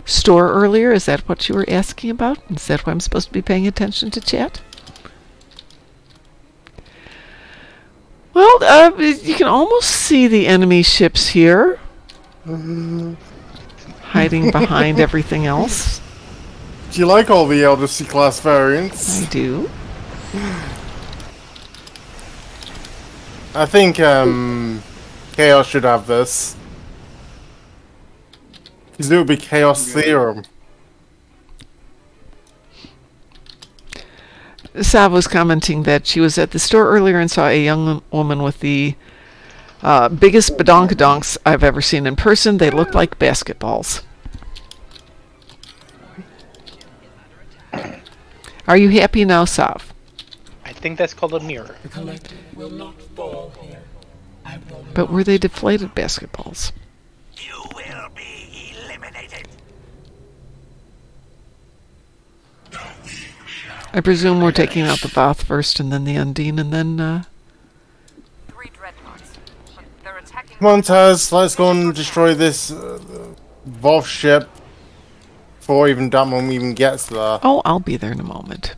store earlier? Is that what you were asking about? Is that why I'm supposed to be paying attention to chat? Well, you can almost see the enemy ships here. Hiding behind everything else. Do you like all the Odyssey class variants? I do. I think Chaos should have this. Because it would be Chaos Theorem. Sav was commenting that she was at the store earlier and saw a young woman with the biggest badonkadonks I've ever seen in person. They looked like basketballs. Are you happy now, Sav? I think that's called a mirror. But were they deflated basketballs? You will be eliminated. I presume we're taking out the Voth first and then the Undine and then... Come on, Taz, let's go and destroy this Voth ship before even Darkmom even gets there. Oh, I'll be there in a moment.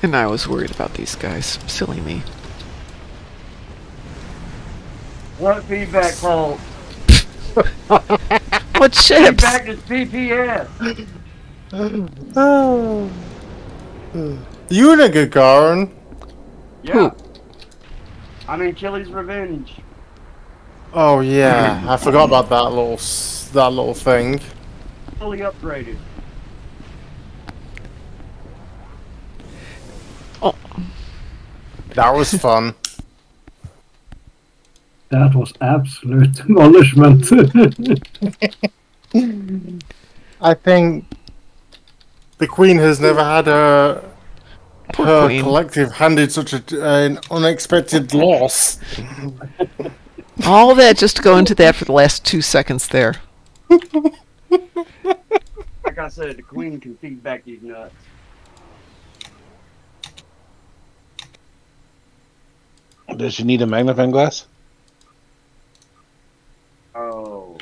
And I was worried about these guys. Silly me. What feedback call? What ships? Feedback is PPS. You in a good Gagarin? Yeah. Who? I'm in Chili's Revenge. Oh yeah, I forgot about that little thing. Fully upgraded. Oh, that was fun. That was absolute demolishment. I think the Queen has never had her collective handed such an unexpected loss. all that just to go into that for the last 2 seconds there. Like I said, the Queen can feed back these nuts. Does she need a magnifying glass? Oh.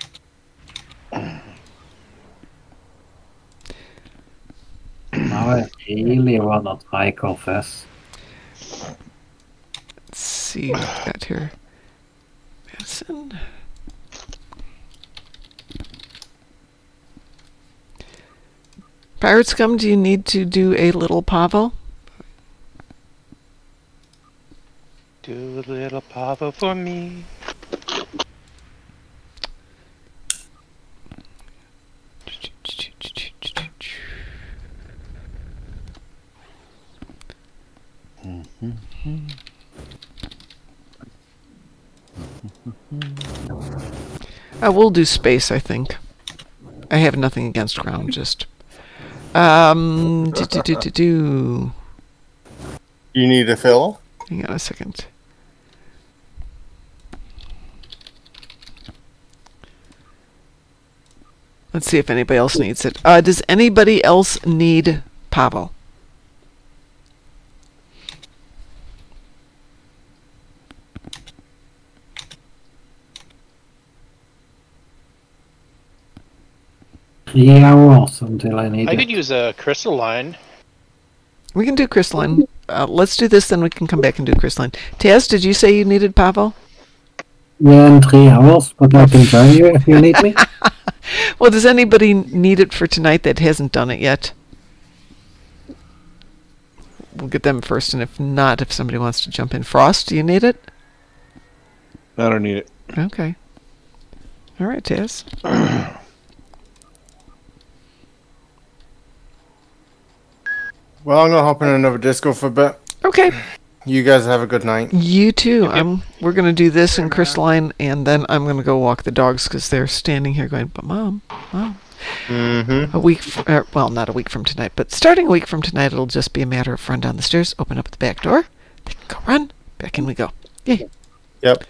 Now I really wanna try confess. Let's see what we got here. Medicine. Pirate Scum, do you need to do a little Pahvo? Do a little Pahvo for me. I will do space, I think. I have nothing against ground, just... You need a fill? Hang on a second. Let's see if anybody else needs it. Does anybody else need Pahvo? Yeah, until I need I it. could use a crystalline. We can do Crystalline. Let's do this, then we can come back and do Crystalline. Taz, did you say you needed Pahvo? Yeah, in 3 hours, but I can join you if you need me. Well, does anybody need it for tonight that hasn't done it yet? we'll get them first, and if not, if somebody wants to jump in. Frost, do you need it? I don't need it. Okay. All right, Taz. Well, I'm gonna hop in another disco for a bit. Okay. You guys have a good night. You too. We're gonna do this in Crystalline, and then I'm gonna go walk the dogs because they're standing here going, "But Mom." Mm-hmm. A week, well, not a week from tonight, but starting a week from tonight, it'll just be a matter of run down the stairs, open up the back door, they can go run, back in we go. Yay. Yep.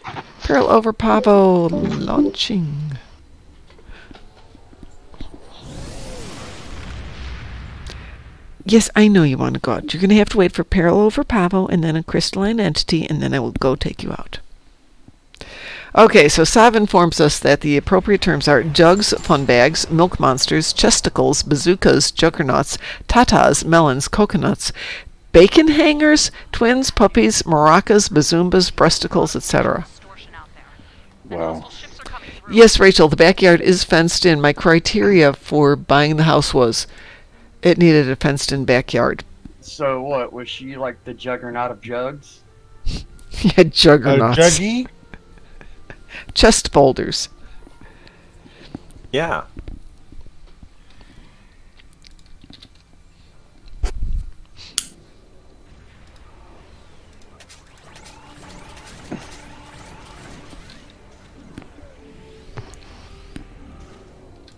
Pearl over Pahvo launching. Yes, I know you want to go out. You're going to have to wait for Peril over Pahvo and then a Crystalline Entity, and then I will go take you out. Okay, so Sav informs us that the appropriate terms are jugs, fun bags, milk monsters, chesticles, bazookas, juggernauts, tatas, melons, coconuts, bacon hangers, twins, puppies, maracas, bazoombas, breasticles, etc. Wow. Yes, Rachel, the backyard is fenced in. My criteria for buying the house was it needed a fenced-in backyard. So what, was she like the juggernaut of jugs? Yeah, juggernauts. Juggy? Chest boulders. Yeah.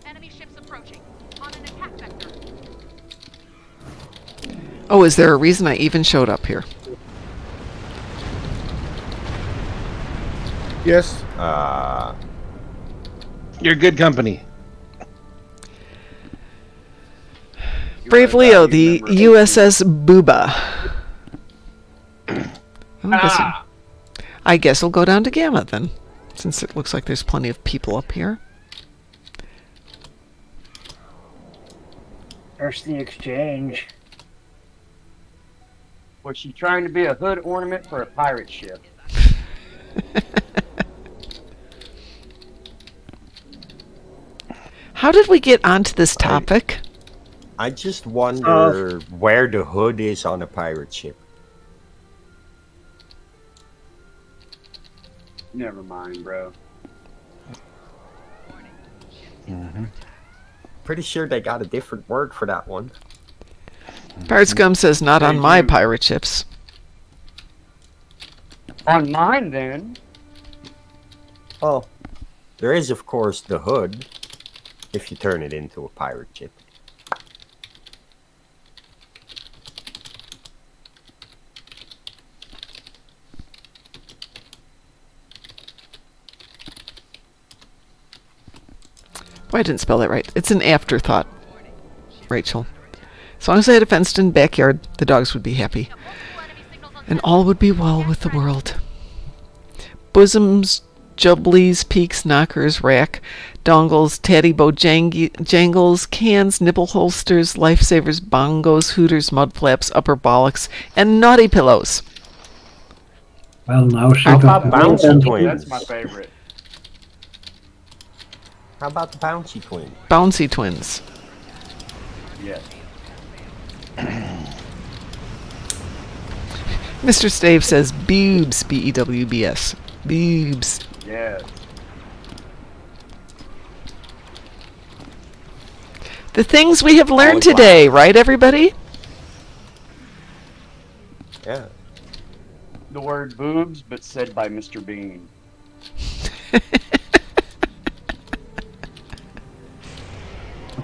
Enemy ships approaching on an attack vector. Oh, is there a reason I even showed up here? Yes. You're good company. Brave Leo, the USS Booba. I guess we'll go down to Gamma then, since it looks like there's plenty of people up here. There's the exchange. Was she trying to be a hood ornament for a pirate ship? How did we get onto this topic? I just wonder where the hood is on a pirate ship. Never mind, bro. Pretty sure they got a different word for that one. Pirate Scum says not on my pirate ships. On mine, then. Oh, there is, of course, the hood, if you turn it into a pirate ship. Boy, I didn't spell that right. It's an afterthought, Rachel. As long as I had a fenced-in backyard, the dogs would be happy. And all would be well with the world. Bosoms, jubblies, peaks, knockers, rack, dongles, taddy bow jangles, cans, nipple holsters, lifesavers, bongos, hooters, mud flaps, upper bollocks, and naughty pillows. Well, now she How got about bouncy twins? That's my favorite. How about the bouncy twin? Bouncy twins. Yes. Mr. Stave says boobs, B-E-W-B-S. Boobs. Yes. The things we have learned today, right, everybody? Yeah. The word boobs, but said by Mr. Bean.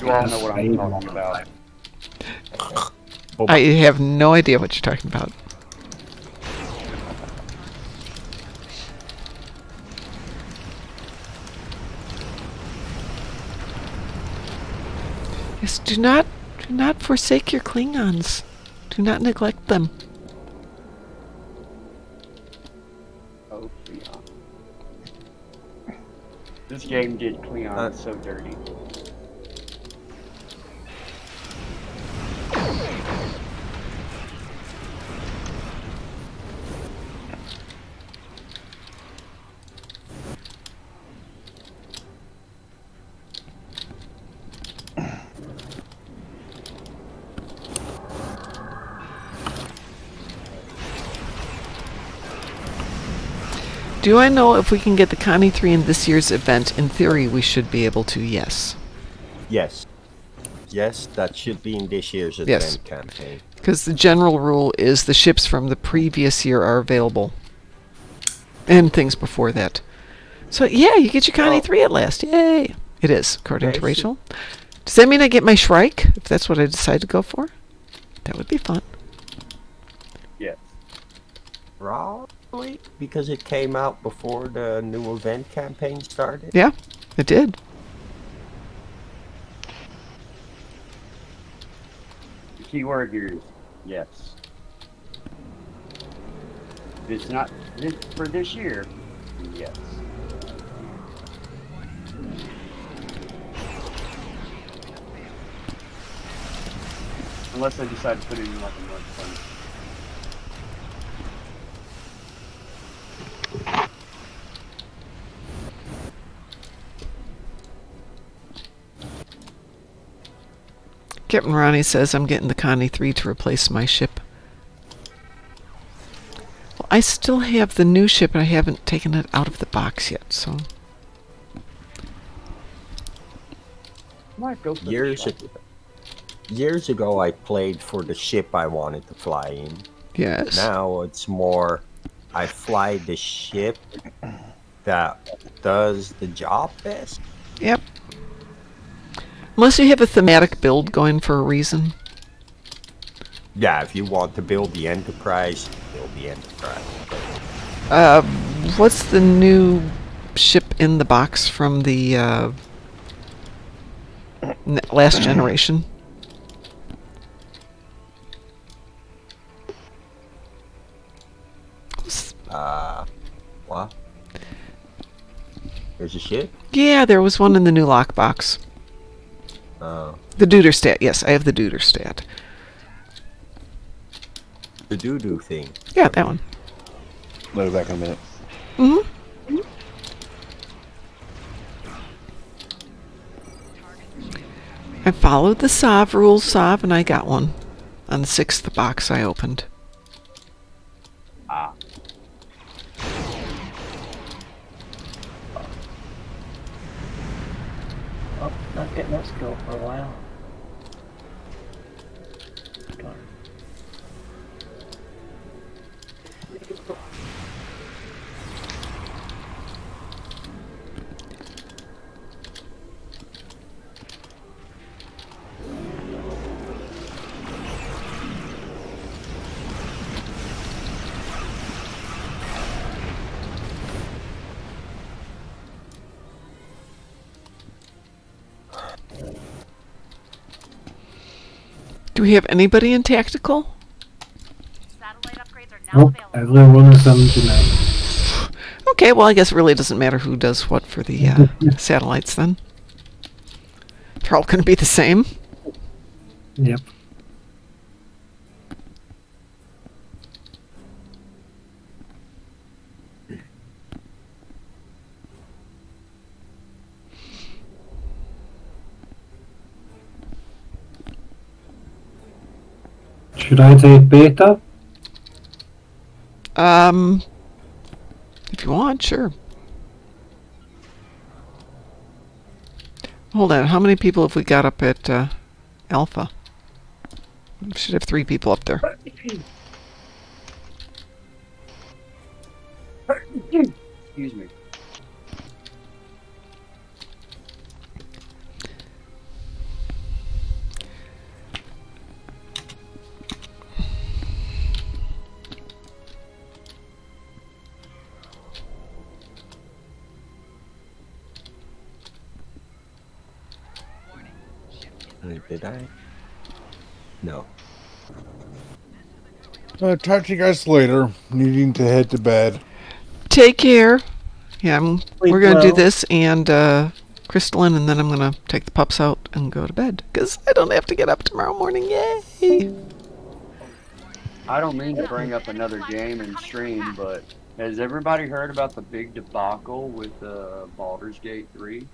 You all know what I'm talking about. I have no idea what you're talking about. Yes, do not forsake your Klingons. Do not neglect them. Oh, Klingon. This game did Klingon so dirty. Do I know if we can get the Connie 3 in this year's event? In theory, we should be able to, yes. Yes. Yes, that should be in this year's event campaign. Because the general rule is the ships from the previous year are available. And things before that. So, yeah, you get your Connie 3 at last. Yay! It is, according to Rachel. Does that mean I get my Shrike, if that's what I decide to go for? That would be fun. Yes. Probably, because it came out before the new event campaign started. Yeah, it did. The key word here is yes. If it's not for this year, yes. Unless I decide to put it in like a North Fund. Captain Ronnie says I'm getting the Connie 3 to replace my ship. Well, I still have the new ship and I haven't taken it out of the box yet, so... Might go for years ago I played for the ship I wanted to fly in. Yes. Now it's more I fly the ship that does the job best. Yep. Unless you have a thematic build going for a reason. Yeah, if you want to build the Enterprise, build the Enterprise. What's the new ship in the box from the last generation? What? There's a ship? Yeah, there was one in the new lockbox. Oh. The Duderstat, yes, I have the Duderstat. The doo-doo thing. Yeah, that one. I'll be back in a minute. Mm-hmm. I followed the Sov rules, Sov, and I got one on the 6th box I opened. Ah. Oh, not getting that skill for a while. Darn. Do we have anybody in tactical? Nope, everyone is on tonight. Okay, well I guess it really doesn't matter who does what for the satellites then. They're all going to be the same. Yep. Should I take beta? If you want, sure. Hold on, how many people have we got up at Alpha? We should have 3 people up there. Excuse me. Did I? No. Talk to you guys later. Needing to head to bed. Take care. Yeah, we're going to do well. this and Crystalline, and then I'm going to take the pups out and go to bed. Because I don't have to get up tomorrow morning. Yay! I don't mean to bring up another game and stream, but has everybody heard about the big debacle with Baldur's Gate 3?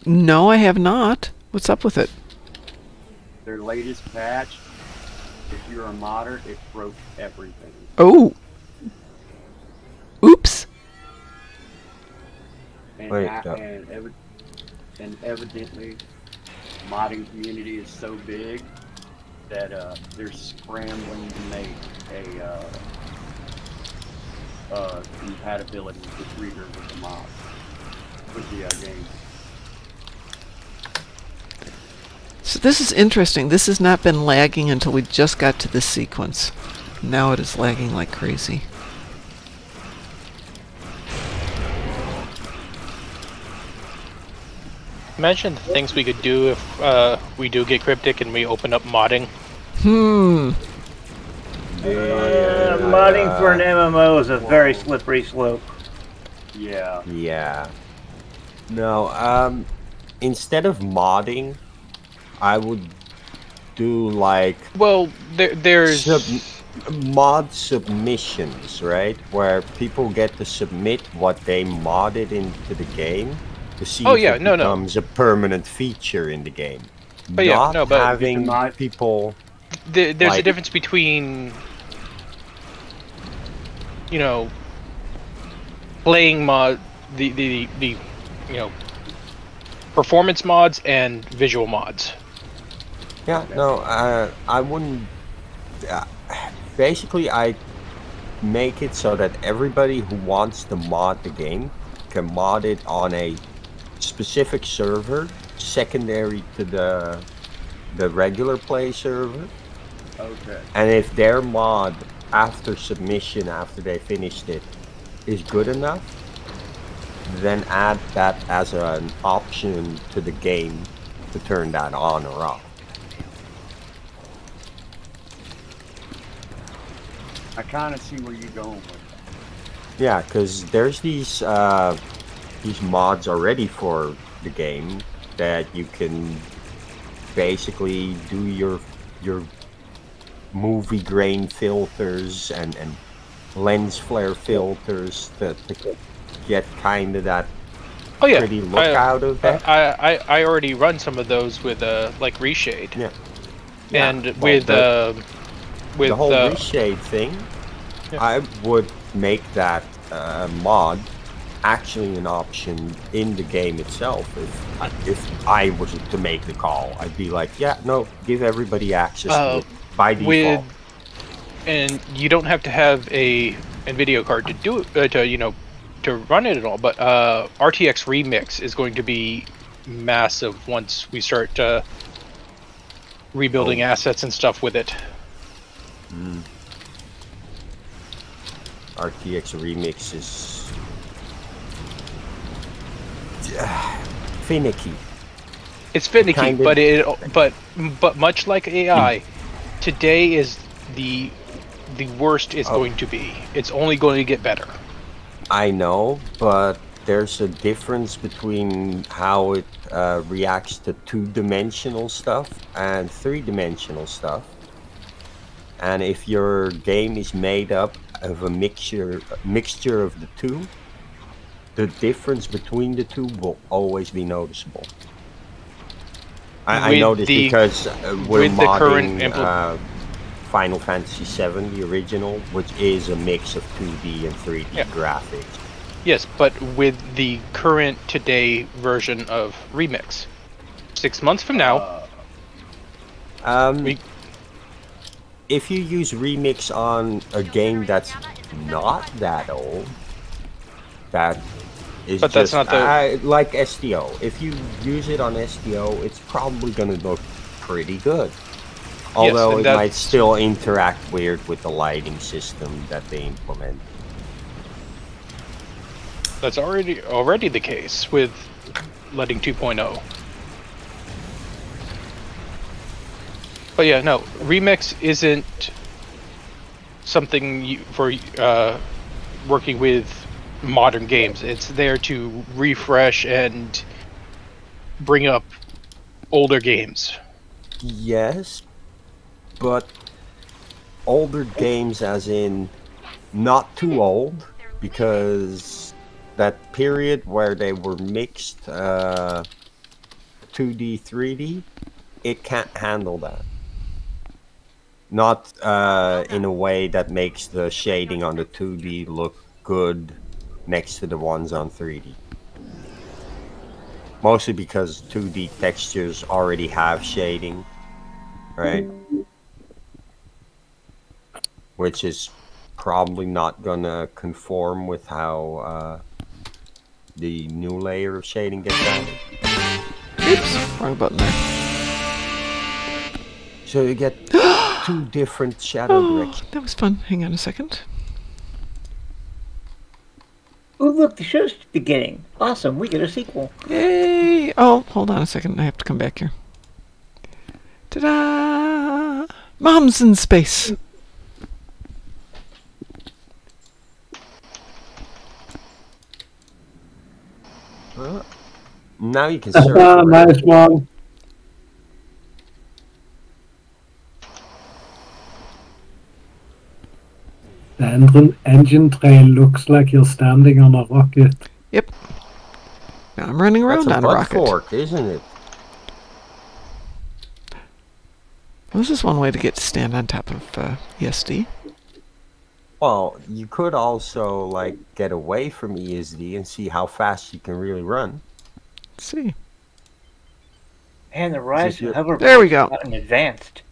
No, I have not. What's up with it? Their latest patch, if you're a modder, it broke everything. Oh! Oops! and and evidently, modding community is so big that they're scrambling to make a compatibility with reader with the mod with the game. So this is interesting. This has not been lagging until we just got to this sequence. Now it is lagging like crazy. Imagine the things we could do if we do get cryptic and we open up modding. Modding for an MMO is a very slippery slope. Yeah. Yeah. No, instead of modding, I would do like... Well, there's... mod submissions, right? Where people get to submit what they modded into the game to see if it becomes a permanent feature in the game. But Not having people... There's a difference between, you know, playing the you know, performance mods and visual mods. Yeah, no, I wouldn't... basically, I make it so that everybody who wants to mod the game can mod it on a specific server, secondary to the regular play server. Okay. And if their mod, after submission, after they finished it, is good enough, then add that as an option to the game to turn that on or off. I kind of see where you're going with that. Yeah, because there's these mods already for the game that you can basically do your movie grain filters and lens flare filters to get kind of that pretty look out of that. I already run some of those with like reshade. Yeah. And with the whole reshade thing, I would make that mod actually an option in the game itself. If I was to make the call, I'd be like, yeah, no, give everybody access to it by default. And you don't have to have a NVIDIA card to do it, to run it at all. But RTX Remix is going to be massive once we start rebuilding assets and stuff with it. RTX Remix is finicky. It's finicky, but much like AI, today is the worst it's going to be. It's only going to get better. I know, but there's a difference between how it reacts to two-dimensional stuff and three-dimensional stuff. And if your game is made up of a mixture of the two, the difference between the two will always be noticeable. I know this because we're modding Final Fantasy VII, the original, which is a mix of 2D and 3D graphics. Yes, but with the current today version of Remix, 6 months from now, if you use Remix on a game that's not that old, that is that's not like STO. If you use it on STO, it's probably going to look pretty good. Although it might still interact weird with the lighting system that they implement. That's already the case with letting 2.0. But yeah, no, Remix isn't something for working with modern games. It's there to refresh and bring up older games. Yes, but older games as in not too old, because that period where they were mixed 2D, 3D, it can't handle that. Not in a way that makes the shading on the 2D look good next to the ones on 3D. Mostly because 2D textures already have shading, right? Which is probably not gonna conform with how the new layer of shading gets added. Oops, wrong button there. So you get two different shadow directions. That was fun. Hang on a second. Oh, look, the show's beginning. Awesome, we get a sequel. Yay! Oh, hold on a second. I have to come back here. Ta-da! Mom's in space. Now you can search. Nice one. The engine trail looks like you're standing on a rocket. Yep. Now I'm running around on a rocket. Fork, isn't it? Well, this is one way to get to stand on top of ESD. Well, you could also like get away from ESD and see how fast you can really run. Let's see. And the rise of hoverboards there we go. Gotten advanced.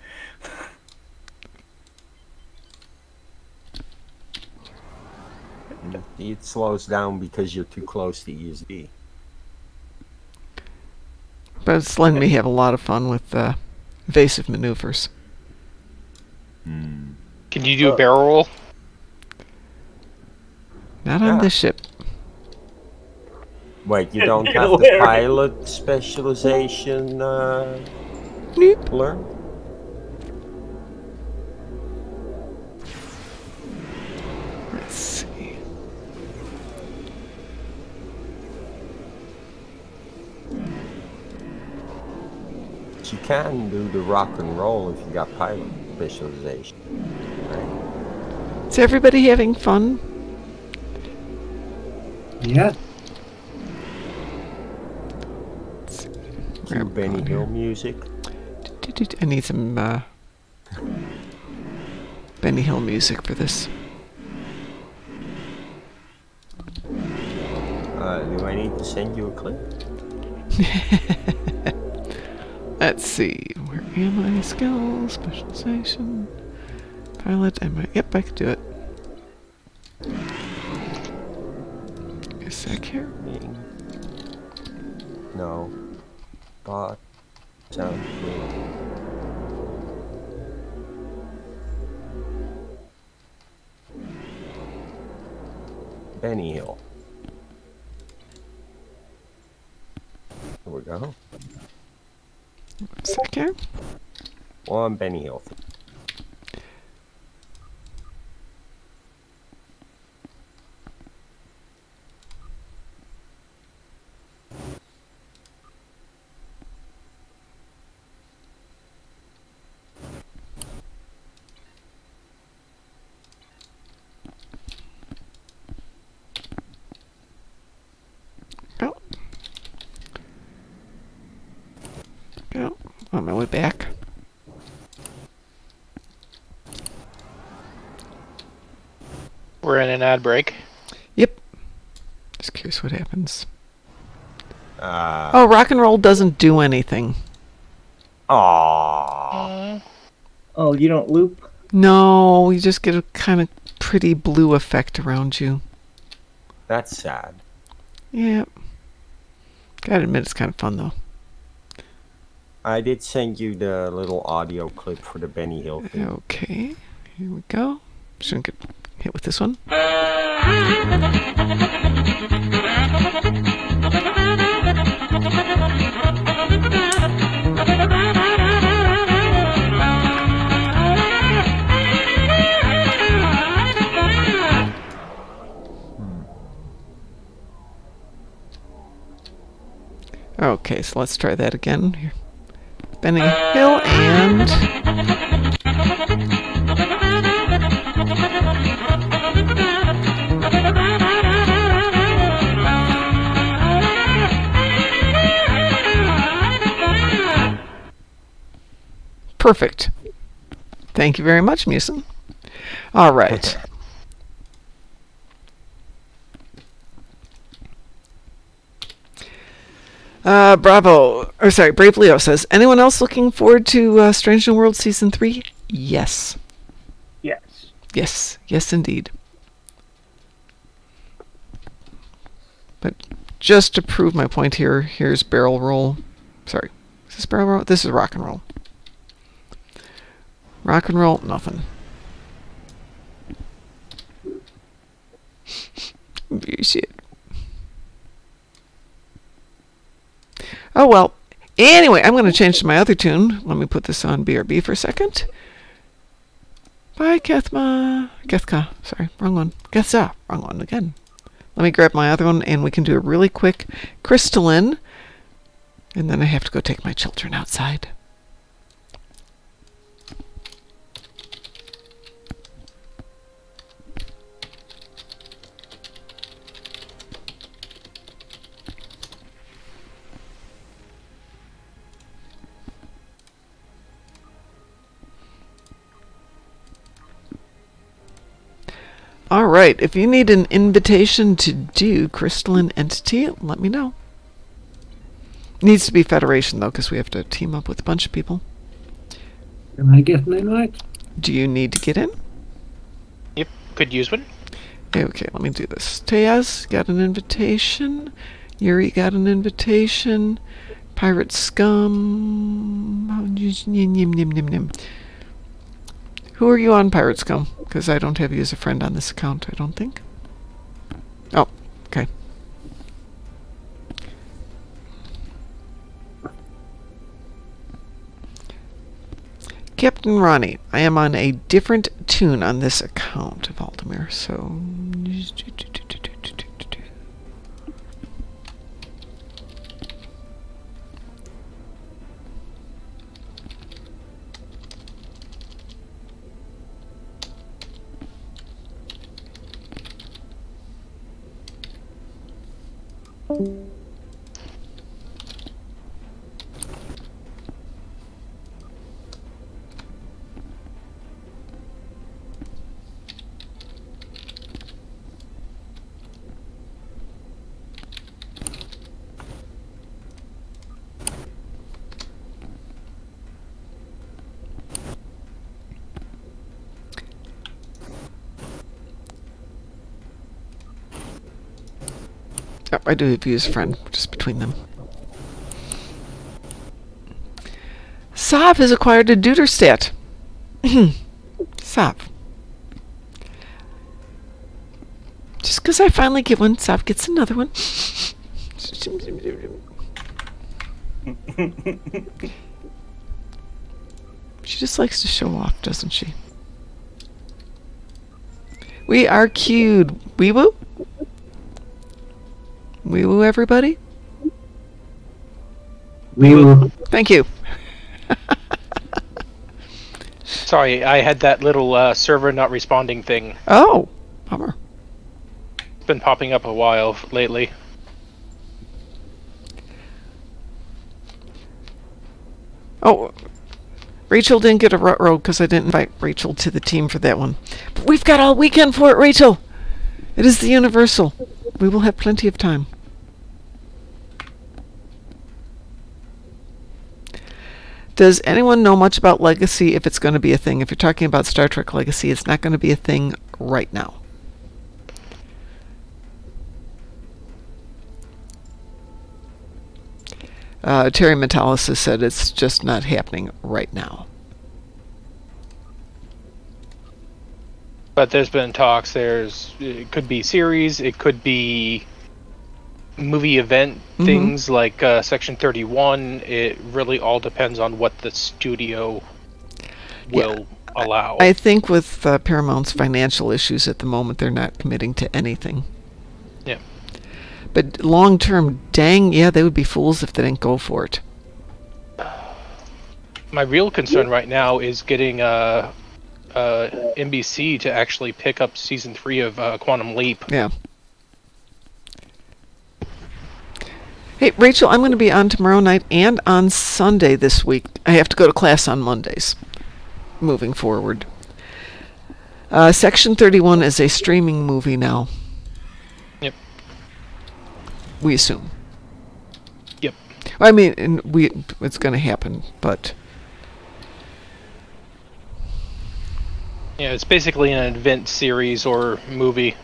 It slows down because you're too close to ESD. But it's letting me have a lot of fun with evasive maneuvers. Can you do a barrel roll? Not on this ship. Wait, you don't have the pilot specialization learn? Let's see. But you can do the rock and roll if you got pilot specialization. Right? Is everybody having fun? Yeah. Some Benny Hill music. I need some Benny Hill music for this. Do I need to send you a clip? Let's see. Where am I? Skills, specialization, pilot. Am I? Yep, I could do it. A sec here. No. Bot. Sound good. Benny Hill. There we go. Sec here. One Benny Hill. On my way back. We're in an ad break. Yep. Just curious what happens. Oh, rock and roll doesn't do anything. Aww. Oh, you don't loop? No, you just get a kind of pretty blue effect around you. That's sad. Yep. Gotta admit, it's kind of fun though. I did send you the little audio clip for the Benny Hill thing. Okay, here we go. Shouldn't get hit with this one. Okay, so let's try that again. Here. Benny Hill and... Perfect. Thank you very much, Musin. All right. Brave Leo says, anyone else looking forward to Strange New World Season 3? Yes. Yes. Yes, indeed. But just to prove my point here, here's Barrel Roll. Sorry, is this Barrel Roll? This is Rock and Roll. Rock and Roll, nothing. Shit. Oh well. Anyway, I'm going to change to my other tune. Let me put this on BRB for a second. Bye, Gethka. Sorry, wrong one. Getha. Wrong one again. Let me grab my other one, and we can do a really quick Crystalline. And then I have to go take my children outside. Alright, if you need an invitation to do Crystalline Entity, let me know. Needs to be Federation, though, because we have to team up with a bunch of people. Can I get an invite? Do you need to get in? Yep, could use one. Okay, let me do this. Teaz got an invitation. Yuri got an invitation. Pirate Scum. Who are you on, Pirate Scum? Because I don't have you as a friend on this account, I don't think. Oh, okay. Captain Ronnie, I am on a different tune on this account, Valdemir, so... Oh, I do have you as a friend, just between them. Sav has acquired a Duderstat. Sav. Just because I finally get one, Sav gets another one. She just likes to show off, doesn't she? We are cued. Wee woo? Wee woo, everybody? Wee woo. Thank you. Sorry, I had that little server not responding thing. Oh, bummer. It's been popping up a while lately. Oh, Rachel didn't get a rut road because I didn't invite Rachel to the team for that one. But we've got all weekend for it, Rachel. It is the Universal. We will have plenty of time. Does anyone know much about Legacy if it's going to be a thing? If you're talking about Star Trek Legacy, it's not going to be a thing right now. Terry Metalis has said it's just not happening right now. But there's been talks. It could be series. It could be movie event things like Section 31. It really all depends on what the studio will allow. I think with Paramount's financial issues at the moment, they're not committing to anything. Yeah. But long term, dang, yeah, they would be fools if they didn't go for it. My real concern right now is getting NBC to actually pick up season 3 of Quantum Leap. Yeah. Hey, Rachel, I'm going to be on tomorrow night and on Sunday this week. I have to go to class on Mondays, moving forward. Section 31 is a streaming movie now. Yep. We assume. Yep. I mean, it's going to happen, but yeah, it's basically an event series or movie.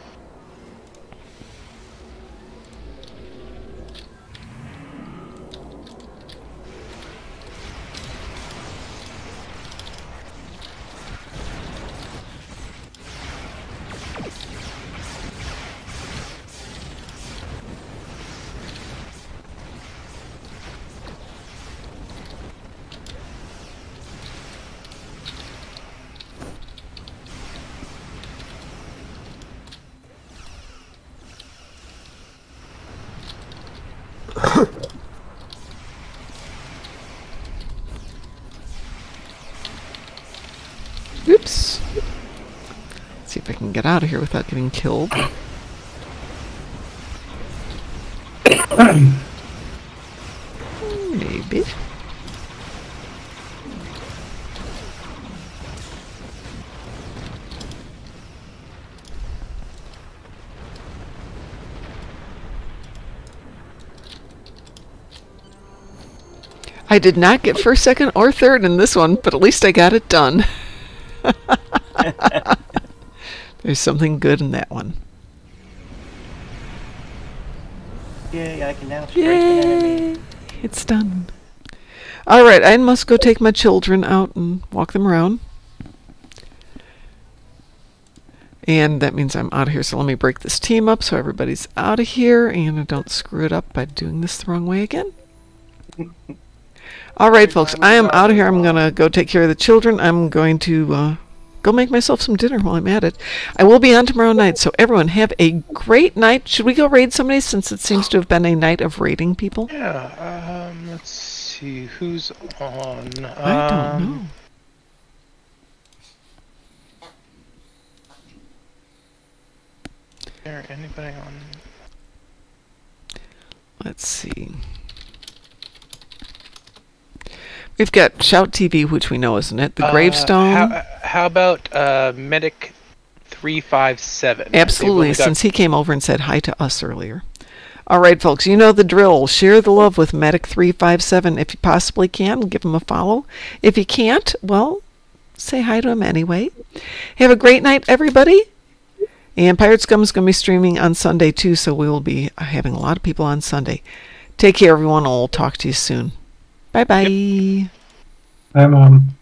oops. Let's see if I can get out of here without getting killed. Maybe. I did not get first, second, or third in this one, but at least I got it done. There's something good in that one. Yay, I can now strike an enemy. It's done. Alright, I must go take my children out and walk them around. And that means I'm out of here, so let me break this team up so everybody's out of here and I don't screw it up by doing this the wrong way again. Alright, folks, I am out of here. I'm going to go take care of the children. I'm going to go make myself some dinner while I'm at it. I will be on tomorrow night, so everyone have a great night. Should we go raid somebody since it seems to have been a night of raiding people? Yeah, let's see who's on. I don't know. Is there anybody on? Let's see. We've got Shout TV, which we know, isn't it? The Gravestone. How about Medic 357? Absolutely, since he came over and said hi to us earlier. All right, folks, you know the drill. Share the love with Medic 357 if you possibly can. Give him a follow. If you can't, well, say hi to him anyway. Have a great night, everybody. And Pirate Scum is going to be streaming on Sunday, too, so we will be having a lot of people on Sunday. Take care, everyone. I'll talk to you soon. Bye-bye. Bye, Mom.